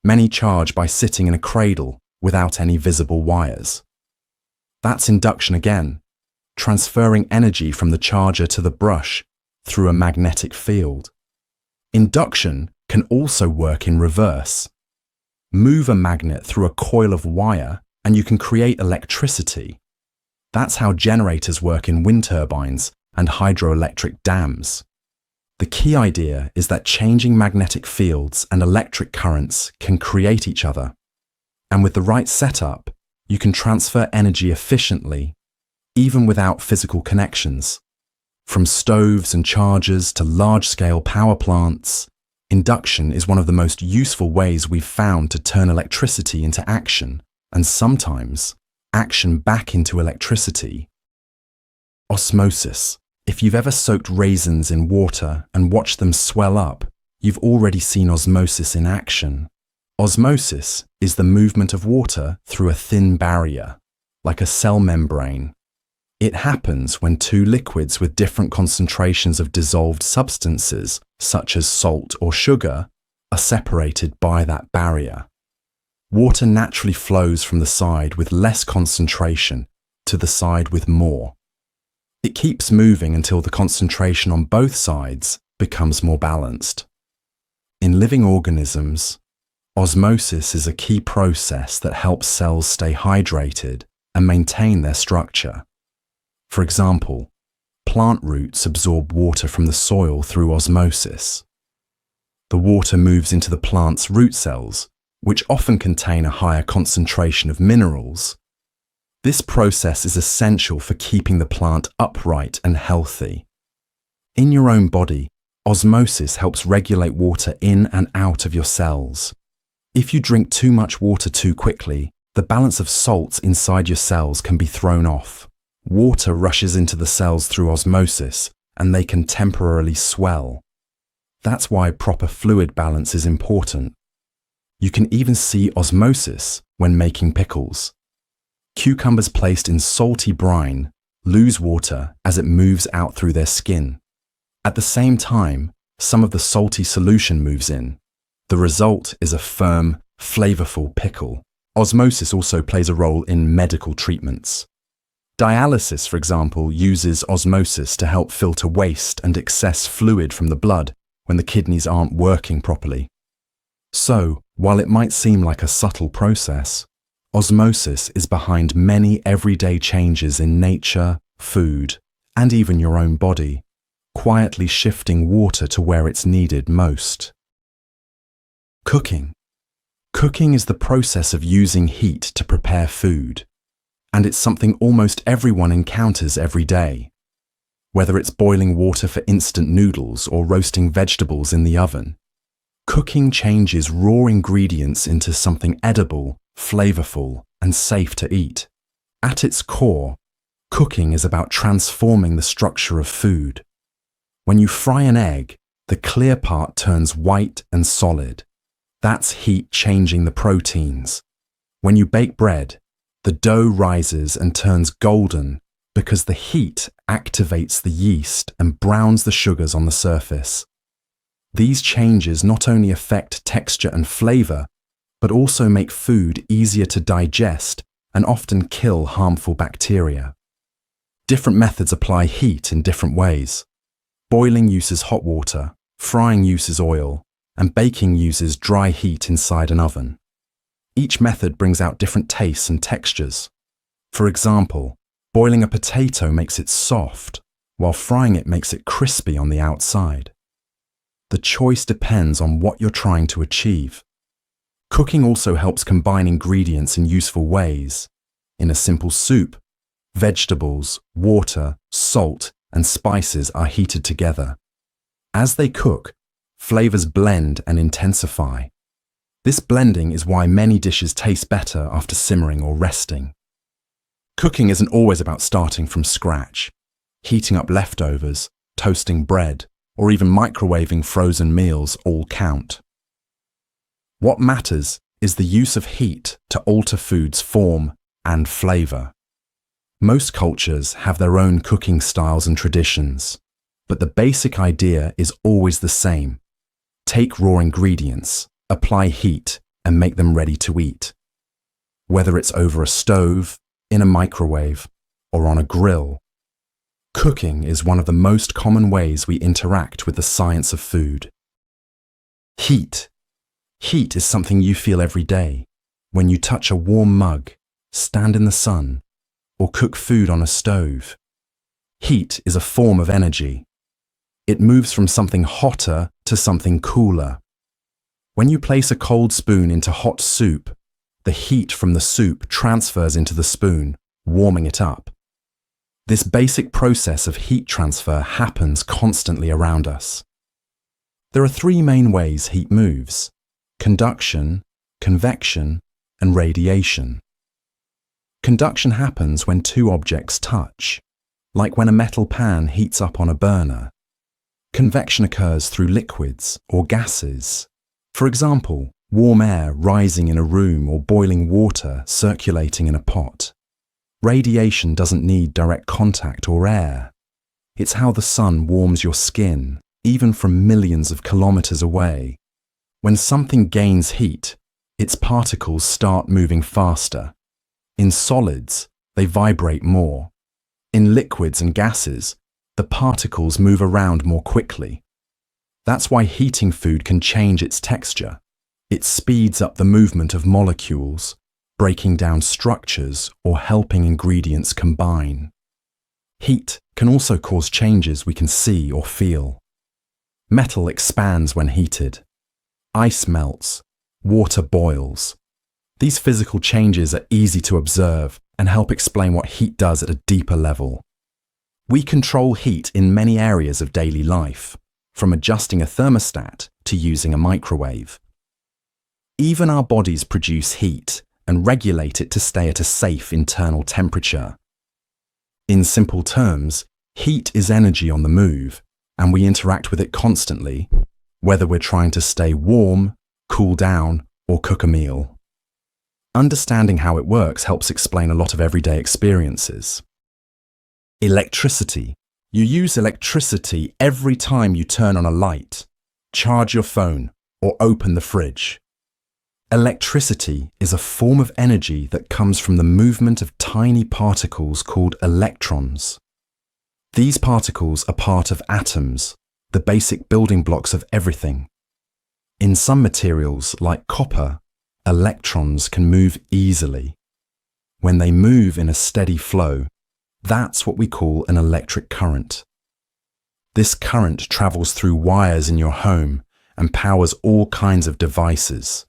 Many charge by sitting in a cradle without any visible wires. That's induction again, transferring energy from the charger to the brush through a magnetic field. Induction can also work in reverse. Move a magnet through a coil of wire and you can create electricity. That's how generators work in wind turbines and hydroelectric dams. The key idea is that changing magnetic fields and electric currents can create each other. And with the right setup, you can transfer energy efficiently, even without physical connections. From stoves and chargers to large-scale power plants, induction is one of the most useful ways we've found to turn electricity into action, and sometimes action back into electricity. Osmosis. If you've ever soaked raisins in water and watched them swell up, you've already seen osmosis in action. Osmosis is the movement of water through a thin barrier, like a cell membrane. It happens when two liquids with different concentrations of dissolved substances, such as salt or sugar, are separated by that barrier. Water naturally flows from the side with less concentration to the side with more. It keeps moving until the concentration on both sides becomes more balanced. In living organisms, osmosis is a key process that helps cells stay hydrated and maintain their structure. For example, plant roots absorb water from the soil through osmosis. The water moves into the plant's root cells, which often contain a higher concentration of minerals. This process is essential for keeping the plant upright and healthy. In your own body, osmosis helps regulate water in and out of your cells. If you drink too much water too quickly, the balance of salts inside your cells can be thrown off. Water rushes into the cells through osmosis, and they can temporarily swell. That's why proper fluid balance is important. You can even see osmosis when making pickles. Cucumbers placed in salty brine lose water as it moves out through their skin. At the same time, some of the salty solution moves in. The result is a firm, flavorful pickle. Osmosis also plays a role in medical treatments. Dialysis, for example, uses osmosis to help filter waste and excess fluid from the blood when the kidneys aren't working properly. So, while it might seem like a subtle process, osmosis is behind many everyday changes in nature, food, and even your own body, quietly shifting water to where it's needed most. Cooking. Cooking is the process of using heat to prepare food, and it's something almost everyone encounters every day. Whether it's boiling water for instant noodles or roasting vegetables in the oven, cooking changes raw ingredients into something edible, flavorful, and safe to eat. At its core, cooking is about transforming the structure of food. When you fry an egg, the clear part turns white and solid. That's heat changing the proteins. When you bake bread, the dough rises and turns golden because the heat activates the yeast and browns the sugars on the surface. These changes not only affect texture and flavor, but also make food easier to digest and often kill harmful bacteria. Different methods apply heat in different ways. Boiling uses hot water, frying uses oil, and baking uses dry heat inside an oven. Each method brings out different tastes and textures. For example, boiling a potato makes it soft, while frying it makes it crispy on the outside. The choice depends on what you're trying to achieve. Cooking also helps combine ingredients in useful ways. In a simple soup, vegetables, water, salt, and spices are heated together. As they cook, flavors blend and intensify. This blending is why many dishes taste better after simmering or resting. Cooking isn't always about starting from scratch. Heating up leftovers, toasting bread, or even microwaving frozen meals all count. What matters is the use of heat to alter food's form and flavor. Most cultures have their own cooking styles and traditions, but the basic idea is always the same. Take raw ingredients, apply heat, and make them ready to eat. Whether it's over a stove, in a microwave, or on a grill, cooking is one of the most common ways we interact with the science of food. Heat. Heat is something you feel every day when you touch a warm mug, stand in the sun, or cook food on a stove. Heat is a form of energy. It moves from something hotter to something cooler. When you place a cold spoon into hot soup, the heat from the soup transfers into the spoon, warming it up. This basic process of heat transfer happens constantly around us. There are three main ways heat moves: conduction, convection, and radiation. Conduction happens when two objects touch, like when a metal pan heats up on a burner. Convection occurs through liquids or gases. For example, warm air rising in a room or boiling water circulating in a pot. Radiation doesn't need direct contact or air. It's how the sun warms your skin, even from millions of kilometers away. When something gains heat, its particles start moving faster. In solids, they vibrate more. In liquids and gases, the particles move around more quickly. That's why heating food can change its texture. It speeds up the movement of molecules, breaking down structures or helping ingredients combine. Heat can also cause changes we can see or feel. Metal expands when heated. Ice melts. Water boils. These physical changes are easy to observe and help explain what heat does at a deeper level. We control heat in many areas of daily life, from adjusting a thermostat to using a microwave. Even our bodies produce heat and regulate it to stay at a safe internal temperature. In simple terms, heat is energy on the move, and we interact with it constantly, whether we're trying to stay warm, cool down, or cook a meal. Understanding how it works helps explain a lot of everyday experiences. Electricity. You use electricity every time you turn on a light, charge your phone, or open the fridge. Electricity is a form of energy that comes from the movement of tiny particles called electrons. These particles are part of atoms, the basic building blocks of everything. In some materials, like copper, electrons can move easily. When they move in a steady flow, that's what we call an electric current. This current travels through wires in your home and powers all kinds of devices,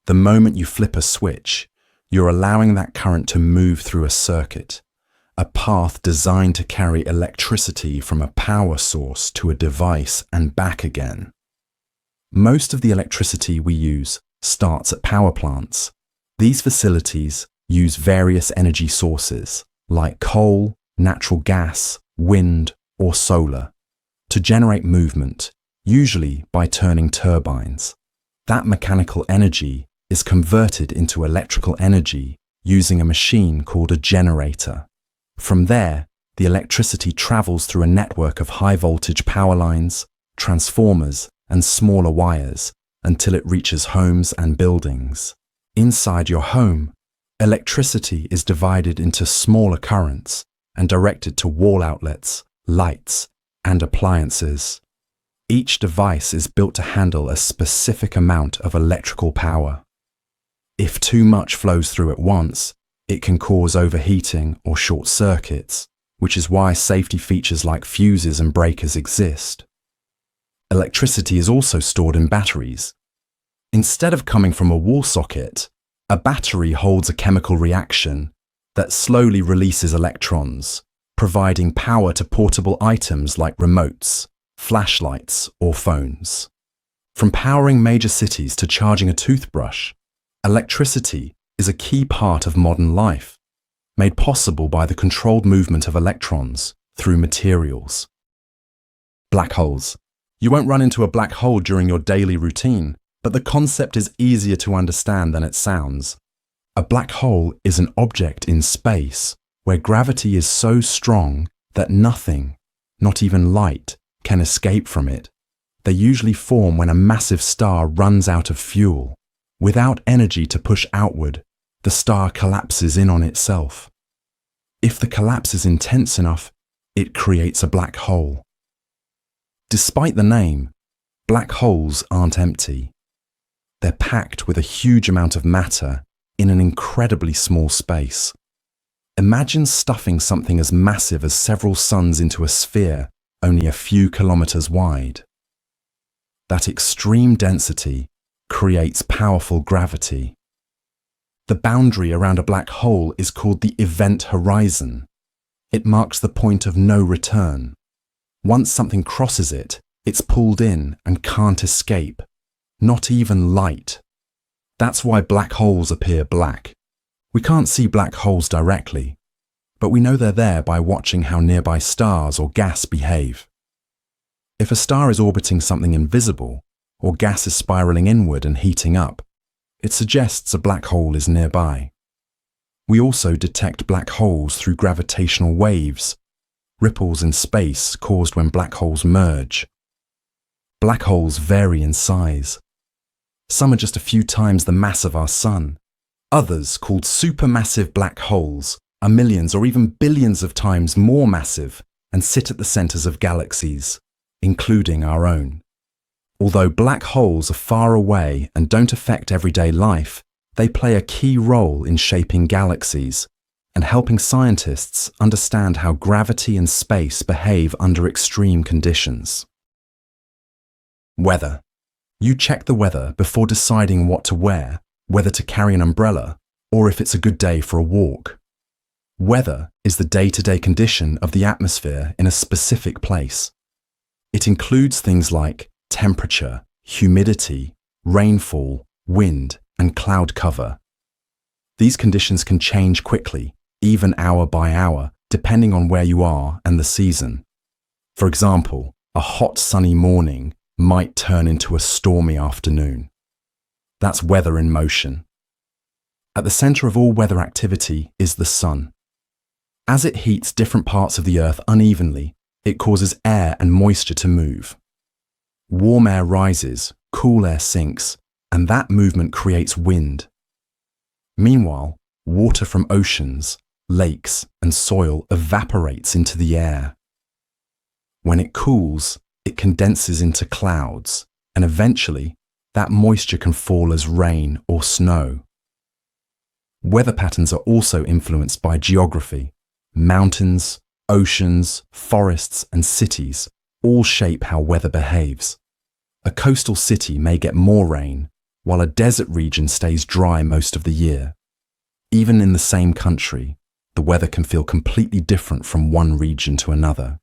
The moment you flip a switch, you're allowing that current to move through a circuit, a path designed to carry electricity from a power source to a device and back again. Most of the electricity we use starts at power plants. These facilities use various energy sources, like coal, natural gas, wind, or solar, to generate movement, usually by turning turbines. That mechanical energy is converted into electrical energy using a machine called a generator. From there, the electricity travels through a network of high-voltage power lines, transformers, and smaller wires until it reaches homes and buildings. Inside your home, electricity is divided into smaller currents and directed to wall outlets, lights, and appliances. Each device is built to handle a specific amount of electrical power. If too much flows through at once, it can cause overheating or short circuits, which is why safety features like fuses and breakers exist. Electricity is also stored in batteries. Instead of coming from a wall socket, a battery holds a chemical reaction that slowly releases electrons, providing power to portable items like remotes, flashlights, or phones. From powering major cities to charging a toothbrush, electricity is a key part of modern life, made possible by the controlled movement of electrons through materials. Black holes. You won't run into a black hole during your daily routine, but the concept is easier to understand than it sounds. A black hole is an object in space where gravity is so strong that nothing, not even light, can escape from it. They usually form when a massive star runs out of fuel. Without energy to push outward, the star collapses in on itself. If the collapse is intense enough, it creates a black hole. Despite the name, black holes aren't empty. They're packed with a huge amount of matter in an incredibly small space. Imagine stuffing something as massive as several suns into a sphere only a few kilometers wide. That extreme density creates powerful gravity. The boundary around a black hole is called the event horizon. It marks the point of no return. Once something crosses it, it's pulled in and can't escape, not even light. That's why black holes appear black. We can't see black holes directly, but we know they're there by watching how nearby stars or gas behave. If a star is orbiting something invisible, or gas is spiraling inward and heating up, it suggests a black hole is nearby. We also detect black holes through gravitational waves, ripples in space caused when black holes merge. Black holes vary in size. Some are just a few times the mass of our sun. Others, called supermassive black holes, are millions or even billions of times more massive and sit at the centers of galaxies, including our own. Although black holes are far away and don't affect everyday life, they play a key role in shaping galaxies and helping scientists understand how gravity and space behave under extreme conditions. Weather. You check the weather before deciding what to wear, whether to carry an umbrella, or if it's a good day for a walk. Weather is the day-to-day condition of the atmosphere in a specific place. It includes things like temperature, humidity, rainfall, wind, and cloud cover. These conditions can change quickly, even hour by hour, depending on where you are and the season. For example, a hot sunny morning might turn into a stormy afternoon. That's weather in motion. At the center of all weather activity is the sun. As it heats different parts of the earth unevenly, it causes air and moisture to move. Warm air rises, cool air sinks, and that movement creates wind. Meanwhile, water from oceans, lakes, and soil evaporates into the air. When it cools, it condenses into clouds, and eventually, that moisture can fall as rain or snow. Weather patterns are also influenced by geography. Mountains, oceans, forests, and cities all shape how weather behaves. A coastal city may get more rain, while a desert region stays dry most of the year. Even in the same country, the weather can feel completely different from one region to another.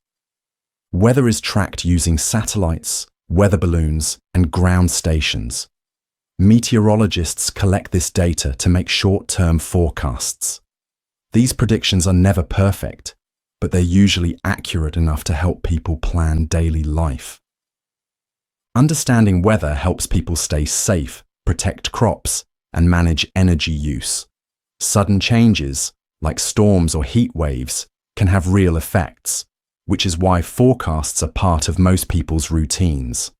Weather is tracked using satellites, weather balloons, and ground stations. Meteorologists collect this data to make short-term forecasts. These predictions are never perfect, but they're usually accurate enough to help people plan daily life. Understanding weather helps people stay safe, protect crops, and manage energy use. Sudden changes, like storms or heat waves, can have real effects, which is why forecasts are part of most people's routines.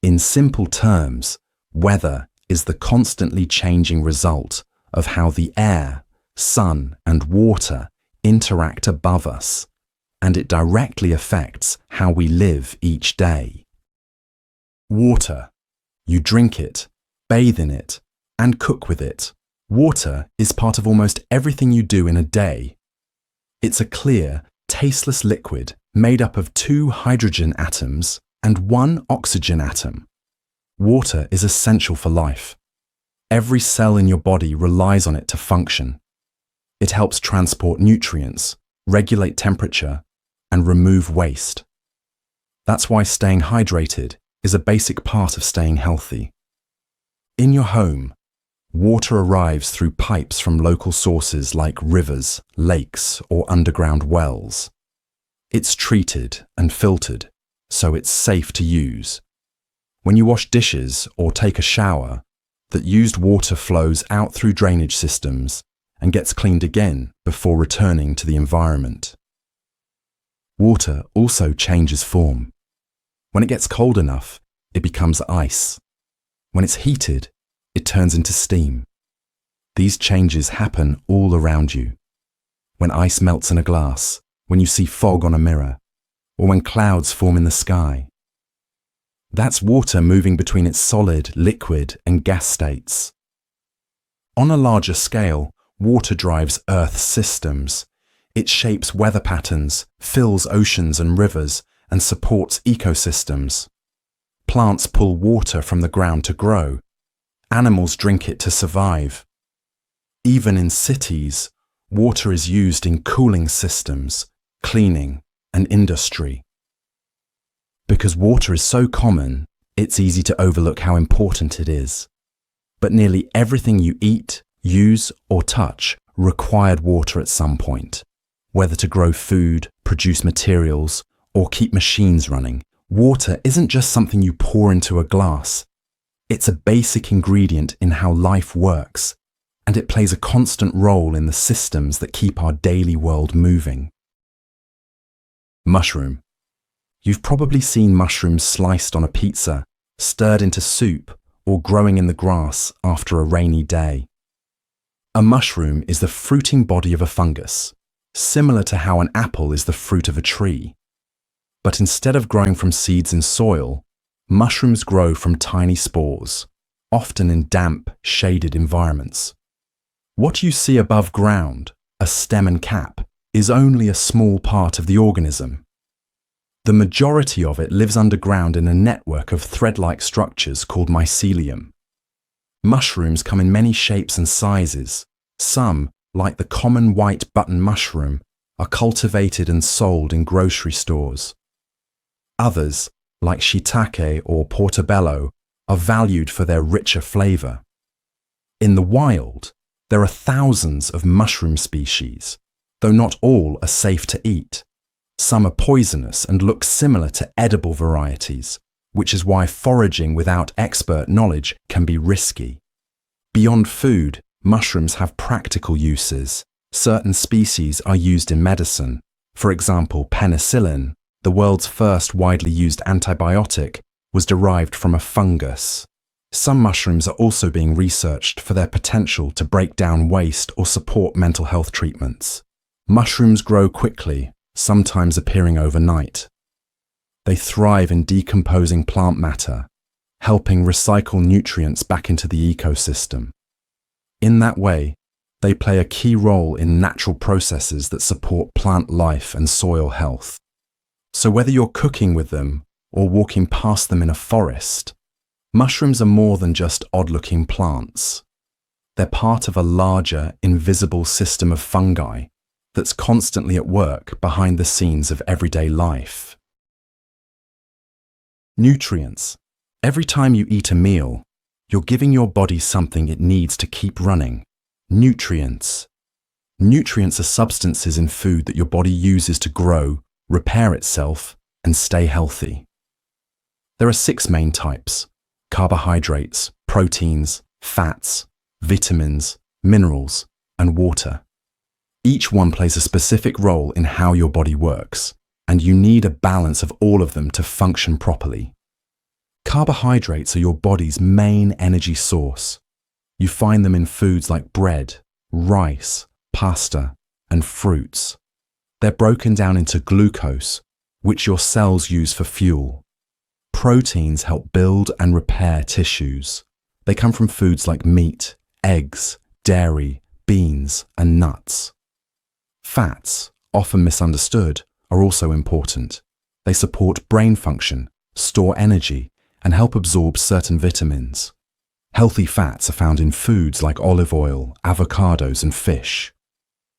In simple terms, weather is the constantly changing result of how the air, sun, and water interact above us, and it directly affects how we live each day. Water. You drink it, bathe in it, and cook with it. Water is part of almost everything you do in a day. It's a clear, tasteless liquid made up of 2 hydrogen atoms and 1 oxygen atom. Water is essential for life. Every cell in your body relies on it to function. It helps transport nutrients, regulate temperature, and remove waste. That's why staying hydrated is a basic part of staying healthy. In your home, water arrives through pipes from local sources like rivers, lakes, or underground wells. It's treated and filtered, so it's safe to use. When you wash dishes or take a shower, that used water flows out through drainage systems and gets cleaned again before returning to the environment. Water also changes form. When it gets cold enough, it becomes ice. When it's heated, it turns into steam. These changes happen all around you. When ice melts in a glass, when you see fog on a mirror, or when clouds form in the sky. That's water moving between its solid, liquid, and gas states. On a larger scale, water drives Earth's systems. It shapes weather patterns, fills oceans and rivers, and supports ecosystems. Plants pull water from the ground to grow. Animals drink it to survive. Even in cities, water is used in cooling systems, cleaning, and industry. Because water is so common, it's easy to overlook how important it is. But nearly everything you eat, use, or touch required water at some point. Whether to grow food, produce materials, or keep machines running, water isn't just something you pour into a glass. It's a basic ingredient in how life works, and it plays a constant role in the systems that keep our daily world moving. Mushroom. You've probably seen mushrooms sliced on a pizza, stirred into soup, or growing in the grass after a rainy day. A mushroom is the fruiting body of a fungus, similar to how an apple is the fruit of a tree. But instead of growing from seeds in soil, mushrooms grow from tiny spores, often in damp, shaded environments. What you see above ground, a stem and cap, is only a small part of the organism. The majority of it lives underground in a network of thread-like structures called mycelium. Mushrooms come in many shapes and sizes. Some, like the common white button mushroom, are cultivated and sold in grocery stores. Others, like shiitake or portobello, are valued for their richer flavor. In the wild, there are thousands of mushroom species, though not all are safe to eat. Some are poisonous and look similar to edible varieties, which is why foraging without expert knowledge can be risky. Beyond food, mushrooms have practical uses. Certain species are used in medicine. For example, penicillin, the world's first widely used antibiotic, was derived from a fungus. Some mushrooms are also being researched for their potential to break down waste or support mental health treatments. Mushrooms grow quickly, sometimes appearing overnight. They thrive in decomposing plant matter, helping recycle nutrients back into the ecosystem. In that way, they play a key role in natural processes that support plant life and soil health. So whether you're cooking with them or walking past them in a forest, Mushrooms are more than just odd-looking plants. They're part of a larger, invisible system of fungi that's constantly at work behind the scenes of everyday life. Nutrients. Every time you eat a meal, you're giving your body something it needs to keep running. Nutrients. Nutrients are substances in food that your body uses to grow, repair itself, and stay healthy. There are 6 main types: carbohydrates, proteins, fats, vitamins, minerals, and water. Each one plays a specific role in how your body works, and you need a balance of all of them to function properly. Carbohydrates are your body's main energy source. You find them in foods like bread, rice, pasta, and fruits. They're broken down into glucose, which your cells use for fuel. Proteins help build and repair tissues. They come from foods like meat, eggs, dairy, beans, and nuts. Fats, often misunderstood, are also important. They support brain function, store energy, and help absorb certain vitamins. Healthy fats are found in foods like olive oil, avocados, and fish.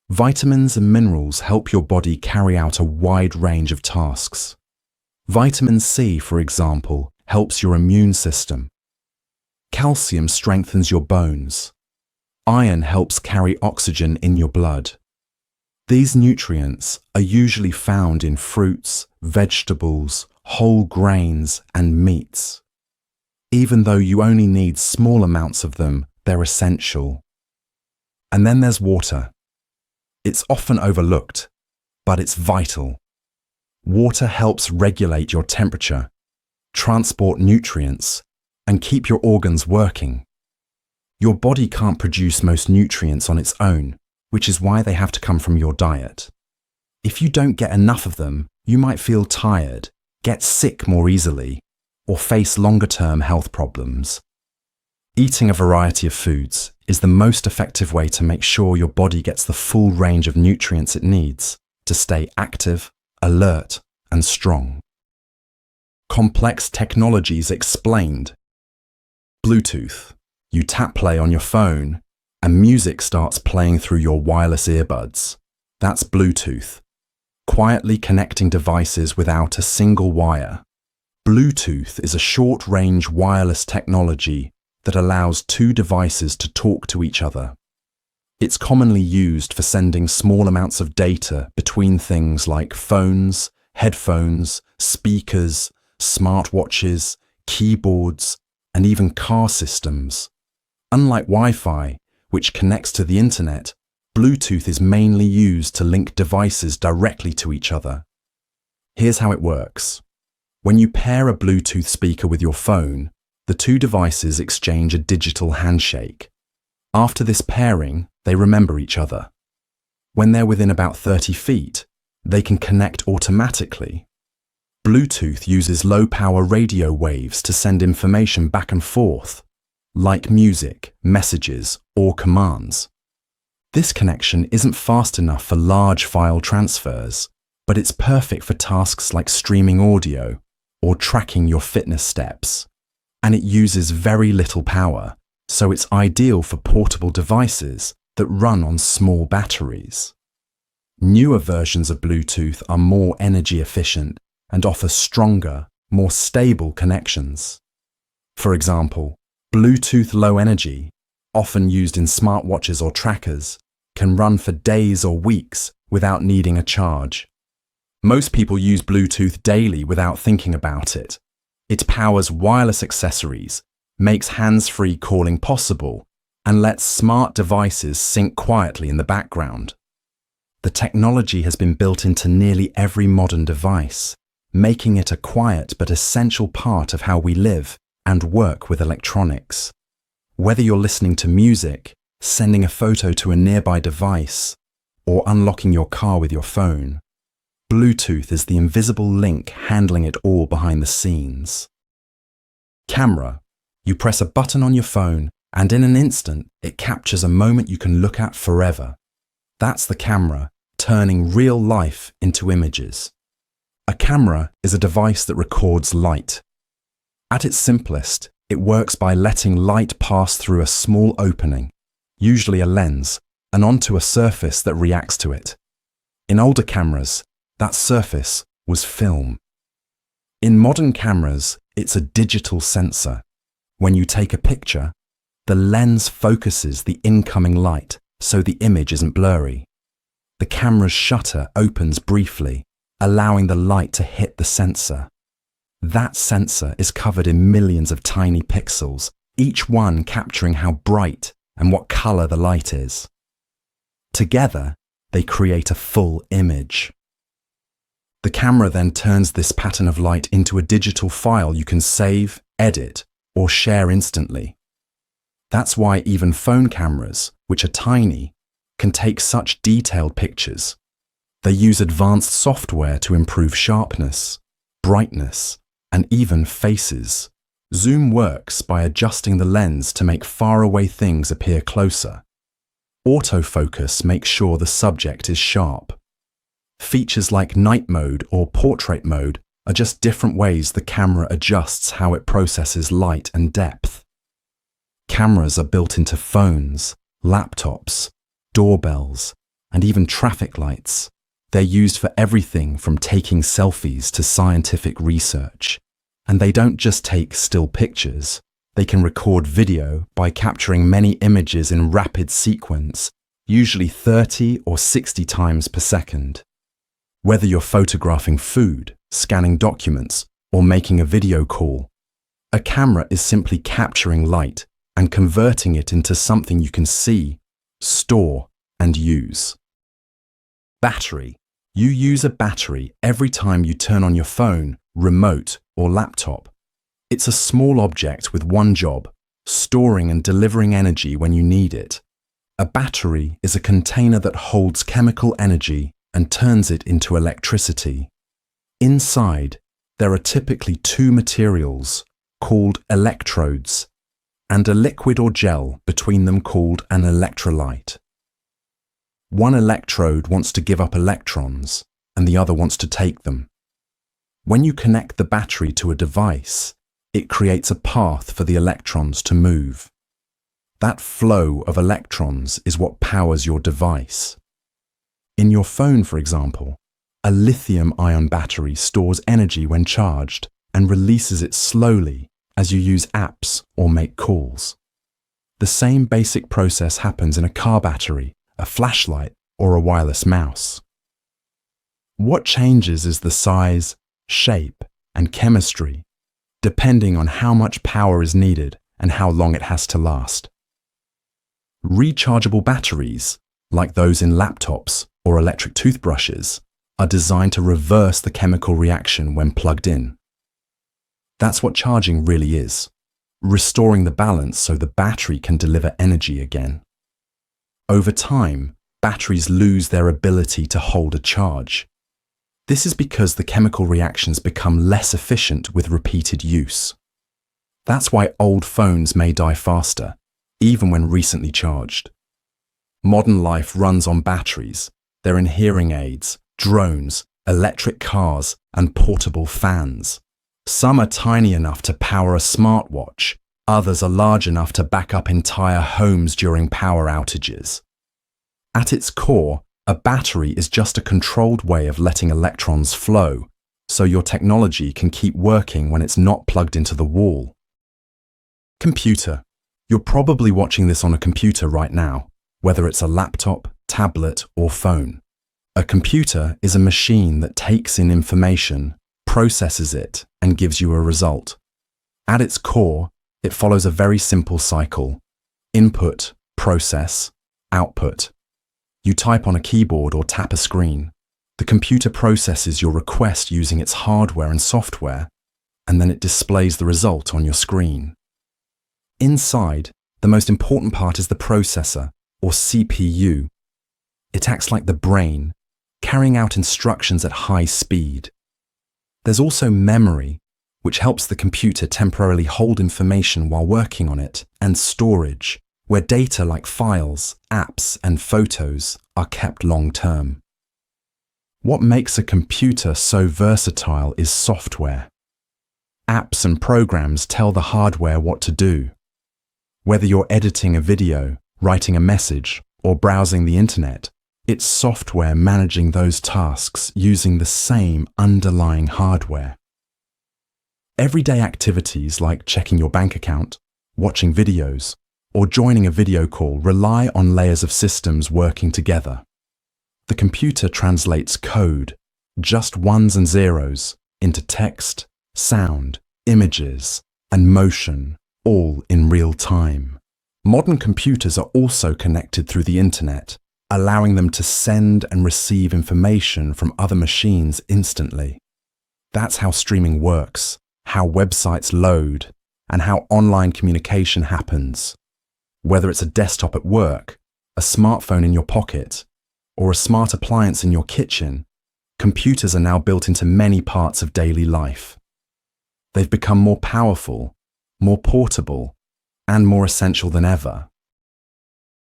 Vitamins and minerals help your body carry out a wide range of tasks. Vitamin C, for example, helps your immune system. Calcium strengthens your bones. Iron helps carry oxygen in your blood. These nutrients are usually found in fruits, vegetables, whole grains, and meats. Even though you only need small amounts of them, they're essential. And then there's water. It's often overlooked, but it's vital. Water helps regulate your temperature, transport nutrients, and keep your organs working. Your body can't produce most nutrients on its own, which is why they have to come from your diet. If you don't get enough of them, you might feel tired, get sick more easily, or face longer-term health problems. Eating a variety of foods is the most effective way to make sure your body gets the full range of nutrients it needs to stay active, alert, and strong. Complex technologies explained. Bluetooth. You tap play on your phone, and music starts playing through your wireless earbuds. That's Bluetooth. Quietly connecting devices without a single wire. Bluetooth is a short-range wireless technology that allows 2 devices to talk to each other. It's commonly used for sending small amounts of data between things like phones, headphones, speakers, smartwatches, keyboards, and even car systems. Unlike Wi-Fi, which connects to the internet, Bluetooth is mainly used to link devices directly to each other. Here's how it works. When you pair a Bluetooth speaker with your phone, the 2 devices exchange a digital handshake. After this pairing, they remember each other. When they're within about 30 feet, they can connect automatically. Bluetooth uses low-power radio waves to send information back and forth, like music, messages, or commands. This connection isn't fast enough for large file transfers, but it's perfect for tasks like streaming audio or tracking your fitness steps. And it uses very little power, so it's ideal for portable devices that run on small batteries. Newer versions of Bluetooth are more energy efficient and offer stronger, more stable connections. For example, Bluetooth Low Energy, often used in smartwatches or trackers, can run for days or weeks without needing a charge. Most people use Bluetooth daily without thinking about it. It powers wireless accessories, makes hands-free calling possible, and lets smart devices sync quietly in the background. The technology has been built into nearly every modern device, making it a quiet but essential part of how we live and work with electronics. Whether you're listening to music, sending a photo to a nearby device, or unlocking your car with your phone, Bluetooth is the invisible link handling it all behind the scenes. Camera. You press a button on your phone, and in an instant, it captures a moment you can look at forever. That's the camera, turning real life into images. A camera is a device that records light. At its simplest, It works by letting light pass through a small opening, usually a lens, and onto a surface that reacts to it. In older cameras, that surface was film. In modern cameras, it's a digital sensor. When you take a picture, the lens focuses the incoming light so the image isn't blurry. The camera's shutter opens briefly, allowing the light to hit the sensor. That sensor is covered in millions of tiny pixels, each one capturing how bright and what color the light is. Together, they create a full image. The camera then turns this pattern of light into a digital file you can save, edit, or share instantly. That's why even phone cameras, which are tiny, can take such detailed pictures. They use advanced software to improve sharpness, brightness, and even faces. Zoom works by adjusting the lens to make faraway things appear closer. Autofocus makes sure the subject is sharp. Features like night mode or portrait mode are just different ways the camera adjusts how it processes light and depth. Cameras are built into phones, laptops, doorbells, and even traffic lights. They're used for everything from taking selfies to scientific research. And they don't just take still pictures. They can record video by capturing many images in rapid sequence, usually 30 or 60 times per second. Whether you're photographing food, scanning documents, or making a video call, a camera is simply capturing light and converting it into something you can see, store, and use. Battery. You use a battery every time you turn on your phone, remote, or laptop. It's a small object with one job, storing and delivering energy when you need it. A battery is a container that holds chemical energy and turns it into electricity. Inside, there are typically two materials, called electrodes, and a liquid or gel between them called an electrolyte. One electrode wants to give up electrons, and the other wants to take them. When you connect the battery to a device, it creates a path for the electrons to move. That flow of electrons is what powers your device. In your phone, for example, a lithium-ion battery stores energy when charged and releases it slowly as you use apps or make calls. The same basic process happens in a car battery, a flashlight, or a wireless mouse. What changes is the size, shape, and chemistry, depending on how much power is needed and how long it has to last. Rechargeable batteries, like those in laptops or electric toothbrushes, are designed to reverse the chemical reaction when plugged in. That's what charging really is, restoring the balance so the battery can deliver energy again. Over time, batteries lose their ability to hold a charge. This is because the chemical reactions become less efficient with repeated use. That's why old phones may die faster, even when recently charged. Modern life runs on batteries. They're in hearing aids, drones, electric cars, and portable fans. Some are tiny enough to power a smartwatch. Others are large enough to back up entire homes during power outages. At its core, a battery is just a controlled way of letting electrons flow, so your technology can keep working when it's not plugged into the wall. Computer. You're probably watching this on a computer right now, whether it's a laptop, tablet, or phone. A computer is a machine that takes in information, processes it, and gives you a result. At its core, it follows a very simple cycle: input, process, output. You type on a keyboard or tap a screen. The computer processes your request using its hardware and software, and then it displays the result on your screen. Inside, the most important part is the processor, or CPU. It acts like the brain, carrying out instructions at high speed. There's also memory, which helps the computer temporarily hold information while working on it, and storage, where data like files, apps, and photos are kept long-term. What makes a computer so versatile is software. Apps and programs tell the hardware what to do. Whether you're editing a video, writing a message, or browsing the internet, it's software managing those tasks using the same underlying hardware. Everyday activities like checking your bank account, watching videos, or joining a video call rely on layers of systems working together. The computer translates code, just ones and zeros, into text, sound, images, and motion, all in real time. Modern computers are also connected through the internet, allowing them to send and receive information from other machines instantly. That's how streaming works, how websites load, and how online communication happens. Whether it's a desktop at work, a smartphone in your pocket, or a smart appliance in your kitchen, computers are now built into many parts of daily life. They've become more powerful, more portable, and more essential than ever.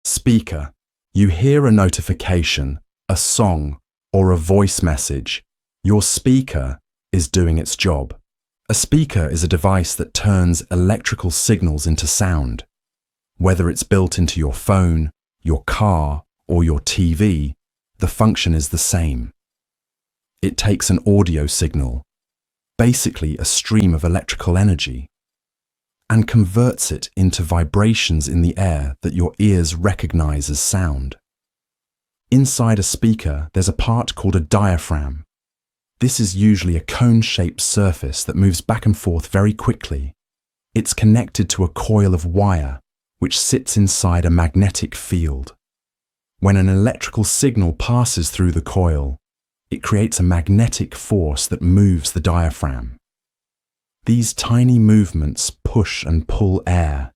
Speaker. You hear a notification, a song, or a voice message. Your speaker is doing its job. A speaker is a device that turns electrical signals into sound. Whether it's built into your phone, your car, or your TV, the function is the same. It takes an audio signal, basically a stream of electrical energy, and converts it into vibrations in the air that your ears recognize as sound. Inside a speaker, there's a part called a diaphragm. This is usually a cone-shaped surface that moves back and forth very quickly. It's connected to a coil of wire, which sits inside a magnetic field. When an electrical signal passes through the coil, it creates a magnetic force that moves the diaphragm. These tiny movements push and pull air,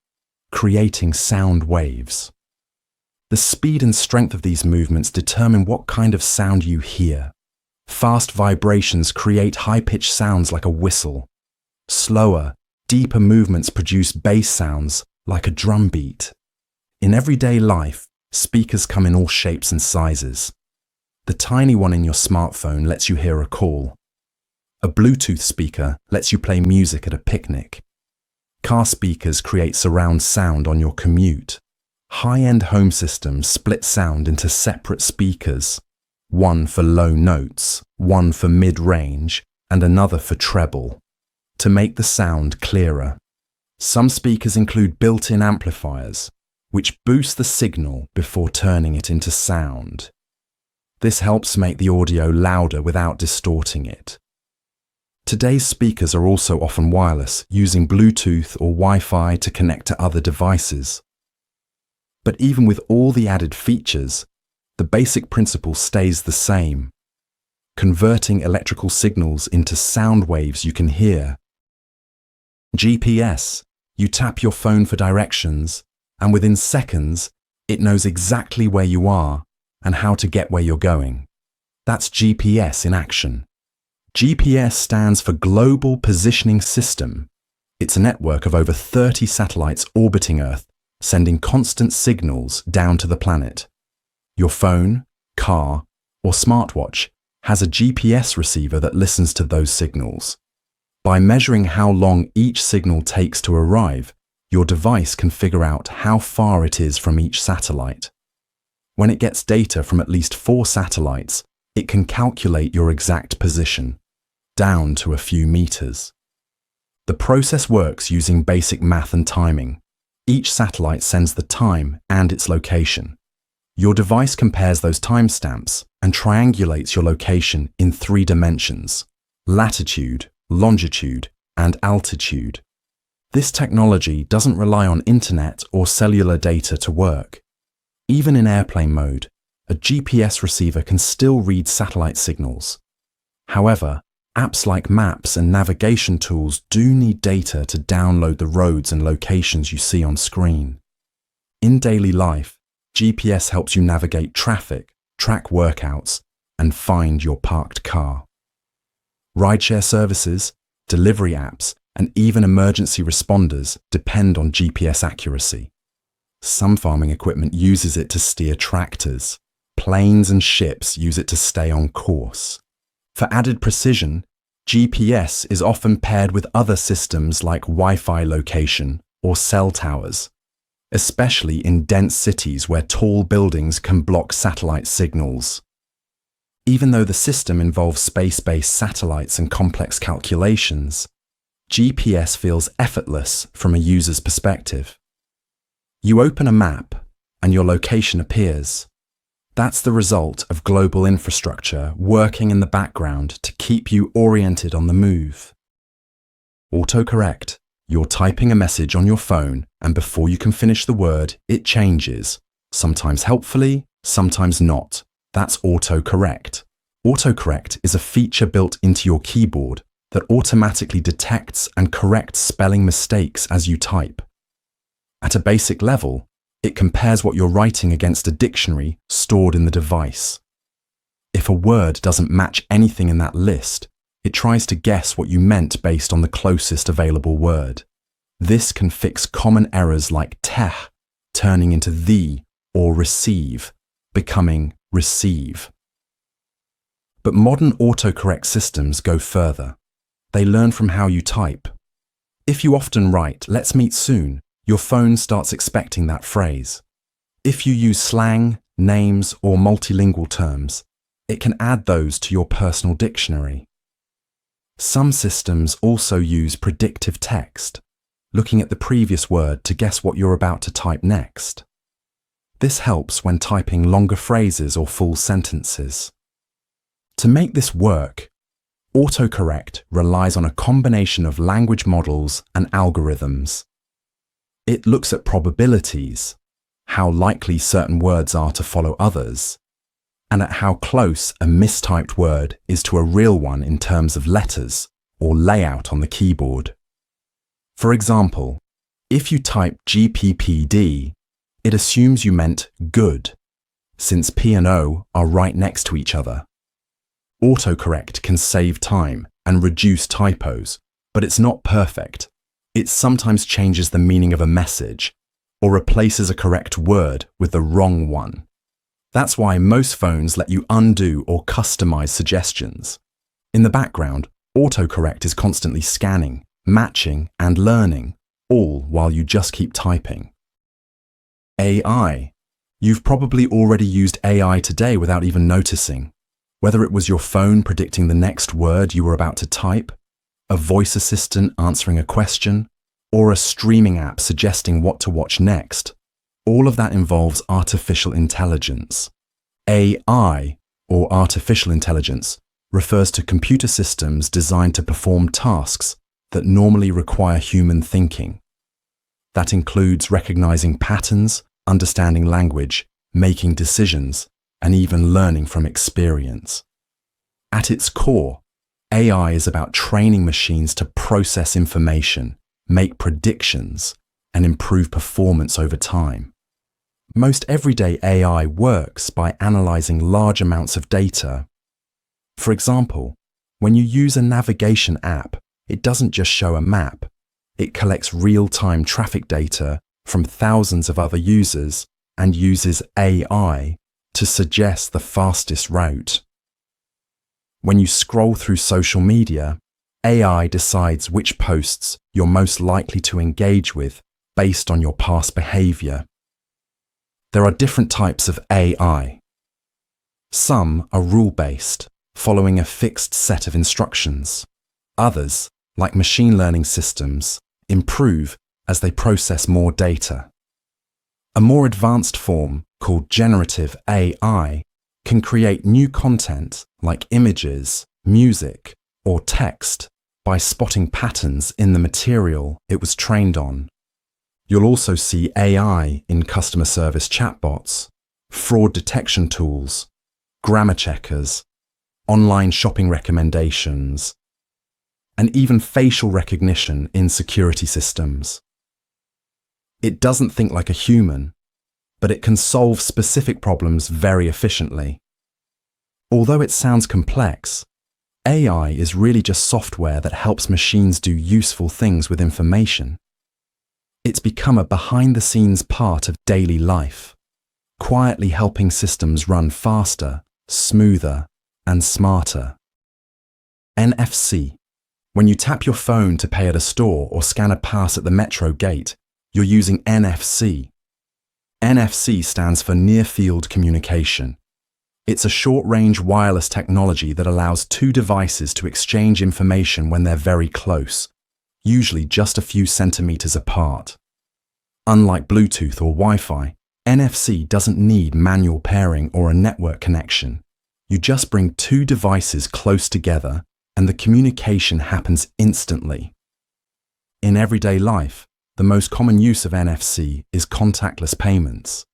creating sound waves. The speed and strength of these movements determine what kind of sound you hear. Fast vibrations create high-pitched sounds like a whistle. Slower, deeper movements produce bass sounds like a drum beat. In everyday life, speakers come in all shapes and sizes. The tiny one in your smartphone lets you hear a call. A Bluetooth speaker lets you play music at a picnic. Car speakers create surround sound on your commute. High-end home systems split sound into separate speakers, one for low notes, one for mid-range, and another for treble, to make the sound clearer. Some speakers include built-in amplifiers, which boost the signal before turning it into sound. This helps make the audio louder without distorting it. Today's speakers are also often wireless, using Bluetooth or Wi-Fi to connect to other devices. But even with all the added features, the basic principle stays the same: converting electrical signals into sound waves you can hear. GPS. You tap your phone for directions, and within seconds, it knows exactly where you are and how to get where you're going. That's GPS in action. GPS stands for Global Positioning System. It's a network of over 30 satellites orbiting Earth, sending constant signals down to the planet. Your phone, car, or smartwatch has a GPS receiver that listens to those signals. By measuring how long each signal takes to arrive, your device can figure out how far it is from each satellite. When it gets data from at least 4 satellites, it can calculate your exact position, down to a few meters. The process works using basic math and timing. Each satellite sends the time and its location. Your device compares those timestamps and triangulates your location in 3 dimensions: latitude, longitude, and altitude. This technology doesn't rely on internet or cellular data to work. Even in airplane mode, a GPS receiver can still read satellite signals. However, apps like maps and navigation tools do need data to download the roads and locations you see on screen. In daily life, GPS helps you navigate traffic, track workouts, and find your parked car. Rideshare services, delivery apps, and even emergency responders depend on GPS accuracy. Some farming equipment uses it to steer tractors. Planes and ships use it to stay on course. For added precision, GPS is often paired with other systems like Wi-Fi location or cell towers, especially in dense cities where tall buildings can block satellite signals. Even though the system involves space-based satellites and complex calculations, GPS feels effortless from a user's perspective. You open a map and your location appears. That's the result of global infrastructure working in the background to keep you oriented on the move. Autocorrect. You're typing a message on your phone, and before you can finish the word, it changes, sometimes helpfully, sometimes not. That's autocorrect. Autocorrect is a feature built into your keyboard that automatically detects and corrects spelling mistakes as you type. At a basic level, it compares what you're writing against a dictionary stored in the device. If a word doesn't match anything in that list, it tries to guess what you meant based on the closest available word. This can fix common errors like teh turning into the or receive, becoming receive. But modern autocorrect systems go further. They learn from how you type. If you often write, "Let's meet soon," your phone starts expecting that phrase. If you use slang, names, or multilingual terms, it can add those to your personal dictionary. Some systems also use predictive text, looking at the previous word to guess what you're about to type next. This helps when typing longer phrases or full sentences. To make this work, autocorrect relies on a combination of language models and algorithms. It looks at probabilities, how likely certain words are to follow others, and at how close a mistyped word is to a real one in terms of letters or layout on the keyboard. For example, if you type GPPD, it assumes you meant good, since P and O are right next to each other. Autocorrect can save time and reduce typos, but it's not perfect. It sometimes changes the meaning of a message or replaces a correct word with the wrong one. That's why most phones let you undo or customize suggestions. In the background, autocorrect is constantly scanning, matching, and learning, all while you just keep typing. AI. You've probably already used AI today without even noticing. Whether it was your phone predicting the next word you were about to type, a voice assistant answering a question, or a streaming app suggesting what to watch next, all of that involves artificial intelligence. AI, or artificial intelligence, refers to computer systems designed to perform tasks that normally require human thinking. That includes recognizing patterns, understanding language, making decisions, and even learning from experience. At its core, AI is about training machines to process information, make predictions, and improve performance over time. Most everyday AI works by analyzing large amounts of data. For example, when you use a navigation app, it doesn't just show a map. It collects real-time traffic data from thousands of other users and uses AI to suggest the fastest route. When you scroll through social media, AI decides which posts you're most likely to engage with based on your past behavior. There are different types of AI. Some are rule-based, following a fixed set of instructions. Others, like machine learning systems, improve as they process more data. A more advanced form, called generative AI, can create new content like images, music, or text by spotting patterns in the material it was trained on. You'll also see AI in customer service chatbots, fraud detection tools, grammar checkers, online shopping recommendations, and even facial recognition in security systems. It doesn't think like a human, but it can solve specific problems very efficiently. Although it sounds complex, AI is really just software that helps machines do useful things with information. It's become a behind-the-scenes part of daily life, quietly helping systems run faster, smoother, and smarter. NFC. When you tap your phone to pay at a store or scan a pass at the metro gate, you're using NFC. NFC stands for Near Field Communication. It's a short-range wireless technology that allows two devices to exchange information when they're very close, usually just a few centimeters apart. Unlike Bluetooth or Wi-Fi, NFC doesn't need manual pairing or a network connection. You just bring two devices close together and the communication happens instantly. In everyday life, the most common use of NFC is contactless payments.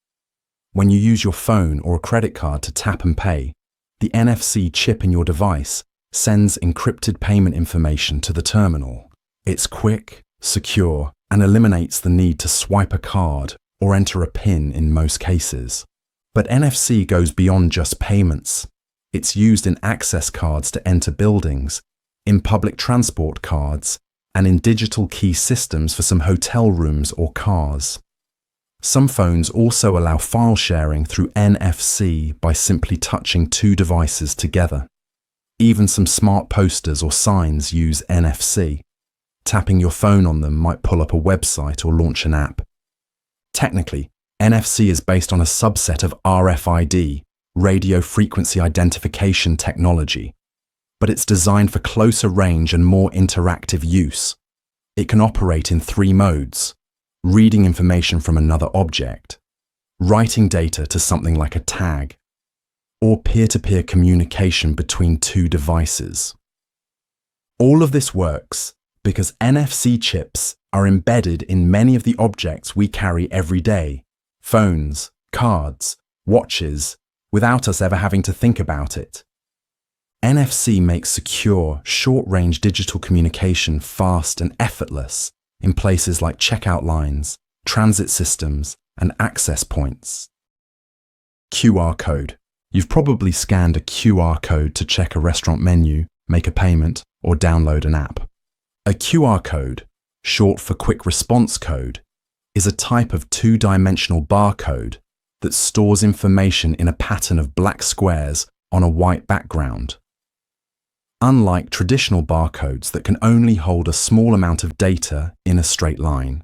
When you use your phone or a credit card to tap and pay, the NFC chip in your device sends encrypted payment information to the terminal. It's quick, secure, and eliminates the need to swipe a card or enter a PIN in most cases. But NFC goes beyond just payments. It's used in access cards to enter buildings, in public transport cards, and in digital key systems for some hotel rooms or cars. Some phones also allow file sharing through NFC by simply touching two devices together. Even some smart posters or signs use NFC. Tapping your phone on them might pull up a website or launch an app. Technically, NFC is based on a subset of RFID, radio frequency identification technology, but it's designed for closer range and more interactive use. It can operate in three modes: reading information from another object, writing data to something like a tag, or peer-to-peer communication between two devices. All of this works because NFC chips are embedded in many of the objects we carry every day: phones, cards, watches, without us ever having to think about it. NFC makes secure, short-range digital communication fast and effortless in places like checkout lines, transit systems, and access points. QR code. You've probably scanned a QR code to check a restaurant menu, make a payment, or download an app. A QR code, short for Quick Response Code, is a type of two-dimensional barcode that stores information in a pattern of black squares on a white background. Unlike traditional barcodes that can only hold a small amount of data in a straight line,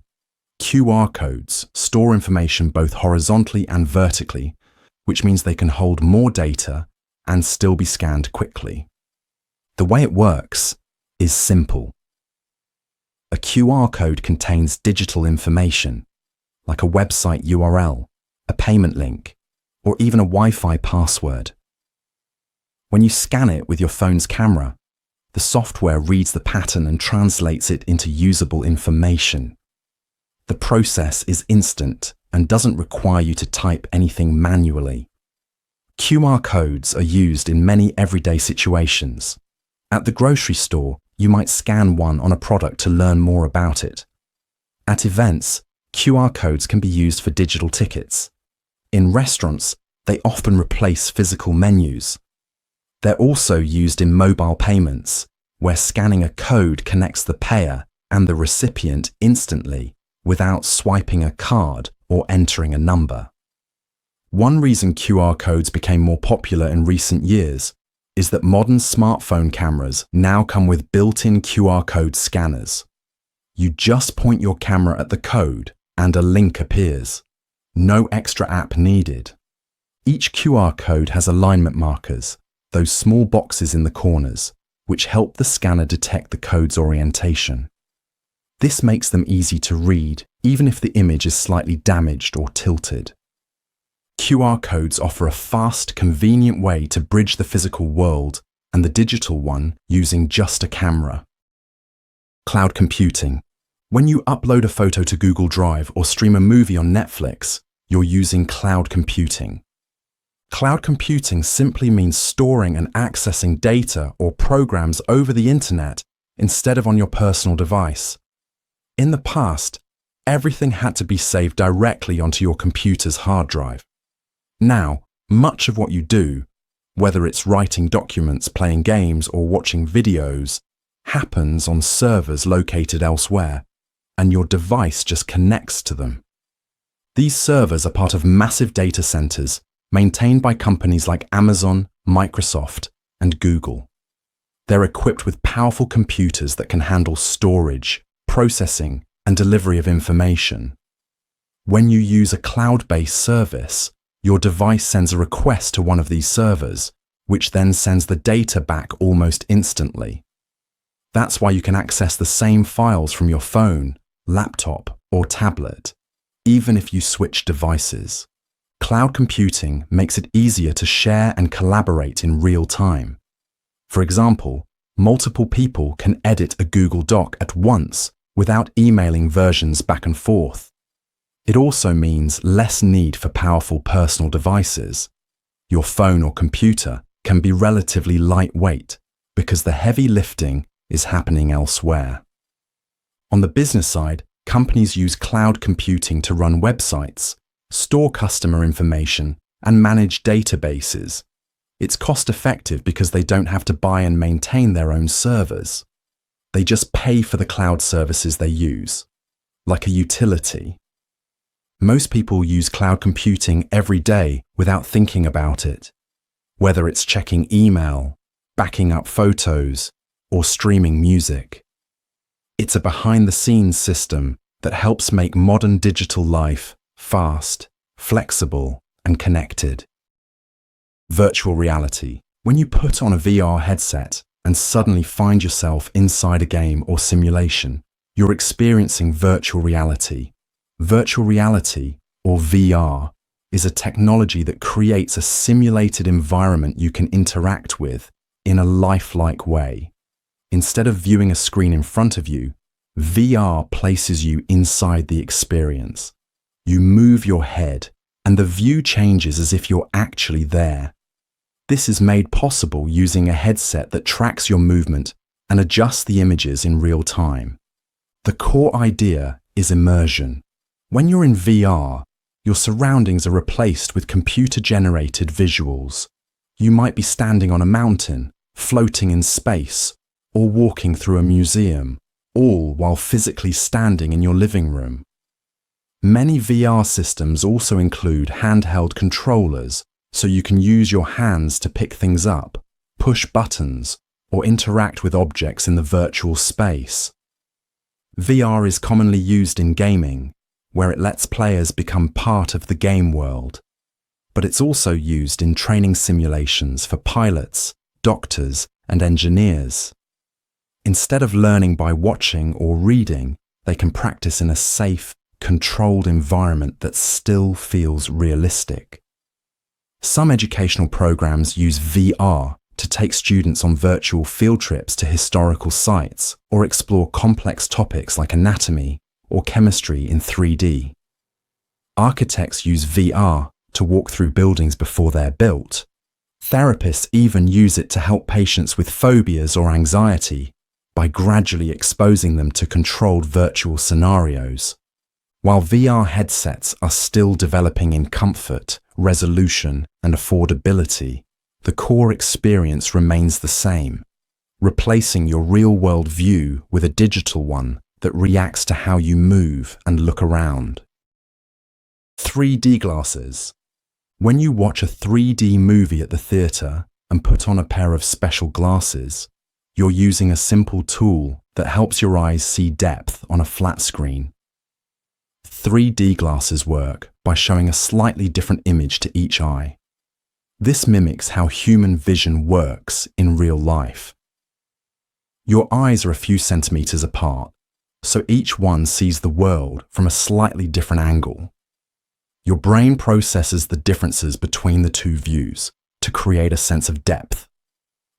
QR codes store information both horizontally and vertically, which means they can hold more data and still be scanned quickly. The way it works is simple. A QR code contains digital information, like a website URL, a payment link, or even a Wi-Fi password. When you scan it with your phone's camera, the software reads the pattern and translates it into usable information. The process is instant and doesn't require you to type anything manually. QR codes are used in many everyday situations. At the grocery store, you might scan one on a product to learn more about it. At events, QR codes can be used for digital tickets. In restaurants, they often replace physical menus. They're also used in mobile payments, where scanning a code connects the payer and the recipient instantly without swiping a card or entering a number. One reason QR codes became more popular in recent years is that modern smartphone cameras now come with built-in QR code scanners. You just point your camera at the code and a link appears. No extra app needed. Each QR code has alignment markers, those small boxes in the corners, which help the scanner detect the code's orientation. This makes them easy to read, even if the image is slightly damaged or tilted. QR codes offer a fast, convenient way to bridge the physical world and the digital one using just a camera. Cloud computing. When you upload a photo to Google Drive or stream a movie on Netflix, you're using cloud computing. Cloud computing simply means storing and accessing data or programs over the internet instead of on your personal device. In the past, everything had to be saved directly onto your computer's hard drive. Now, much of what you do, whether it's writing documents, playing games, or watching videos, happens on servers located elsewhere, and your device just connects to them. These servers are part of massive data centers maintained by companies like Amazon, Microsoft, and Google. They're equipped with powerful computers that can handle storage, processing, and delivery of information. When you use a cloud-based service, your device sends a request to one of these servers, which then sends the data back almost instantly. That's why you can access the same files from your phone, laptop, or tablet, even if you switch devices. Cloud computing makes it easier to share and collaborate in real time. For example, multiple people can edit a Google Doc at once without emailing versions back and forth. It also means less need for powerful personal devices. Your phone or computer can be relatively lightweight because the heavy lifting is happening elsewhere. On the business side, companies use cloud computing to run websites, store customer information, and manage databases. It's cost-effective because they don't have to buy and maintain their own servers. They just pay for the cloud services they use, like a utility. Most people use cloud computing every day without thinking about it, whether it's checking email, backing up photos, or streaming music. It's a behind-the-scenes system that helps make modern digital life fast, flexible, and connected. Virtual reality. When you put on a VR headset and suddenly find yourself inside a game or simulation, you're experiencing virtual reality. Virtual reality, or VR, is a technology that creates a simulated environment you can interact with in a lifelike way. Instead of viewing a screen in front of you, VR places you inside the experience. You move your head, and the view changes as if you're actually there. This is made possible using a headset that tracks your movement and adjusts the images in real time. The core idea is immersion. When you're in VR, your surroundings are replaced with computer-generated visuals. You might be standing on a mountain, floating in space, or walking through a museum, all while physically standing in your living room. Many VR systems also include handheld controllers, so you can use your hands to pick things up, push buttons, or interact with objects in the virtual space. VR is commonly used in gaming, where it lets players become part of the game world. But it's also used in training simulations for pilots, doctors, and engineers. Instead of learning by watching or reading, they can practice in a safe, controlled environment that still feels realistic. Some educational programs use VR to take students on virtual field trips to historical sites or explore complex topics like anatomy or chemistry in 3D. Architects use VR to walk through buildings before they're built. Therapists even use it to help patients with phobias or anxiety by gradually exposing them to controlled virtual scenarios. While VR headsets are still developing in comfort, resolution, and affordability, the core experience remains the same, replacing your real-world view with a digital one that reacts to how you move and look around. 3D glasses. When you watch a 3D movie at the theatre and put on a pair of special glasses, you're using a simple tool that helps your eyes see depth on a flat screen. 3D glasses work by showing a slightly different image to each eye. This mimics how human vision works in real life. Your eyes are a few centimeters apart, so each one sees the world from a slightly different angle. Your brain processes the differences between the two views to create a sense of depth.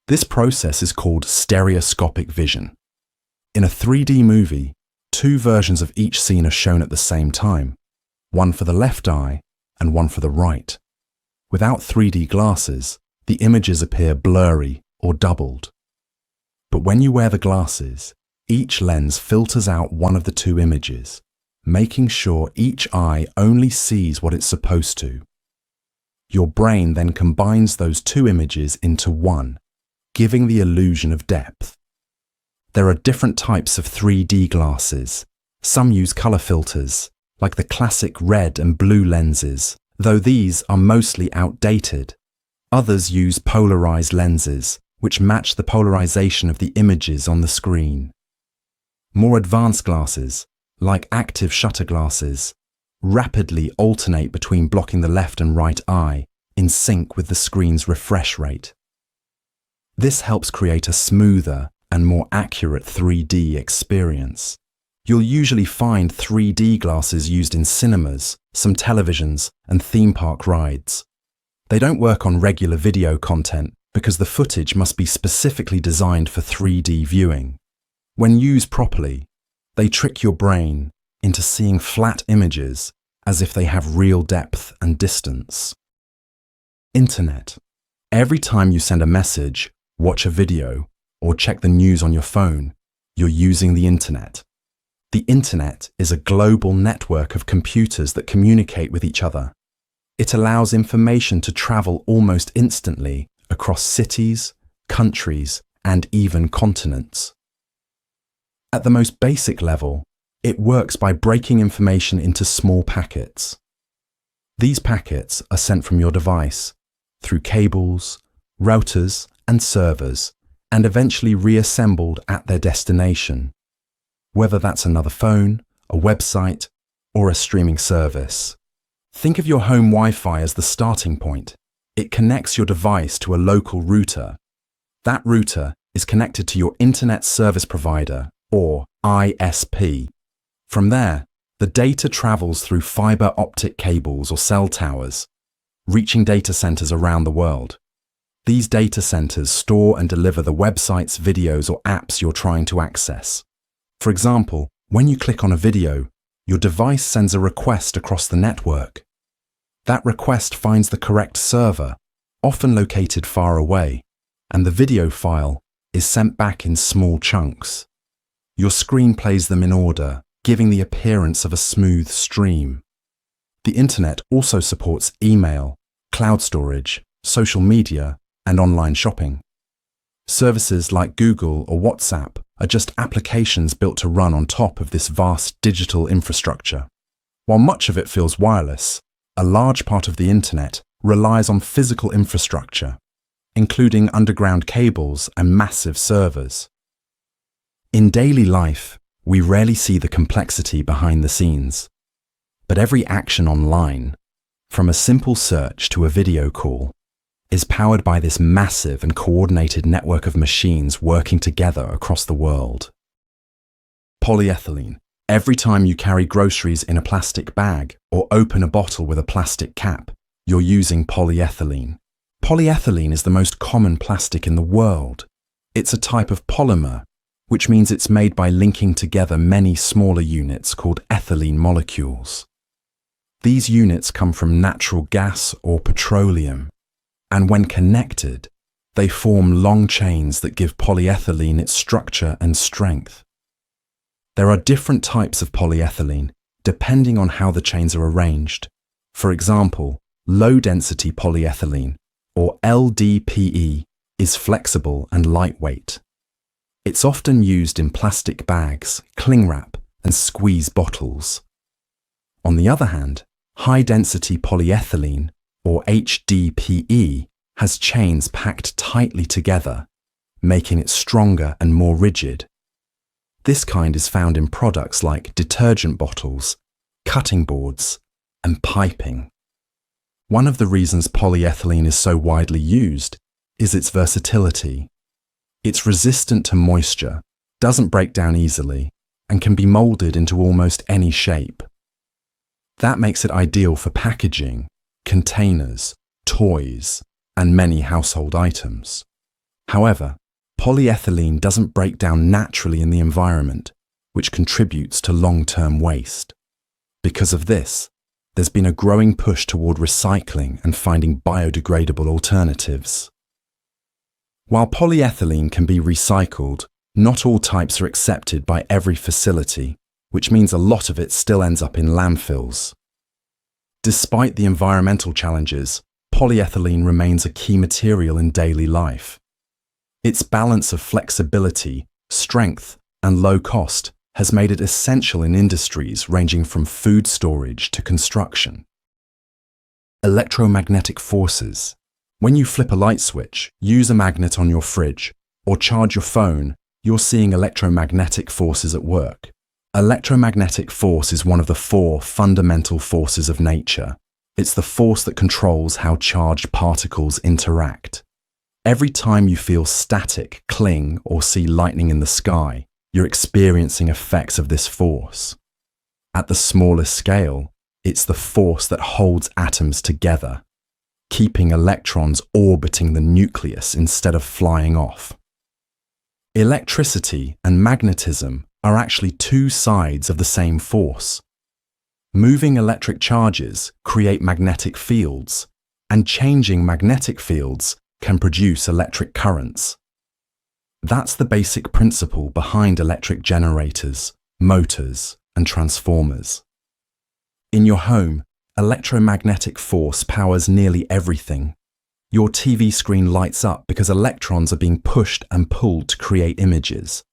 This process is called stereoscopic vision. In a 3D movie, two versions of each scene are shown at the same time, one for the left eye and one for the right. Without 3D glasses, the images appear blurry or doubled. But when you wear the glasses, each lens filters out one of the two images, making sure each eye only sees what it's supposed to. Your brain then combines those two images into one, giving the illusion of depth. There are different types of 3D glasses. Some use color filters, like the classic red and blue lenses, though these are mostly outdated. Others use polarized lenses, which match the polarization of the images on the screen. More advanced glasses, like active shutter glasses, rapidly alternate between blocking the left and right eye in sync with the screen's refresh rate. This helps create a smoother and more accurate 3D experience. You'll usually find 3D glasses used in cinemas, some televisions, and theme park rides. They don't work on regular video content because the footage must be specifically designed for 3D viewing. When used properly, they trick your brain into seeing flat images as if they have real depth and distance. Internet. Every time you send a message, watch a video, or check the news on your phone, you're using the internet. The internet is a global network of computers that communicate with each other. It allows information to travel almost instantly across cities, countries, and even continents. At the most basic level, it works by breaking information into small packets. These packets are sent from your device through cables, routers, and servers, and eventually reassembled at their destination, whether that's another phone, a website, or a streaming service. Think of your home Wi-Fi as the starting point. It connects your device to a local router. That router is connected to your internet service provider, or ISP. From there, the data travels through fiber optic cables or cell towers, reaching data centers around the world. These data centers store and deliver the websites, videos, or apps you're trying to access. For example, when you click on a video, your device sends a request across the network. That request finds the correct server, often located far away, and the video file is sent back in small chunks. Your screen plays them in order, giving the appearance of a smooth stream. The internet also supports email, cloud storage, social media, and online shopping. Services like Google or WhatsApp are just applications built to run on top of this vast digital infrastructure. While much of it feels wireless, a large part of the internet relies on physical infrastructure, including underground cables and massive servers. In daily life, we rarely see the complexity behind the scenes. But every action online, from a simple search to a video call, is powered by this massive and coordinated network of machines working together across the world. Polyethylene. Every time you carry groceries in a plastic bag or open a bottle with a plastic cap, you're using polyethylene. Polyethylene is the most common plastic in the world. It's a type of polymer, which means it's made by linking together many smaller units called ethylene molecules. These units come from natural gas or petroleum, and when connected, they form long chains that give polyethylene its structure and strength. There are different types of polyethylene, depending on how the chains are arranged. For example, low-density polyethylene, or LDPE, is flexible and lightweight. It's often used in plastic bags, cling wrap, and squeeze bottles. On the other hand, high-density polyethylene, or HDPE, has chains packed tightly together, making it stronger and more rigid. This kind is found in products like detergent bottles, cutting boards, and piping. One of the reasons polyethylene is so widely used is its versatility. It's resistant to moisture, doesn't break down easily, and can be molded into almost any shape. That makes it ideal for packaging, containers, toys, and many household items. However, polyethylene doesn't break down naturally in the environment, which contributes to long-term waste. Because of this, there's been a growing push toward recycling and finding biodegradable alternatives. While polyethylene can be recycled, not all types are accepted by every facility, which means a lot of it still ends up in landfills. Despite the environmental challenges, polyethylene remains a key material in daily life. Its balance of flexibility, strength, and low cost has made it essential in industries ranging from food storage to construction. Electromagnetic forces. When you flip a light switch, use a magnet on your fridge, or charge your phone, you're seeing electromagnetic forces at work. Electromagnetic force is one of the 4 fundamental forces of nature. It's the force that controls how charged particles interact. Every time you feel static, cling, or see lightning in the sky, you're experiencing effects of this force. At the smallest scale, it's the force that holds atoms together, keeping electrons orbiting the nucleus instead of flying off. Electricity and magnetism are actually 2 sides of the same force. Moving electric charges create magnetic fields, and changing magnetic fields can produce electric currents. That's the basic principle behind electric generators, motors, and transformers. In your home, electromagnetic force powers nearly everything. Your TV screen lights up because electrons are being pushed and pulled to create images.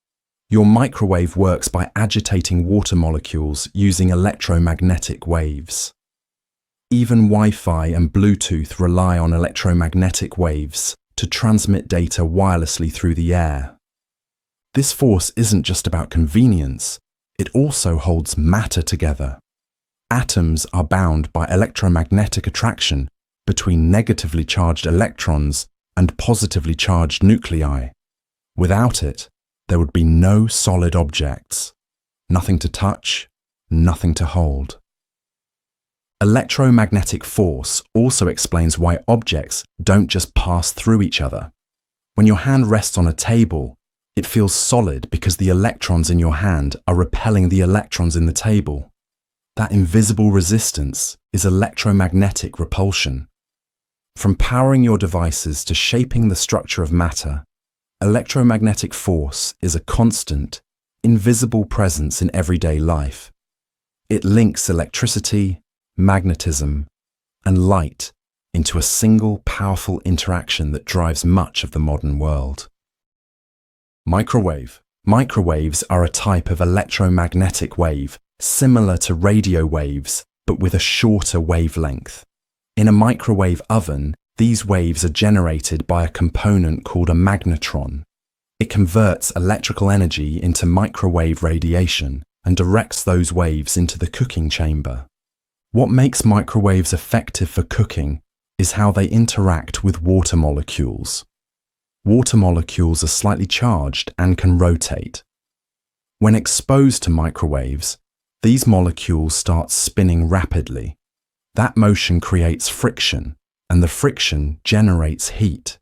Your microwave works by agitating water molecules using electromagnetic waves. Even Wi-Fi and Bluetooth rely on electromagnetic waves to transmit data wirelessly through the air. This force isn't just about convenience, it also holds matter together. Atoms are bound by electromagnetic attraction between negatively charged electrons and positively charged nuclei. Without it, there would be no solid objects. Nothing to touch, nothing to hold. Electromagnetic force also explains why objects don't just pass through each other. When your hand rests on a table, it feels solid because the electrons in your hand are repelling the electrons in the table. That invisible resistance is electromagnetic repulsion. From powering your devices to shaping the structure of matter, electromagnetic force is a constant, invisible presence in everyday life. It links electricity, magnetism, and light into a single powerful interaction that drives much of the modern world. Microwave. Microwaves are a type of electromagnetic wave similar to radio waves, but with a shorter wavelength. In a microwave oven, these waves are generated by a component called a magnetron. It converts electrical energy into microwave radiation and directs those waves into the cooking chamber. What makes microwaves effective for cooking is how they interact with water molecules. Water molecules are slightly charged and can rotate. When exposed to microwaves, these molecules start spinning rapidly. That motion creates friction, and the friction generates heat.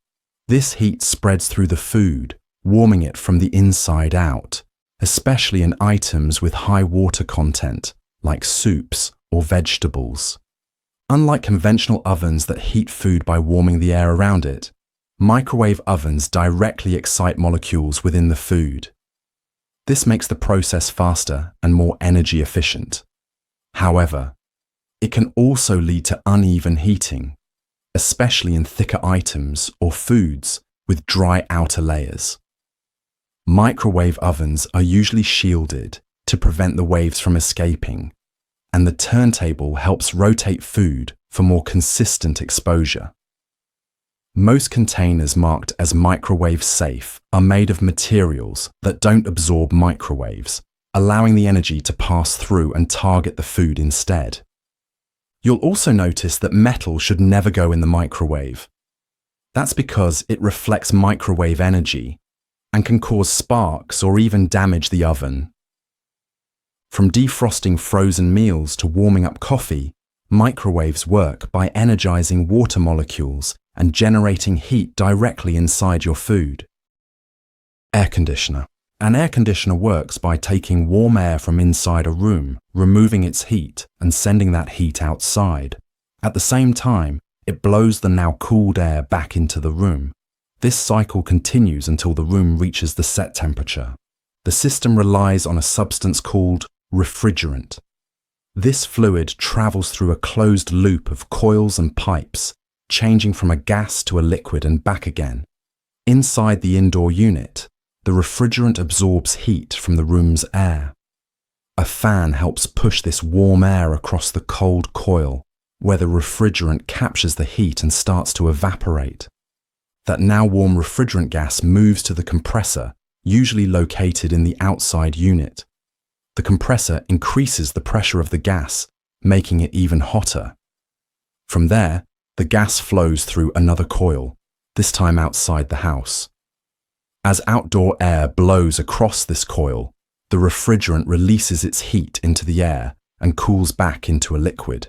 This heat spreads through the food, warming it from the inside out, especially in items with high water content, like soups or vegetables. Unlike conventional ovens that heat food by warming the air around it, microwave ovens directly excite molecules within the food. This makes the process faster and more energy efficient. However, it can also lead to uneven heating, especially in thicker items or foods with dry outer layers. Microwave ovens are usually shielded to prevent the waves from escaping, and the turntable helps rotate food for more consistent exposure. Most containers marked as microwave safe are made of materials that don't absorb microwaves, allowing the energy to pass through and target the food instead. You'll also notice that metal should never go in the microwave. That's because it reflects microwave energy and can cause sparks or even damage the oven. From defrosting frozen meals to warming up coffee, microwaves work by energizing water molecules and generating heat directly inside your food. Air conditioner. An air conditioner works by taking warm air from inside a room, removing its heat, and sending that heat outside. At the same time, it blows the now cooled air back into the room. This cycle continues until the room reaches the set temperature. The system relies on a substance called refrigerant. This fluid travels through a closed loop of coils and pipes, changing from a gas to a liquid and back again. Inside the indoor unit, the refrigerant absorbs heat from the room's air. A fan helps push this warm air across the cold coil, where the refrigerant captures the heat and starts to evaporate. That now warm refrigerant gas moves to the compressor, usually located in the outside unit. The compressor increases the pressure of the gas, making it even hotter. From there, the gas flows through another coil, this time outside the house. As outdoor air blows across this coil, the refrigerant releases its heat into the air and cools back into a liquid.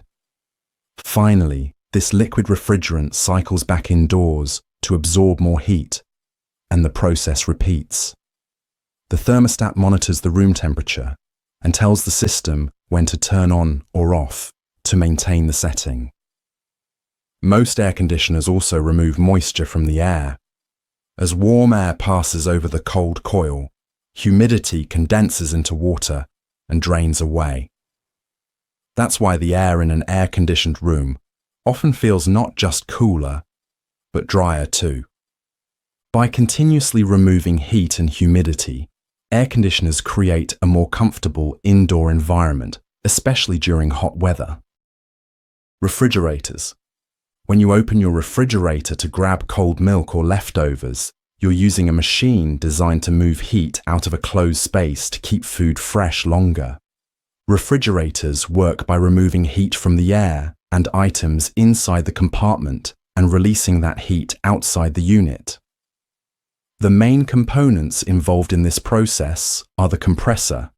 Finally, this liquid refrigerant cycles back indoors to absorb more heat, and the process repeats. The thermostat monitors the room temperature and tells the system when to turn on or off to maintain the setting. Most air conditioners also remove moisture from the air. As warm air passes over the cold coil, humidity condenses into water and drains away. That's why the air in an air-conditioned room often feels not just cooler, but drier too. By continuously removing heat and humidity, air conditioners create a more comfortable indoor environment, especially during hot weather. Refrigerators. When you open your refrigerator to grab cold milk or leftovers, you're using a machine designed to move heat out of a closed space to keep food fresh longer. Refrigerators work by removing heat from the air and items inside the compartment and releasing that heat outside the unit. The main components involved in this process are the compressor,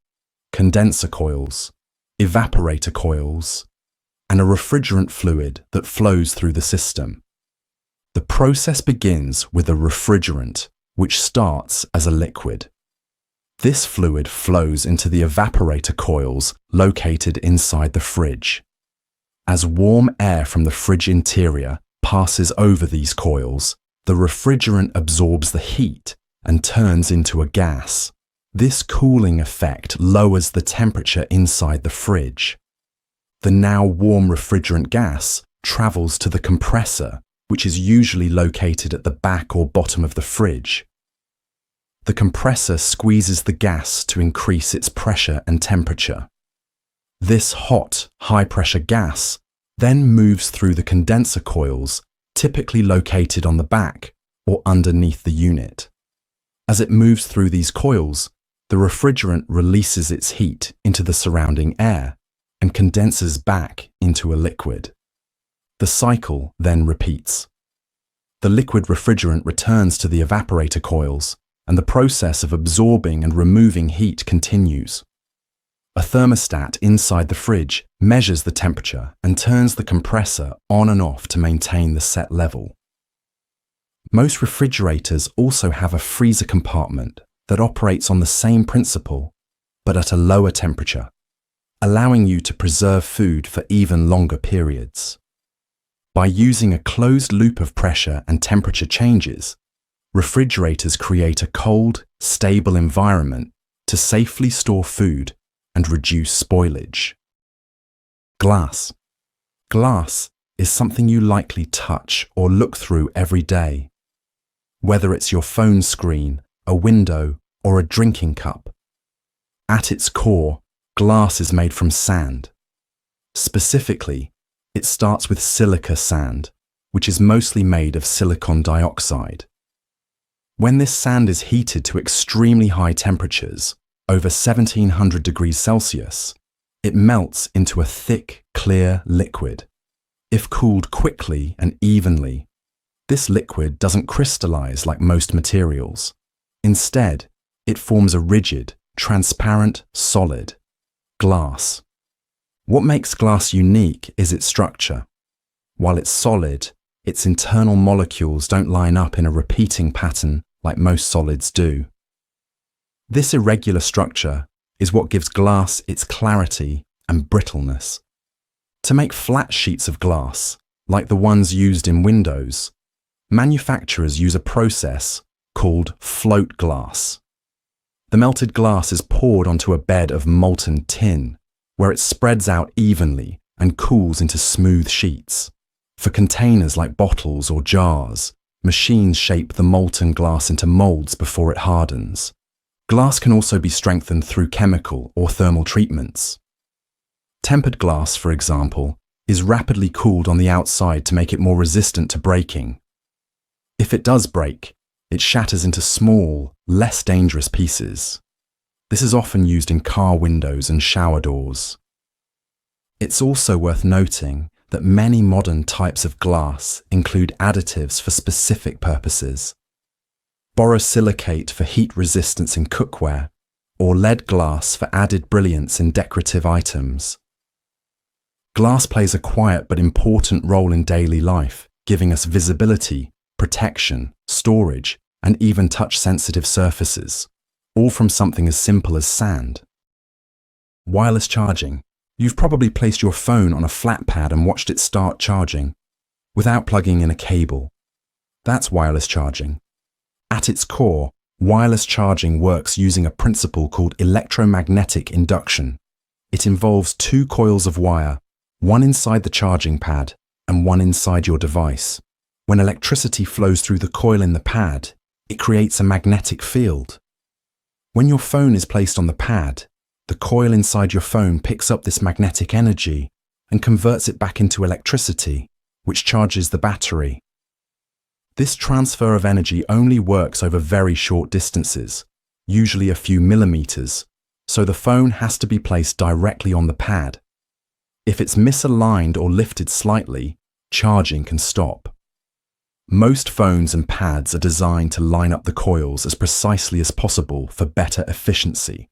condenser coils, evaporator coils, and a refrigerant fluid that flows through the system. The process begins with a refrigerant, which starts as a liquid. This fluid flows into the evaporator coils located inside the fridge. As warm air from the fridge interior passes over these coils, the refrigerant absorbs the heat and turns into a gas. This cooling effect lowers the temperature inside the fridge. The now warm refrigerant gas travels to the compressor, which is usually located at the back or bottom of the fridge. The compressor squeezes the gas to increase its pressure and temperature. This hot, high-pressure gas then moves through the condenser coils, typically located on the back or underneath the unit. As it moves through these coils, the refrigerant releases its heat into the surrounding air and condenses back into a liquid. The cycle then repeats. The liquid refrigerant returns to the evaporator coils, and the process of absorbing and removing heat continues. A thermostat inside the fridge measures the temperature and turns the compressor on and off to maintain the set level. Most refrigerators also have a freezer compartment that operates on the same principle, but at a lower temperature, allowing you to preserve food for even longer periods. By using a closed loop of pressure and temperature changes, refrigerators create a cold, stable environment to safely store food and reduce spoilage. Glass. Glass is something you likely touch or look through every day. Whether it's your phone screen, a window, or a drinking cup. At its core, glass is made from sand. Specifically, it starts with silica sand, which is mostly made of silicon dioxide. When this sand is heated to extremely high temperatures, over 1700 degrees Celsius, it melts into a thick, clear liquid. If cooled quickly and evenly, this liquid doesn't crystallize like most materials. Instead, it forms a rigid, transparent solid, glass. What makes glass unique is its structure. While it's solid, its internal molecules don't line up in a repeating pattern like most solids do. This irregular structure is what gives glass its clarity and brittleness. To make flat sheets of glass, like the ones used in windows, manufacturers use a process called float glass. The melted glass is poured onto a bed of molten tin, where it spreads out evenly and cools into smooth sheets. For containers like bottles or jars, machines shape the molten glass into molds before it hardens. Glass can also be strengthened through chemical or thermal treatments. Tempered glass, for example, is rapidly cooled on the outside to make it more resistant to breaking. If it does break, it shatters into small, less dangerous pieces. This is often used in car windows and shower doors. It's also worth noting that many modern types of glass include additives for specific purposes. Borosilicate for heat resistance in cookware, or lead glass for added brilliance in decorative items. Glass plays a quiet but important role in daily life, giving us visibility, protection, storage, and even touch-sensitive surfaces, all from something as simple as sand. Wireless charging. You've probably placed your phone on a flat pad and watched it start charging, without plugging in a cable. That's wireless charging. At its core, wireless charging works using a principle called electromagnetic induction. It involves two coils of wire, one inside the charging pad and one inside your device. When electricity flows through the coil in the pad, it creates a magnetic field. When your phone is placed on the pad, the coil inside your phone picks up this magnetic energy and converts it back into electricity, which charges the battery. This transfer of energy only works over very short distances, usually a few millimeters, so the phone has to be placed directly on the pad. If it's misaligned or lifted slightly, charging can stop. Most phones and pads are designed to line up the coils as precisely as possible for better efficiency.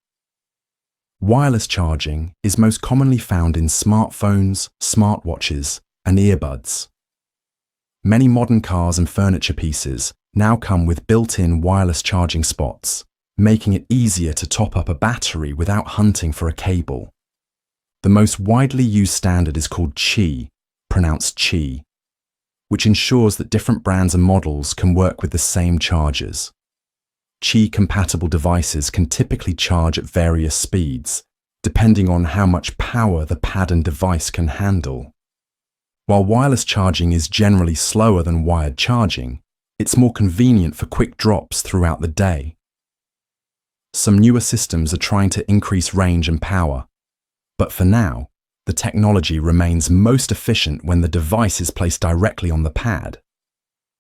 Wireless charging is most commonly found in smartphones, smartwatches, and earbuds. Many modern cars and furniture pieces now come with built-in wireless charging spots, making it easier to top up a battery without hunting for a cable. The most widely used standard is called Qi, pronounced Qi, which ensures that different brands and models can work with the same chargers. Qi-compatible devices can typically charge at various speeds, depending on how much power the pad and device can handle. While wireless charging is generally slower than wired charging, it's more convenient for quick drops throughout the day. Some newer systems are trying to increase range and power, but for now, the technology remains most efficient when the device is placed directly on the pad.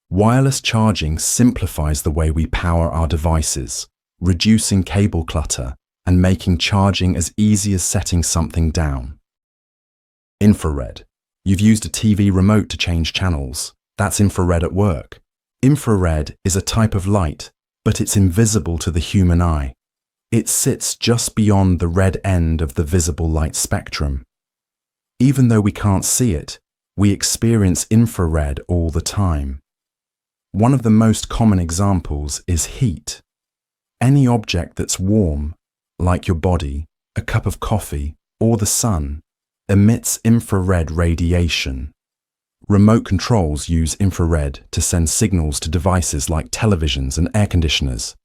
Wireless charging simplifies the way we power our devices, reducing cable clutter and making charging as easy as setting something down. Infrared. You've used a TV remote to change channels. That's infrared at work. Infrared is a type of light, but it's invisible to the human eye. It sits just beyond the red end of the visible light spectrum. Even though we can't see it, we experience infrared all the time. One of the most common examples is heat. Any object that's warm, like your body, a cup of coffee, or the sun, emits infrared radiation. Remote controls use infrared to send signals to devices like televisions and air conditioners.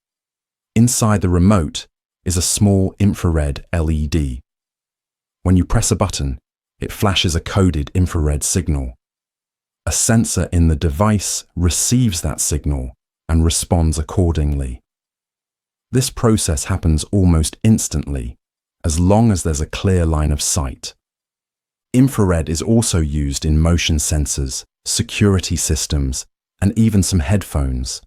Inside the remote is a small infrared LED. When you press a button, it flashes a coded infrared signal. A sensor in the device receives that signal and responds accordingly. This process happens almost instantly, as long as there's a clear line of sight. Infrared is also used in motion sensors, security systems, and even some headphones.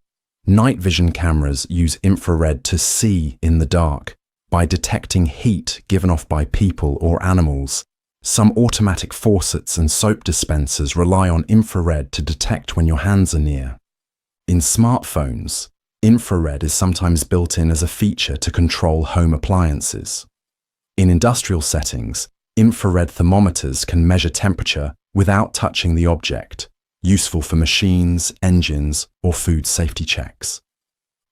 Night vision cameras use infrared to see in the dark by detecting heat given off by people or animals. Some automatic faucets and soap dispensers rely on infrared to detect when your hands are near. In smartphones, infrared is sometimes built in as a feature to control home appliances. In industrial settings, infrared thermometers can measure temperature without touching the object, useful for machines, engines, or food safety checks.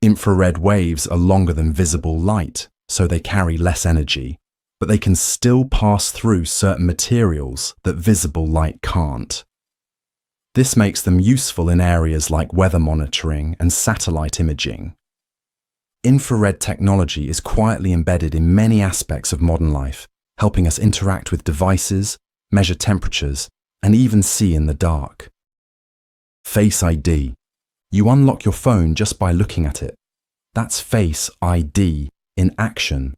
Infrared waves are longer than visible light, so they carry less energy, but they can still pass through certain materials that visible light can't. This makes them useful in areas like weather monitoring and satellite imaging. Infrared technology is quietly embedded in many aspects of modern life, helping us interact with devices, measure temperatures, and even see in the dark. Face ID. You unlock your phone just by looking at it. That's Face ID in action.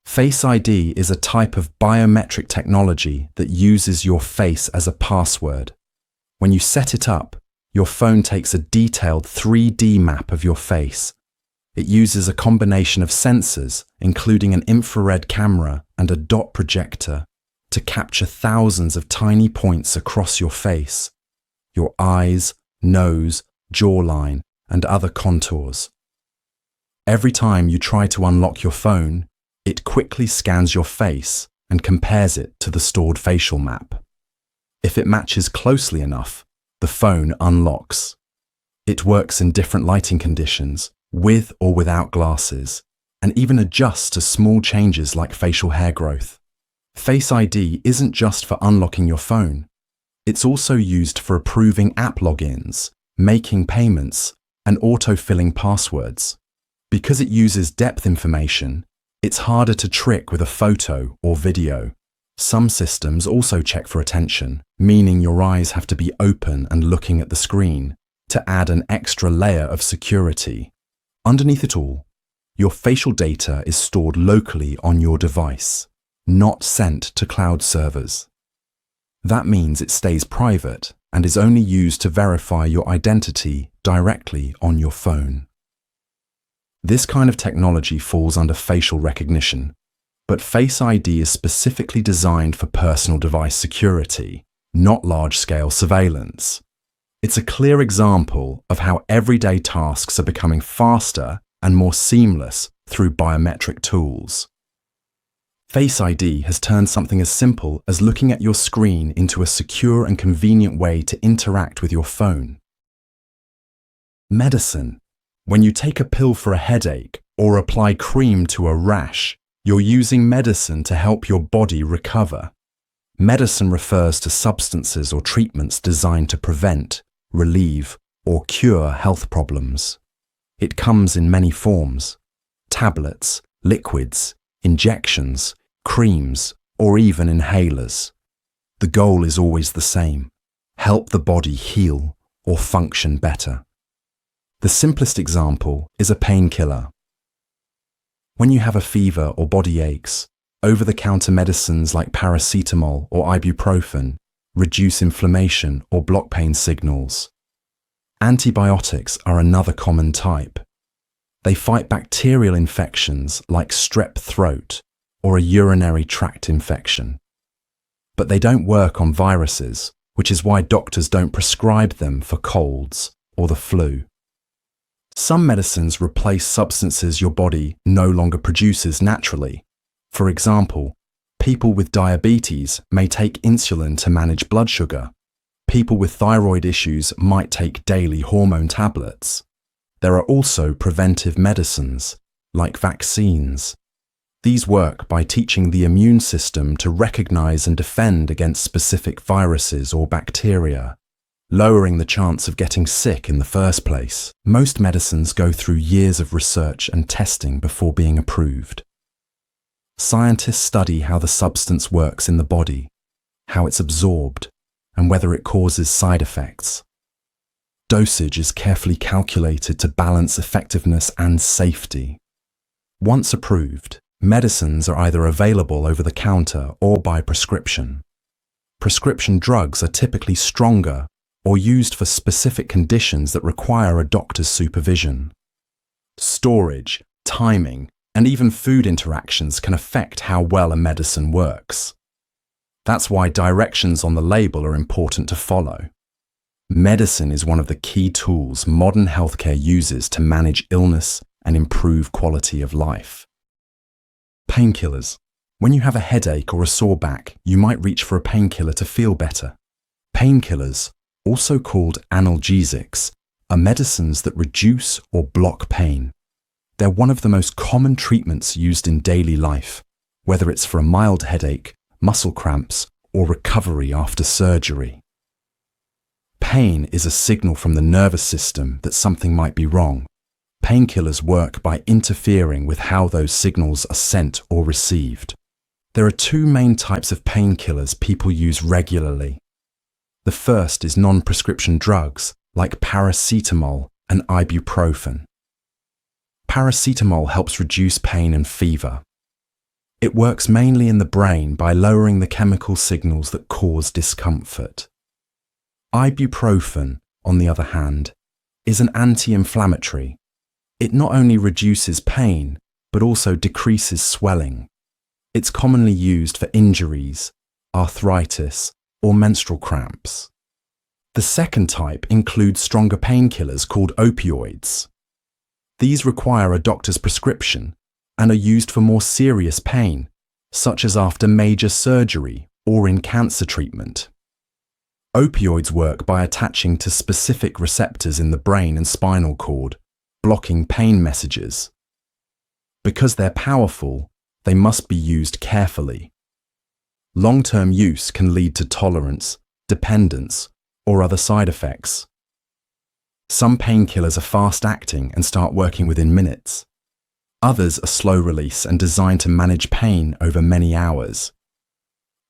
Face ID is a type of biometric technology that uses your face as a password. When you set it up, your phone takes a detailed 3D map of your face. It uses a combination of sensors, including an infrared camera and a dot projector, to capture thousands of tiny points across your face, your eyes, nose, jawline, and other contours. Every time you try to unlock your phone, it quickly scans your face and compares it to the stored facial map. If it matches closely enough, the phone unlocks. It works in different lighting conditions, with or without glasses, and even adjusts to small changes like facial hair growth. Face ID isn't just for unlocking your phone. It's also used for approving app logins, making payments, and auto-filling passwords. Because it uses depth information, it's harder to trick with a photo or video. Some systems also check for attention, meaning your eyes have to be open and looking at the screen to add an extra layer of security. Underneath it all, your facial data is stored locally on your device, not sent to cloud servers. That means it stays private and is only used to verify your identity directly on your phone. This kind of technology falls under facial recognition, but Face ID is specifically designed for personal device security, not large-scale surveillance. It's a clear example of how everyday tasks are becoming faster and more seamless through biometric tools. Face ID has turned something as simple as looking at your screen into a secure and convenient way to interact with your phone. Medicine. When you take a pill for a headache or apply cream to a rash, you're using medicine to help your body recover. Medicine refers to substances or treatments designed to prevent, relieve, or cure health problems. It comes in many forms: tablets, liquids, injections, creams, or even inhalers. The goal is always the same: help the body heal or function better. The simplest example is a painkiller. When you have a fever or body aches, over-the-counter medicines like paracetamol or ibuprofen reduce inflammation or block pain signals. Antibiotics are another common type. They fight bacterial infections like strep throat or a urinary tract infection. But they don't work on viruses, which is why doctors don't prescribe them for colds or the flu. Some medicines replace substances your body no longer produces naturally. For example, people with diabetes may take insulin to manage blood sugar. People with thyroid issues might take daily hormone tablets. There are also preventive medicines, like vaccines. These work by teaching the immune system to recognize and defend against specific viruses or bacteria, lowering the chance of getting sick in the first place. Most medicines go through years of research and testing before being approved. Scientists study how the substance works in the body, how it's absorbed, and whether it causes side effects. Dosage is carefully calculated to balance effectiveness and safety. Once approved, medicines are either available over the counter or by prescription. Prescription drugs are typically stronger or used for specific conditions that require a doctor's supervision. Storage, timing, and even food interactions can affect how well a medicine works. That's why directions on the label are important to follow. Medicine is one of the key tools modern healthcare uses to manage illness and improve quality of life. Painkillers. When you have a headache or a sore back, you might reach for a painkiller to feel better. Painkillers, also called analgesics, are medicines that reduce or block pain. They're one of the most common treatments used in daily life, whether it's for a mild headache, muscle cramps, or recovery after surgery. Pain is a signal from the nervous system that something might be wrong. Painkillers work by interfering with how those signals are sent or received. There are two main types of painkillers people use regularly. The first is non-prescription drugs like paracetamol and ibuprofen. Paracetamol helps reduce pain and fever. It works mainly in the brain by lowering the chemical signals that cause discomfort. Ibuprofen, on the other hand, is an anti-inflammatory. It not only reduces pain, but also decreases swelling. It's commonly used for injuries, arthritis, or menstrual cramps. The second type includes stronger painkillers called opioids. These require a doctor's prescription and are used for more serious pain, such as after major surgery or in cancer treatment. Opioids work by attaching to specific receptors in the brain and spinal cord, blocking pain messages. Because they're powerful, they must be used carefully. Long-term use can lead to tolerance, dependence, or other side effects. Some painkillers are fast-acting and start working within minutes. Others are slow-release and designed to manage pain over many hours.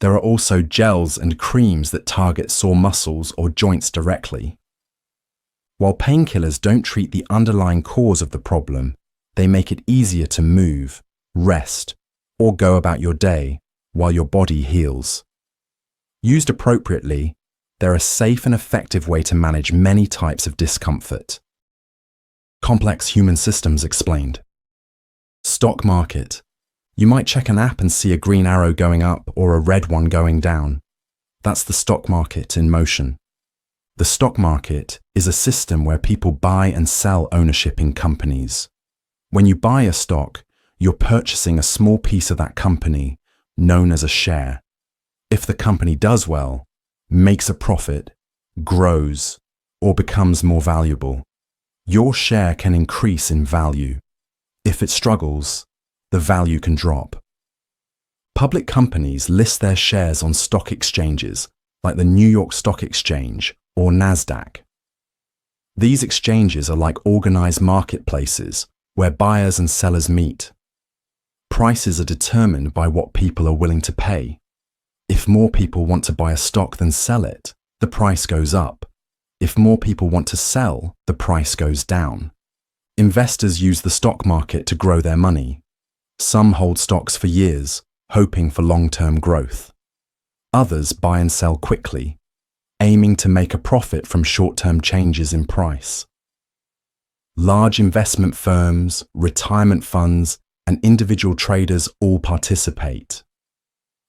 There are also gels and creams that target sore muscles or joints directly. While painkillers don't treat the underlying cause of the problem, they make it easier to move, rest, or go about your day while your body heals. Used appropriately, they're a safe and effective way to manage many types of discomfort. Complex human systems explained. Stock market. You might check an app and see a green arrow going up or a red one going down. That's the stock market in motion. The stock market is a system where people buy and sell ownership in companies. When you buy a stock, you're purchasing a small piece of that company, known as a share. If the company does well, makes a profit, grows, or becomes more valuable, your share can increase in value. If it struggles, the value can drop. Public companies list their shares on stock exchanges like the New York Stock Exchange or NASDAQ. These exchanges are like organized marketplaces where buyers and sellers meet. Prices are determined by what people are willing to pay. If more people want to buy a stock than sell it, the price goes up. If more people want to sell, the price goes down. Investors use the stock market to grow their money. Some hold stocks for years, hoping for long-term growth. Others buy and sell quickly, aiming to make a profit from short-term changes in price. Large investment firms, retirement funds, and individual traders all participate.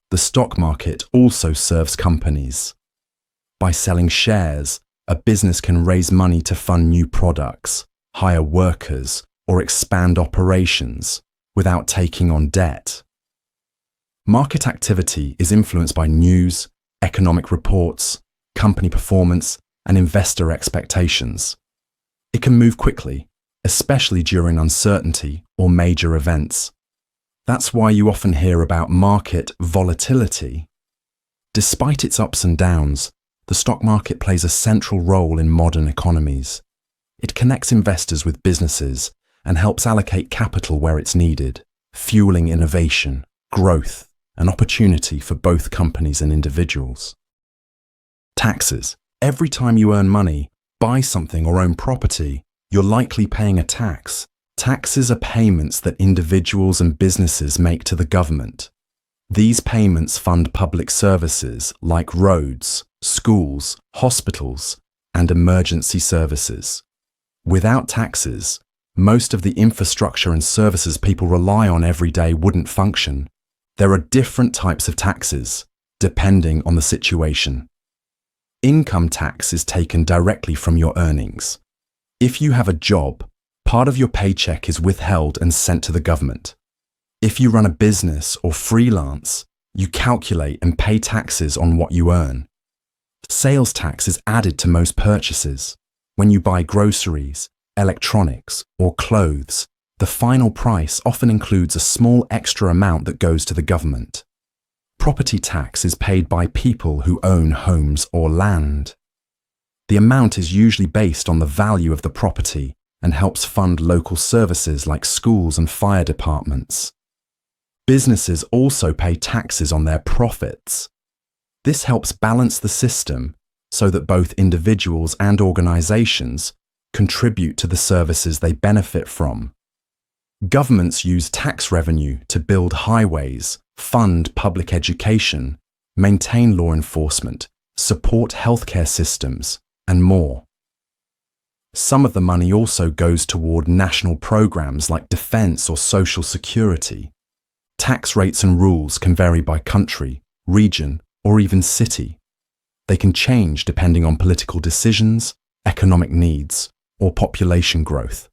The stock market also serves companies. By selling shares, a business can raise money to fund new products, hire workers, or expand operations without taking on debt. Market activity is influenced by news, economic reports, company performance, and investor expectations. It can move quickly, especially during uncertainty or major events. That's why you often hear about market volatility. Despite its ups and downs, the stock market plays a central role in modern economies. It connects investors with businesses and helps allocate capital where it's needed, fueling innovation, growth, and opportunity for both companies and individuals. Taxes. Every time you earn money, buy something or own property, you're likely paying a tax. Taxes are payments that individuals and businesses make to the government. These payments fund public services like roads, schools, hospitals, and emergency services. Without taxes, most of the infrastructure and services people rely on every day wouldn't function. There are different types of taxes, depending on the situation. Income tax is taken directly from your earnings. If you have a job, part of your paycheck is withheld and sent to the government. If you run a business or freelance, you calculate and pay taxes on what you earn. Sales tax is added to most purchases. When you buy groceries, electronics, or clothes, the final price often includes a small extra amount that goes to the government. Property tax is paid by people who own homes or land. The amount is usually based on the value of the property and helps fund local services like schools and fire departments. Businesses also pay taxes on their profits. This helps balance the system so that both individuals and organizations contribute to the services they benefit from. Governments use tax revenue to build highways, fund public education, maintain law enforcement, support healthcare systems, and more. Some of the money also goes toward national programs like defense or social security. Tax rates and rules can vary by country, region, or even city. They can change depending on political decisions, economic needs, or population growth.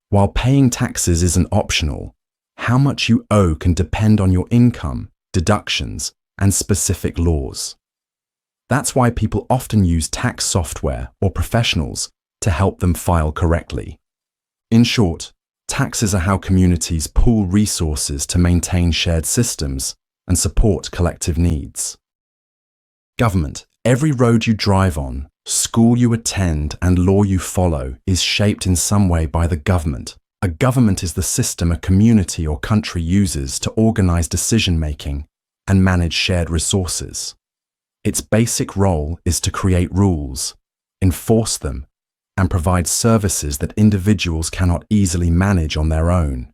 While paying taxes isn't optional, how much you owe can depend on your income, deductions, and specific laws. That's why people often use tax software or professionals to help them file correctly. In short, taxes are how communities pool resources to maintain shared systems and support collective needs. Government. Every road you drive on, school you attend, and law you follow is shaped in some way by the government. A government is the system a community or country uses to organize decision-making and manage shared resources. Its basic role is to create rules, enforce them, and provide services that individuals cannot easily manage on their own.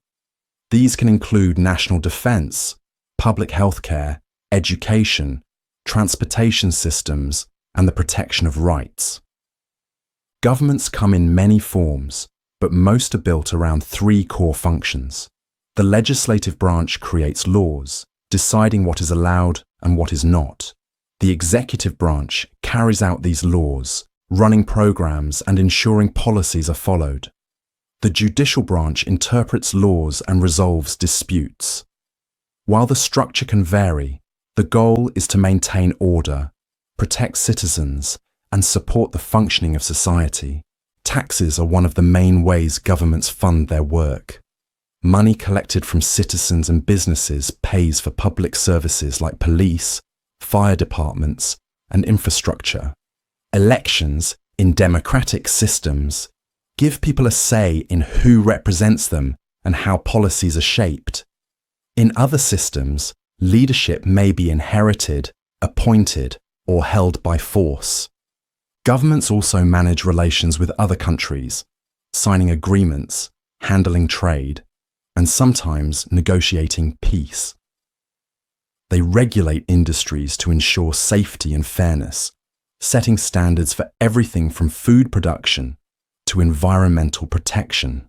These can include national defense, public healthcare, education, transportation systems, and the protection of rights. Governments come in many forms, but most are built around three core functions. The legislative branch creates laws, deciding what is allowed and what is not. The executive branch carries out these laws, running programs and ensuring policies are followed. The judicial branch interprets laws and resolves disputes. While the structure can vary, the goal is to maintain order, protect citizens, and support the functioning of society. Taxes are one of the main ways governments fund their work. Money collected from citizens and businesses pays for public services like police, fire departments, and infrastructure. Elections, in democratic systems, give people a say in who represents them and how policies are shaped. In other systems, leadership may be inherited, appointed, or held by force. Governments also manage relations with other countries, signing agreements, handling trade, and sometimes negotiating peace. They regulate industries to ensure safety and fairness, setting standards for everything from food production to environmental protection.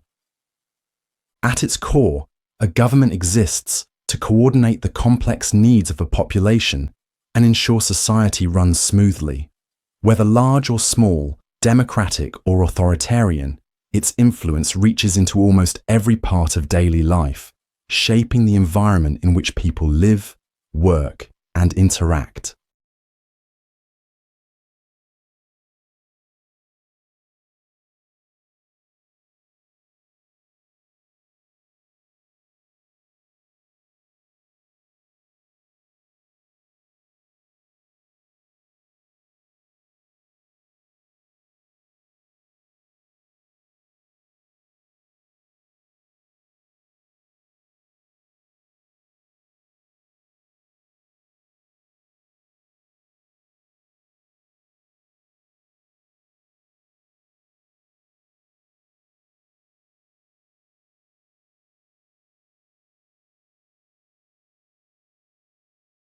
At its core, a government exists to coordinate the complex needs of a population and ensure society runs smoothly. Whether large or small, democratic or authoritarian, its influence reaches into almost every part of daily life, shaping the environment in which people live, work, and interact.